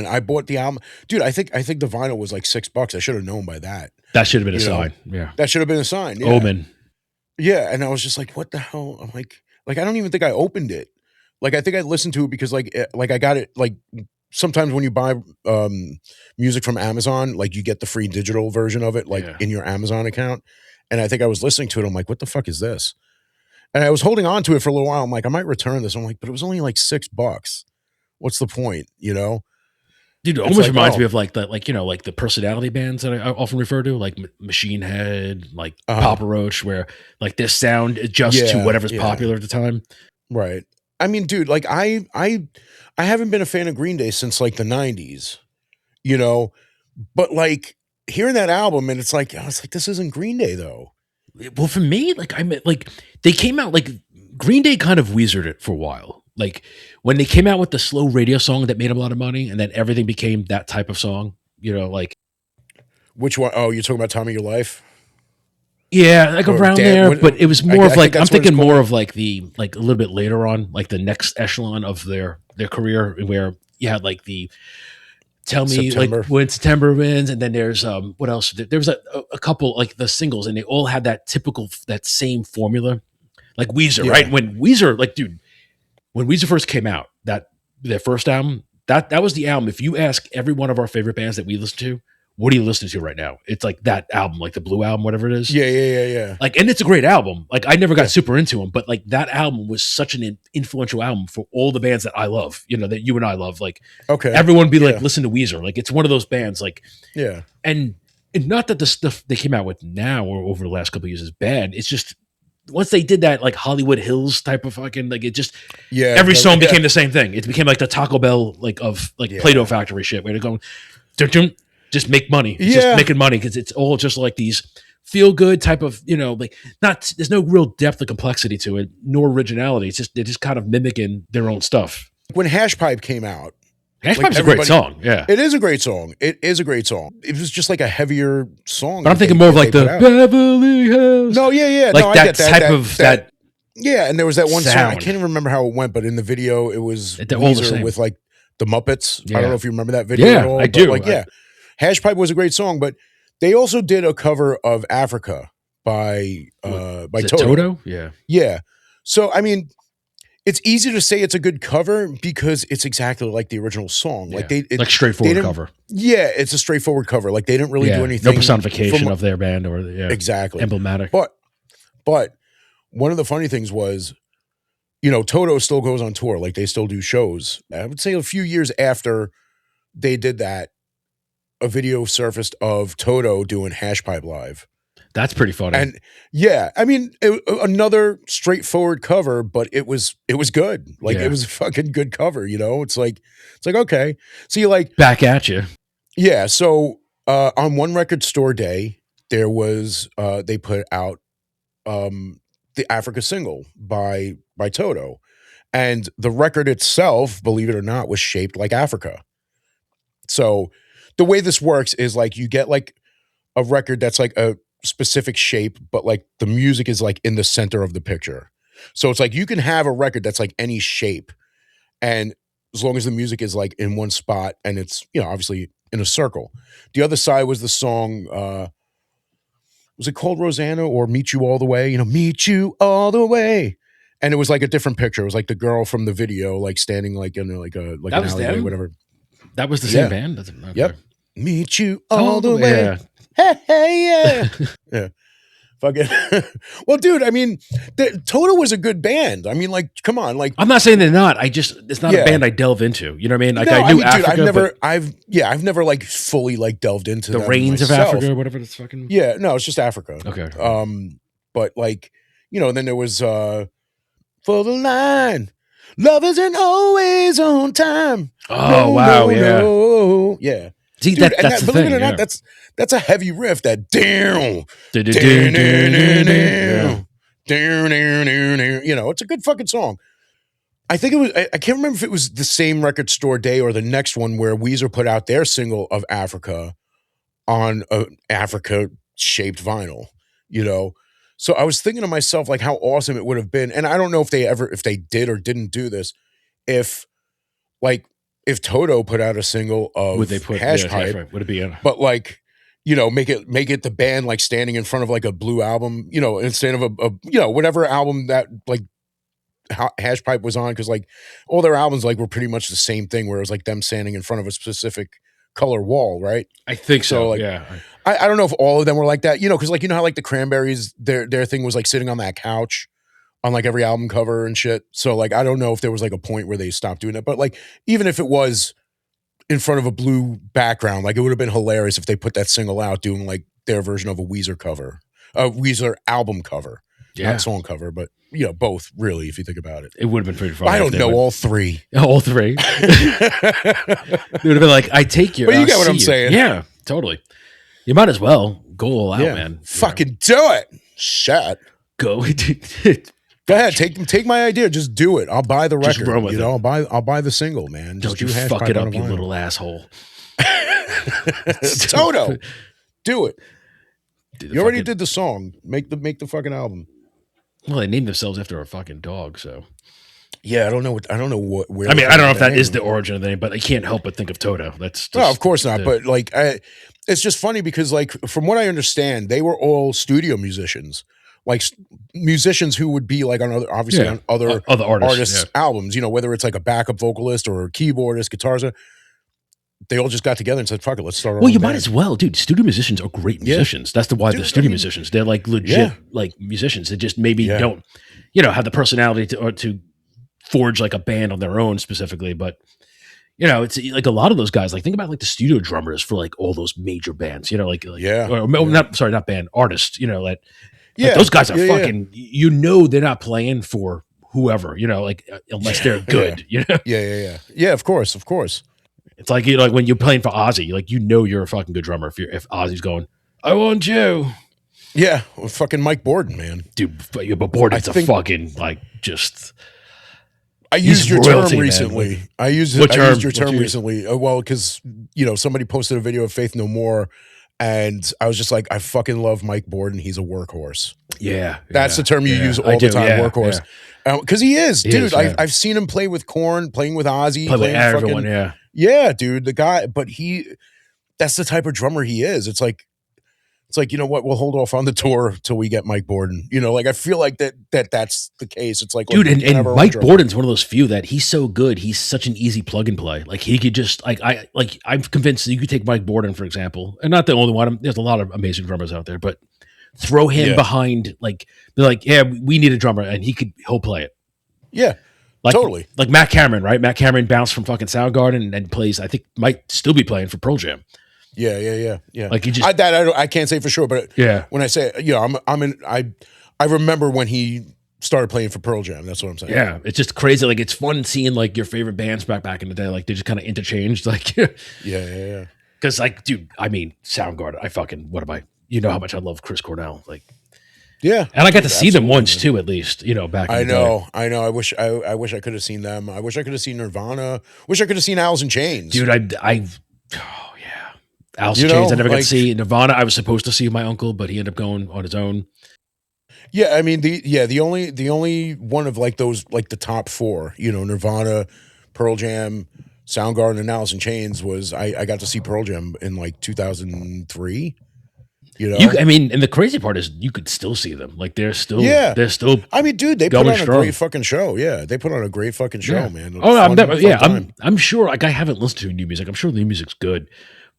I bought the album, dude. I think the vinyl was like $6. I should have known by that. That should have been a sign. Yeah, that should have been a sign. Yeah. Omen. Yeah, and I was just like, what the hell? I'm like I don't even think I opened it. Like I think I listened to it because like I got it like. Sometimes when you buy music from Amazon, like you get the free digital version of it, like in your Amazon account. And I think I was listening to it. I'm like, what the fuck is this? And I was holding on to it for a little while. I'm like, I might return this. I'm like, but it was only like $6. What's the point? Dude, it almost reminds me of like the personality bands that I often refer to, like Machine Head, like Papa Roach, where like their sound adjusts to whatever's popular at the time. Right. I mean, dude, like I haven't been a fan of Green Day since like the 90s, but like hearing that album and it's like, this isn't Green Day though. Well, for me, they came out like Green Day kind of Weezered it for a while. Like when they came out with the slow radio song that made them a lot of money and then everything became that type of song, like. Which one? Oh, you're talking about Time of Your Life? Yeah, like around there, but it was more of like I'm thinking more of like the a little bit later on, like the next echelon of their career, where you had like the Tell Me September. Like when September wins, and then there's what else? There was a couple like the singles, and they all had that same formula, like Weezer, right? When Weezer, when Weezer first came out, their first album, that was the album. If you ask every one of our favorite bands that we listen to, what are you listening to right now? It's like that album, like the Blue album, whatever it is. Yeah. Like, and it's a great album. Like, I never got super into them, but like that album was such an influential album for all the bands that I love, you know, that you and I love. Like, everyone be like, listen to Weezer. Like, it's one of those bands. Like, and not that the stuff they came out with now or over the last couple of years is bad. It's just once they did that like Hollywood Hills type of fucking like, it just every song became the same thing. It became like the Taco Bell like of like Play-Doh factory shit where they're going, just make money, just making money because it's all just like these feel good type of, you know, like not there's no real depth or complexity to it, nor originality. It's just they're just kind of mimicking their own stuff. When Hash Pipe came out, Hash Pipe's a great song. Yeah, it is a great song. It is a great song. It was just like a heavier song. But I'm thinking more of like the Beverly Hills. No, yeah, like that type of that. Yeah, and there was that one song. I can't even remember how it went, but in the video, it was Weezer with like the Muppets. I don't know if you remember that video at all. I do. Like, Hash Pipe was a great song, but they also did a cover of Africa by Toto. Yeah. So I mean, it's easy to say it's a good cover because it's exactly like the original song. Like like straightforward cover. Yeah, it's a straightforward cover. Like they didn't really do anything. No personification of their band or exactly emblematic. But one of the funny things was, you know, Toto still goes on tour. Like they still do shows. I would say a few years after they did that, a video surfaced of Toto doing Hash Pipe live. That's pretty funny. And I mean, another straightforward cover, but it was good. Like it was a fucking good cover, you know? It's like, okay. So you like back at you. Yeah. So on One Record Store Day, there was they put out the Africa single by Toto. And the record itself, believe it or not, was shaped like Africa. So the way this works is like you get like a record that's like a specific shape, but like the music is like in the center of the picture. So it's like you can have a record that's like any shape, and as long as the music is like in one spot and it's, you know, obviously in a circle. The other side was the song, was it called Rosanna or Meet You All the Way? You know, Meet You All the Way. And it was like a different picture. It was like the girl from the video, like standing like in like an alleyway, whatever. That was the same band? Okay. Yep. Meet you all the way. Yeah. Hey, yeah. Fucking. Well, dude, I mean, Toto was a good band. I mean, like, come on, like. I'm not saying they're not. It's not a band I delve into. You know what I mean? Like, I knew Africa. Dude, I've never like fully like delved into the Reigns of Africa or whatever it's fucking. Yeah, no, it's just Africa. Okay. But like, you know, then there was For the Line. Love isn't always on time. Oh, wow. Yeah. See, dude, that's the believe thing. It or not, that's a heavy riff. That down. You know, it's a good fucking song. I think it was. I can't remember if it was the same Record Store Day or the next one where Weezer put out their single of Africa on a Africa shaped vinyl. You know, so I was thinking to myself like how awesome it would have been, and I don't know if they did or didn't do this. If Toto put out a single of would they put Hash Pipe, would it be but like, you know, make it the band like standing in front of like a Blue album, you know, instead of a you know, whatever album that like Hash Pipe was on, because like all their albums like were pretty much the same thing, where it was like them standing in front of a specific color wall, right? I think so. Like, yeah. I don't know if all of them were like that, you know, because like, you know how like the Cranberries, their thing was like sitting on that couch on like every album cover and shit. So like, I don't know if there was like a point where they stopped doing that, but like, even if it was in front of a blue background, like it would have been hilarious if they put that single out doing like their version of a Weezer cover, a Weezer album cover, not song cover, but you know, both really, if you think about it. It would have been pretty fun. I don't know all three. All three. It would have been like, I take you. But you get what I'm saying. Yeah, totally. You might as well go all out, man. Fucking do it. Shit. Go. Go ahead, take my idea. Just do it. I'll buy the record. Just run with you know, I'll buy the single, man. Don't you fuck it up, you little asshole. Toto, do it. You already did the song. Make the fucking album. Well, they named themselves after a fucking dog, so. Yeah, I don't know what. Where I mean, I don't know if that is the origin of the name, but I can't help but think of Toto. That's just, no, of course not. But like, it's just funny because like, from what I understand, they were all studio musicians. Like musicians who would be like on other, obviously on other artists' albums, you know, whether it's like a backup vocalist or a keyboardist, guitarist. they all just got together and said, "Fuck it, let's start our Well, own you band." might as well, dude. Studio musicians are great musicians. That's why Dude, they're studio I mean, musicians. They're like legit like musicians. They just maybe don't, have the personality to forge like a band on their own specifically. But it's like a lot of those guys. Like think about like the studio drummers for like all those major bands. Not band artists. Like those guys are fucking. They're not playing for whoever. Unless they're good. Yeah. Of course. It's like like when you're playing for Ozzy, like you're a fucking good drummer if Ozzy's going, I want you. Yeah, well, fucking Mike Borden, man, dude. But Borden's a fucking like just. I used your term recently. I used your term recently. Well, because somebody posted a video of Faith No More, and I was just like, I fucking love Mike Borden. He's a workhorse. Yeah, that's the term you use all the time. Workhorse. Because he is, dude. I've seen him play with Korn, playing with Ozzy, play with everyone. Yeah, dude, the guy, but that's the type of drummer he is. It's like, you know what, we'll hold off on the tour till we get Mike Borden. I feel like that's the case. It's like, dude, and Mike Borden's one of those few that he's so good. He's such an easy plug and play. Like he could just I'm convinced that you could take Mike Borden, for example, and not the only one. There's a lot of amazing drummers out there, but throw him behind, like they're like, yeah, we need a drummer, and he'll play it. Yeah. Like, totally. Like Matt Cameron, right? Matt Cameron bounced from fucking Soundgarden and plays, I think might still be playing for Pearl Jam. Yeah. Like he just, I can't say for sure, but when I say, I remember when he started playing for Pearl Jam. That's what I'm saying. Yeah. It's just crazy. Like it's fun seeing like your favorite bands back in the day. Like they just kind of interchanged. Like, yeah. Cause like, dude, I mean, Soundgarden, how much I love Chris Cornell. Like, yeah, and I got to see them once too, at least. Back. In the day. I know. I wish I could have seen them. I wish I could have seen Nirvana. Wish I could have seen Alice in Chains. Dude, Alice in Chains. I never got to see Nirvana. I was supposed to see my uncle, but he ended up going on his own. Yeah, I mean the only one of like those, like the top four. Nirvana, Pearl Jam, Soundgarden, and Alice in Chains was I got to see Pearl Jam in like 2003. And the crazy part is you could still see them. Like they're still. I mean, dude, they put on a great fucking show. Yeah, they put on a great fucking show, man. I'm sure. Like I haven't listened to new music. I'm sure the new music's good,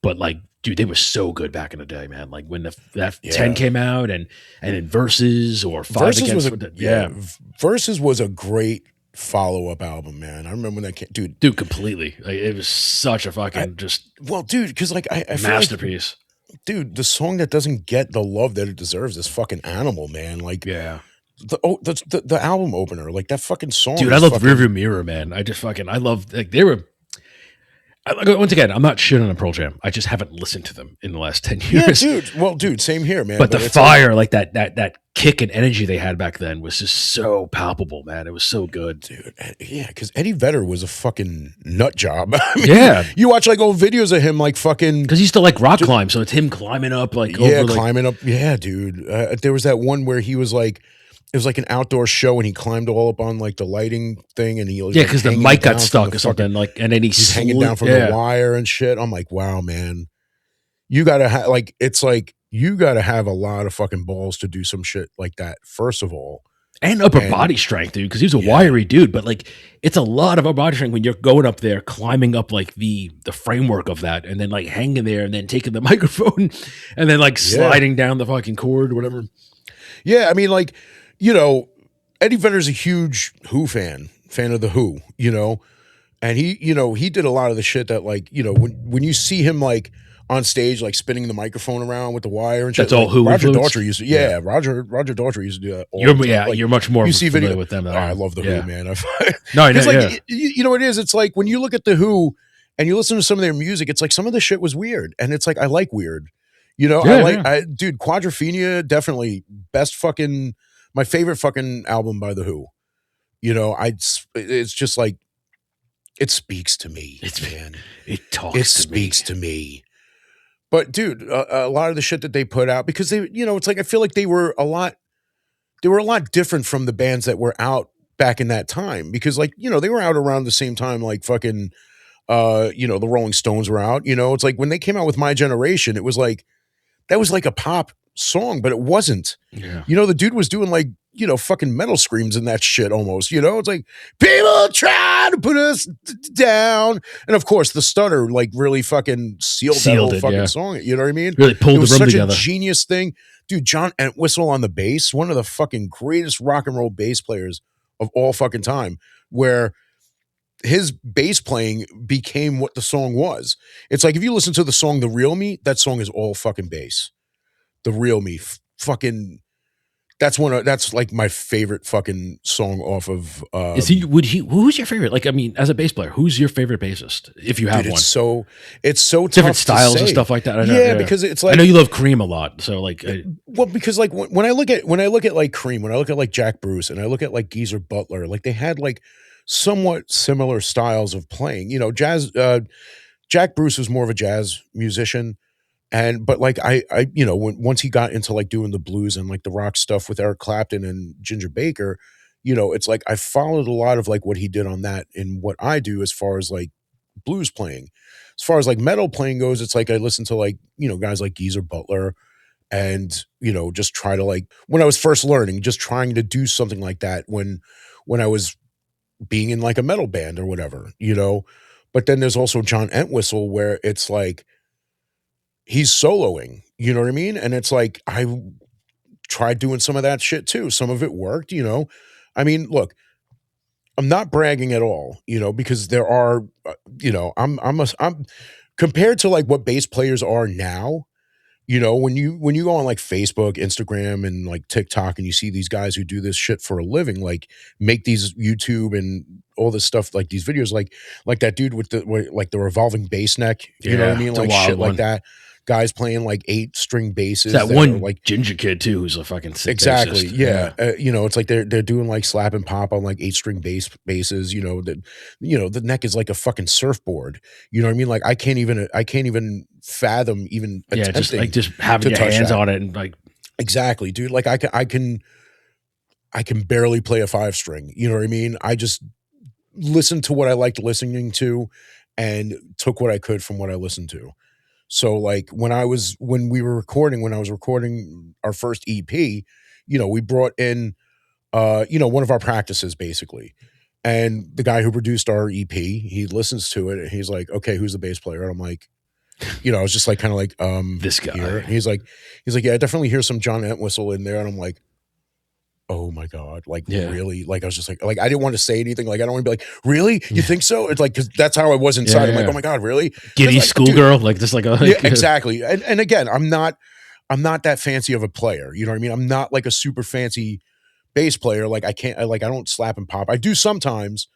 but like, dude, they were so good back in the day, man. Like when that 10 came out, and then Versus or 5 Versus Against. Versus was a great follow-up album, man. I remember when that came, dude, completely. Like, it was such a fucking dude, because like I feel masterpiece. Dude, the song that doesn't get the love that it deserves is fucking Animal, man. Like, the album opener, like that fucking song. Dude, I love Rearview Mirror, man. I love, like, they were. Once again, I'm not shitting on Pearl Jam. I just haven't listened to them in the last 10 years. Yeah, dude. Well, dude, same here, man. But the fire, like that kick and energy they had back then was just so palpable, man. It was so good. Dude, yeah, because Eddie Vedder was a fucking nut job. I mean, you watch like old videos of him, like fucking. Because he used to like rock climb, so it's him climbing up, like climbing up. Yeah, dude. There was that one where he was like, it was like an outdoor show, and he climbed all up on like the lighting thing, and he was because the mic got stuck or something, like, and then he's hanging down from the wire and shit. I'm like, wow, man, you gotta have you gotta have a lot of fucking balls to do some shit like that. First of all, and upper body strength, dude, because he was a wiry dude. But like, it's a lot of upper body strength when you're going up there, climbing up like the framework of that, and then like hanging there, and then taking the microphone, and then like sliding down the fucking cord or whatever. Yeah, I mean, like. Eddie Vedder's a huge Who fan of the Who, and he did a lot of the shit that, like, when you see him like on stage, like spinning the microphone around with the wire and shit. That's all Who. Roger Daltrey used to, Roger Daltrey used to do that. You're much more familiar with them. I love the Who, man. No, I know. Like, you know what it is? It's like when you look at the Who and you listen to some of their music, it's like some of the shit was weird, and it's like I like weird. Dude, Quadrophenia, definitely my favorite fucking album by The Who. It's just like, it speaks to me, man. It speaks to me. But dude, a lot of the shit that they put out, because they, it's like, I feel like they were a lot different from the bands that were out back in that time, because like, they were out around the same time, like fucking, the Rolling Stones were out, it's like when they came out with My Generation, it was like, that was like a pop song, but it wasn't. Yeah. You know, the dude was doing like, you know, fucking metal screams in that shit almost, you know? It's like, people try to put us down. And of course, the stutter like really fucking sealed that whole fucking song. You know what I mean? Really pulled the room together. It was such a genius thing. Dude, John Entwistle on the bass, one of the fucking greatest rock and roll bass players of all fucking time, where his bass playing became what the song was. It's like if you listen to the song The Real Me, that song is all fucking bass. The Real Me. Fucking that's like my favorite fucking song off of who's your favorite? Like, I mean, as a bass player, who's your favorite bassist if you have one? It's so different tough styles to say. And stuff like that. Yeah, because it's like, I know you love Cream a lot, so like well, because like when I look at like Cream, when I look at like Jack Bruce and I look at like Geezer Butler, like they had like somewhat similar styles of playing. You know, jazz Jack Bruce was more of a jazz musician. But like I you know, once he got into like doing the blues and like the rock stuff with Eric Clapton and Ginger Baker, you know, it's like I followed a lot of like what he did on that in what I do as far as like blues playing. As far as like metal playing goes, it's like I listen to like, you know, guys like Geezer Butler and, you know, just try to like when I was first learning, just trying to do something like that when I was being in like a metal band or whatever, you know. But then there's also John Entwistle where it's like he's soloing, you know what I mean? And it's like, I tried doing some of that shit too. Some of it worked, you know? I mean, look, I'm not bragging at all, you know, because there are, you know, I'm compared to like what bass players are now, you know, when you go on like Facebook, Instagram, and like TikTok, and you see these guys who do this shit for a living, like make these YouTube and all this stuff, like these videos, like that dude with the revolving bass neck, you know what I mean, like shit like that. Guys playing like 8-string basses. That one like ginger kid too, who's a fucking sick exactly, bassist. Yeah. You know, it's like they're doing like slap and pop on like 8-string basses. You know that, you know, the neck is like a fucking surfboard. You know what I mean? Like I can't even fathom even attempting just having your hands on it and like exactly, dude. Like I can barely play a 5-string. You know what I mean? I just listened to what I liked listening to, and took what I could from what I listened to. So like when I was recording our first EP, you know, we brought in you know, one of our practices basically. And the guy who produced our EP, he listens to it and he's like, "Okay, who's the bass player?" And I'm like, you know, I was just like kind of like this guy. Here. And he's like, "Yeah, I definitely hear some John Entwistle in there." And I'm like, oh my God, like really? Like I was just like I didn't want to say anything. Like I don't want to be like, really? You think so? It's like, cause that's how I was inside. I'm like, oh my God, really? Giddy like, schoolgirl, like just like a yeah, exactly. And again, I'm not that fancy of a player. You know what I mean? I'm not like a super fancy bass player. Like I don't slap and pop. I do sometimes,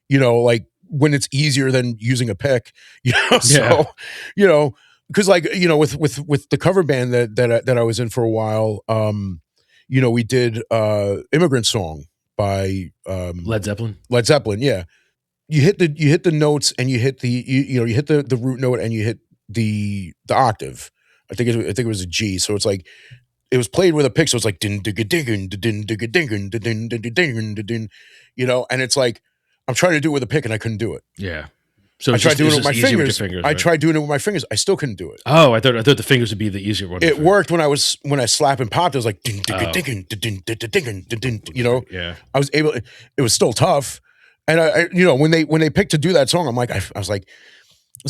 you know, like when it's easier than using a pick, you know. So, you know, because like, you know, with the cover band that I was in for a while, you know, we did Immigrant Song by Led Zeppelin. Yeah. You hit the notes and you hit you hit the root note and you hit the octave. I think it was a G. So it's like it was played with a pick. So it's like din digga ding din digga ding din din, you know, and it's like I'm trying to do it with a pick and I couldn't do it. Yeah. So I tried doing it with my fingers. Right? I tried doing it with my fingers. I still couldn't do it. Oh, I thought the fingers would be the easier one. It worked when I slap and popped. It was like ding ding ding ding ding ding. You know, yeah. I was able. It was still tough, and I you know when they picked to do that song, I'm like I was like,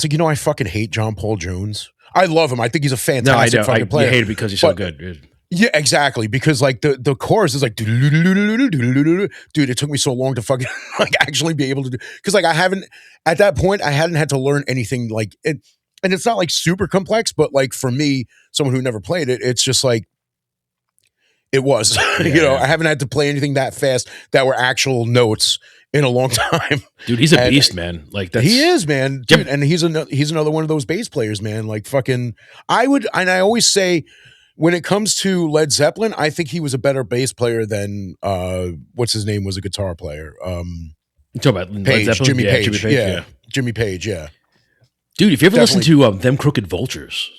you know, I fucking hate John Paul Jones. I love him. I think he's a fantastic fucking player. You hate it because he's so good. Yeah, exactly. Because like the chorus is like, dude, it took me so long to fucking like actually be able to do, because like at that point I hadn't had to learn anything like it, and it's not like super complex, but like for me, someone who never played it, it's just like it was, you know, I haven't had to play anything that fast that were actual notes in a long time. Dude, he's a beast, man. Like he is, man. Dude, and he's another one of those bass players, man. Like fucking, I always say, when it comes to Led Zeppelin, I think he was a better bass player than what's his name was a guitar player. You talking about Page, Led Zeppelin? Jimmy Page. Yeah. Jimmy Page, yeah. Dude, if you ever listen to Them Crooked Vultures,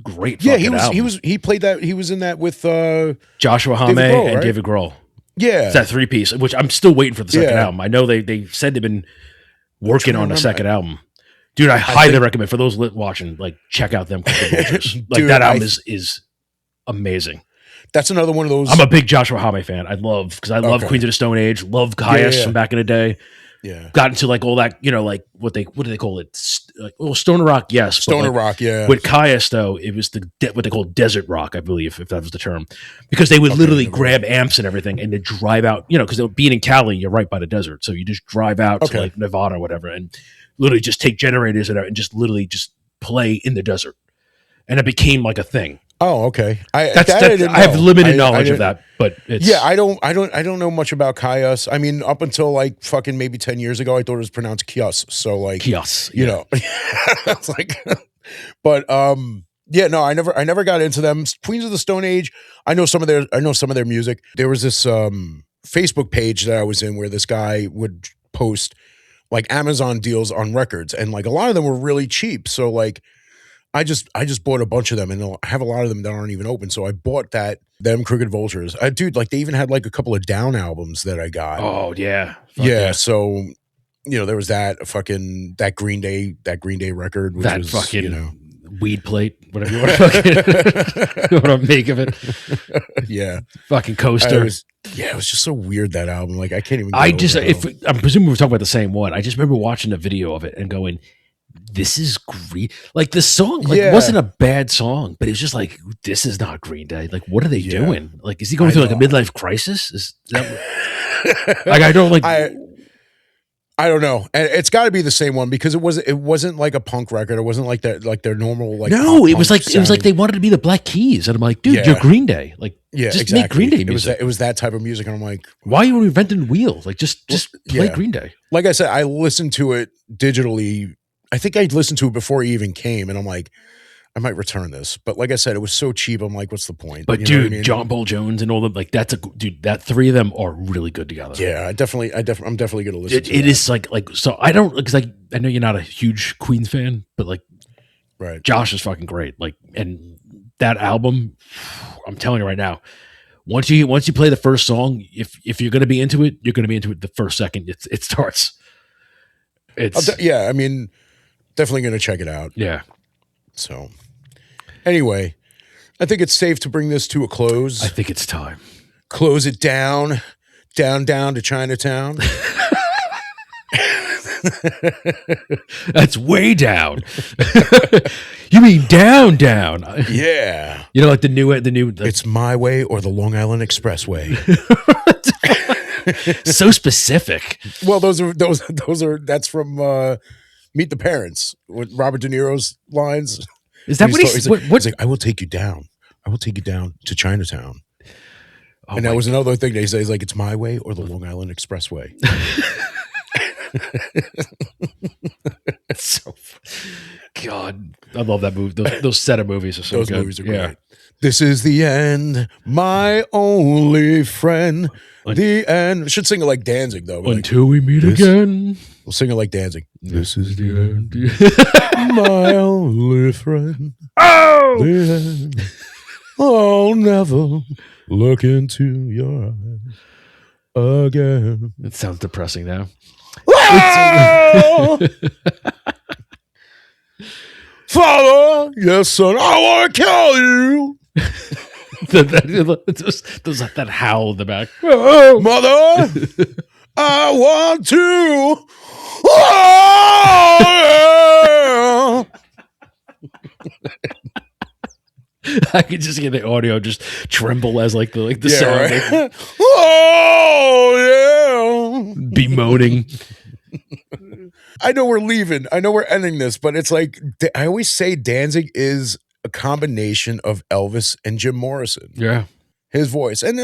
great fucking album. He played that, he was in that with Joshua Homme and David Grohl. Yeah. It's that 3-piece, which I'm still waiting for the second album. I know they said they've been working on a second album. Dude, I highly recommend for those watching, like check out Them Crooked Vultures. Like dude, that album is amazing. That's another one of those. I'm a big Joshua Homme fan. I love Queens of the Stone Age. Love Caius from back in the day. Yeah, got into like all that, like what do they call it? Stoner rock, yes. Stoner rock, yeah. With Caius though, it was what they call desert rock, I believe, if that was the term, because they would literally grab amps and everything and they drive out, because being in Cali, you're right by the desert, so you just drive out to like Nevada or whatever, and literally just take generators and just literally just play in the desert, and it became like a thing. Oh, okay. I have limited knowledge of that, but it's I don't know much about Caius. I mean, up until like fucking maybe 10 years ago, I thought it was pronounced Kios. So like Kios, you know, that's like, but yeah, no, I never got into them. Queens of the Stone Age. I know some of their music. There was this Facebook page that I was in where this guy would post like Amazon deals on records, and like a lot of them were really cheap. So like, I just bought a bunch of them, and I have a lot of them that aren't even open. So I bought them Crooked Vultures. Dude, like they even had like a couple of Down albums that I got. Oh yeah. Yeah. So, there was that Green Day record, which was fucking, weed plate, whatever you want to make of it. Yeah. Fucking coaster. It was just so weird, that album. Like I can't even. I'm presuming we're talking about the same one. I just remember watching a video of it and going, this is Green. Like the song, wasn't a bad song, but it was just like, this is not Green Day. Like, what are they doing? Like, is he going through like a midlife crisis? Is that like I don't like? I don't know, and it's got to be the same one because it wasn't like a punk record. It wasn't like their normal like. No, it was like they wanted to be the Black Keys, and I'm like, dude, you're Green Day. Like, just make Green Day music. It was that type of music, and I'm like, why are you inventing wheels? Like, just play Green Day. Like I said, I listened to it digitally. I think I listened to it before he even came, and I'm like, I might return this. But like I said, it was so cheap. I'm like, what's the point? But dude, John Paul Jones and all them, like that three of them are really good together. Yeah, I'm definitely going to listen to it. It is like, so I don't, because I know you're not a huge Queens fan, but like, right. Josh is fucking great. Like, and that album, I'm telling you right now, once you play the first song, if you're going to be into it, you're going to be into it the first second it starts. I mean, definitely going to check it out. Yeah. So, anyway, I think it's safe to bring this to a close. I think it's time. Close it down to Chinatown. That's way down. You mean down? Yeah. Like the new. It's my way or the Long Island Expressway. So specific. Well, that's from Meet the Parents with Robert De Niro's lines. Is that what he's like? I will take you down. I will take you down to Chinatown. Oh, and that was another thing they say is like, it's my way or the Long Island Expressway. So, God, I love that movie. Those set of movies are so those good. Movies are great. This is the end, my only friend. The end. Should sing it like Danzig though. Until we meet again. We'll sing it like Danzig. This is the end, my only friend. Oh! The end. I'll never look into your eyes again. It sounds depressing now. Father, yes, son, I want to kill you. that howl in the back. Oh, mother, I want to. Oh, yeah. I could just hear the audio just tremble as like the sound. Right? Like, oh yeah, bemoaning. I know we're leaving. I know we're ending this, but it's like I always say Danzig is a combination of Elvis and Jim Morrison. Yeah, his voice, and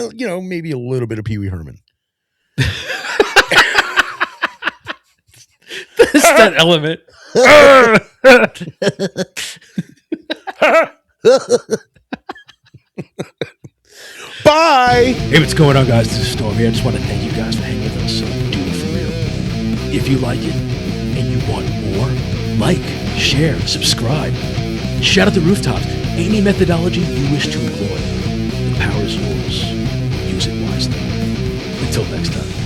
maybe a little bit of Pee Wee Herman. That's that element. Bye. Hey, what's going on, guys? This is Storm here. I just want to thank you guys for hanging with us. So do it for real. If you like it and you want more, like, share, subscribe, shout at the rooftops. Any methodology you wish to employ, the power is yours. Use it wisely. Until next time.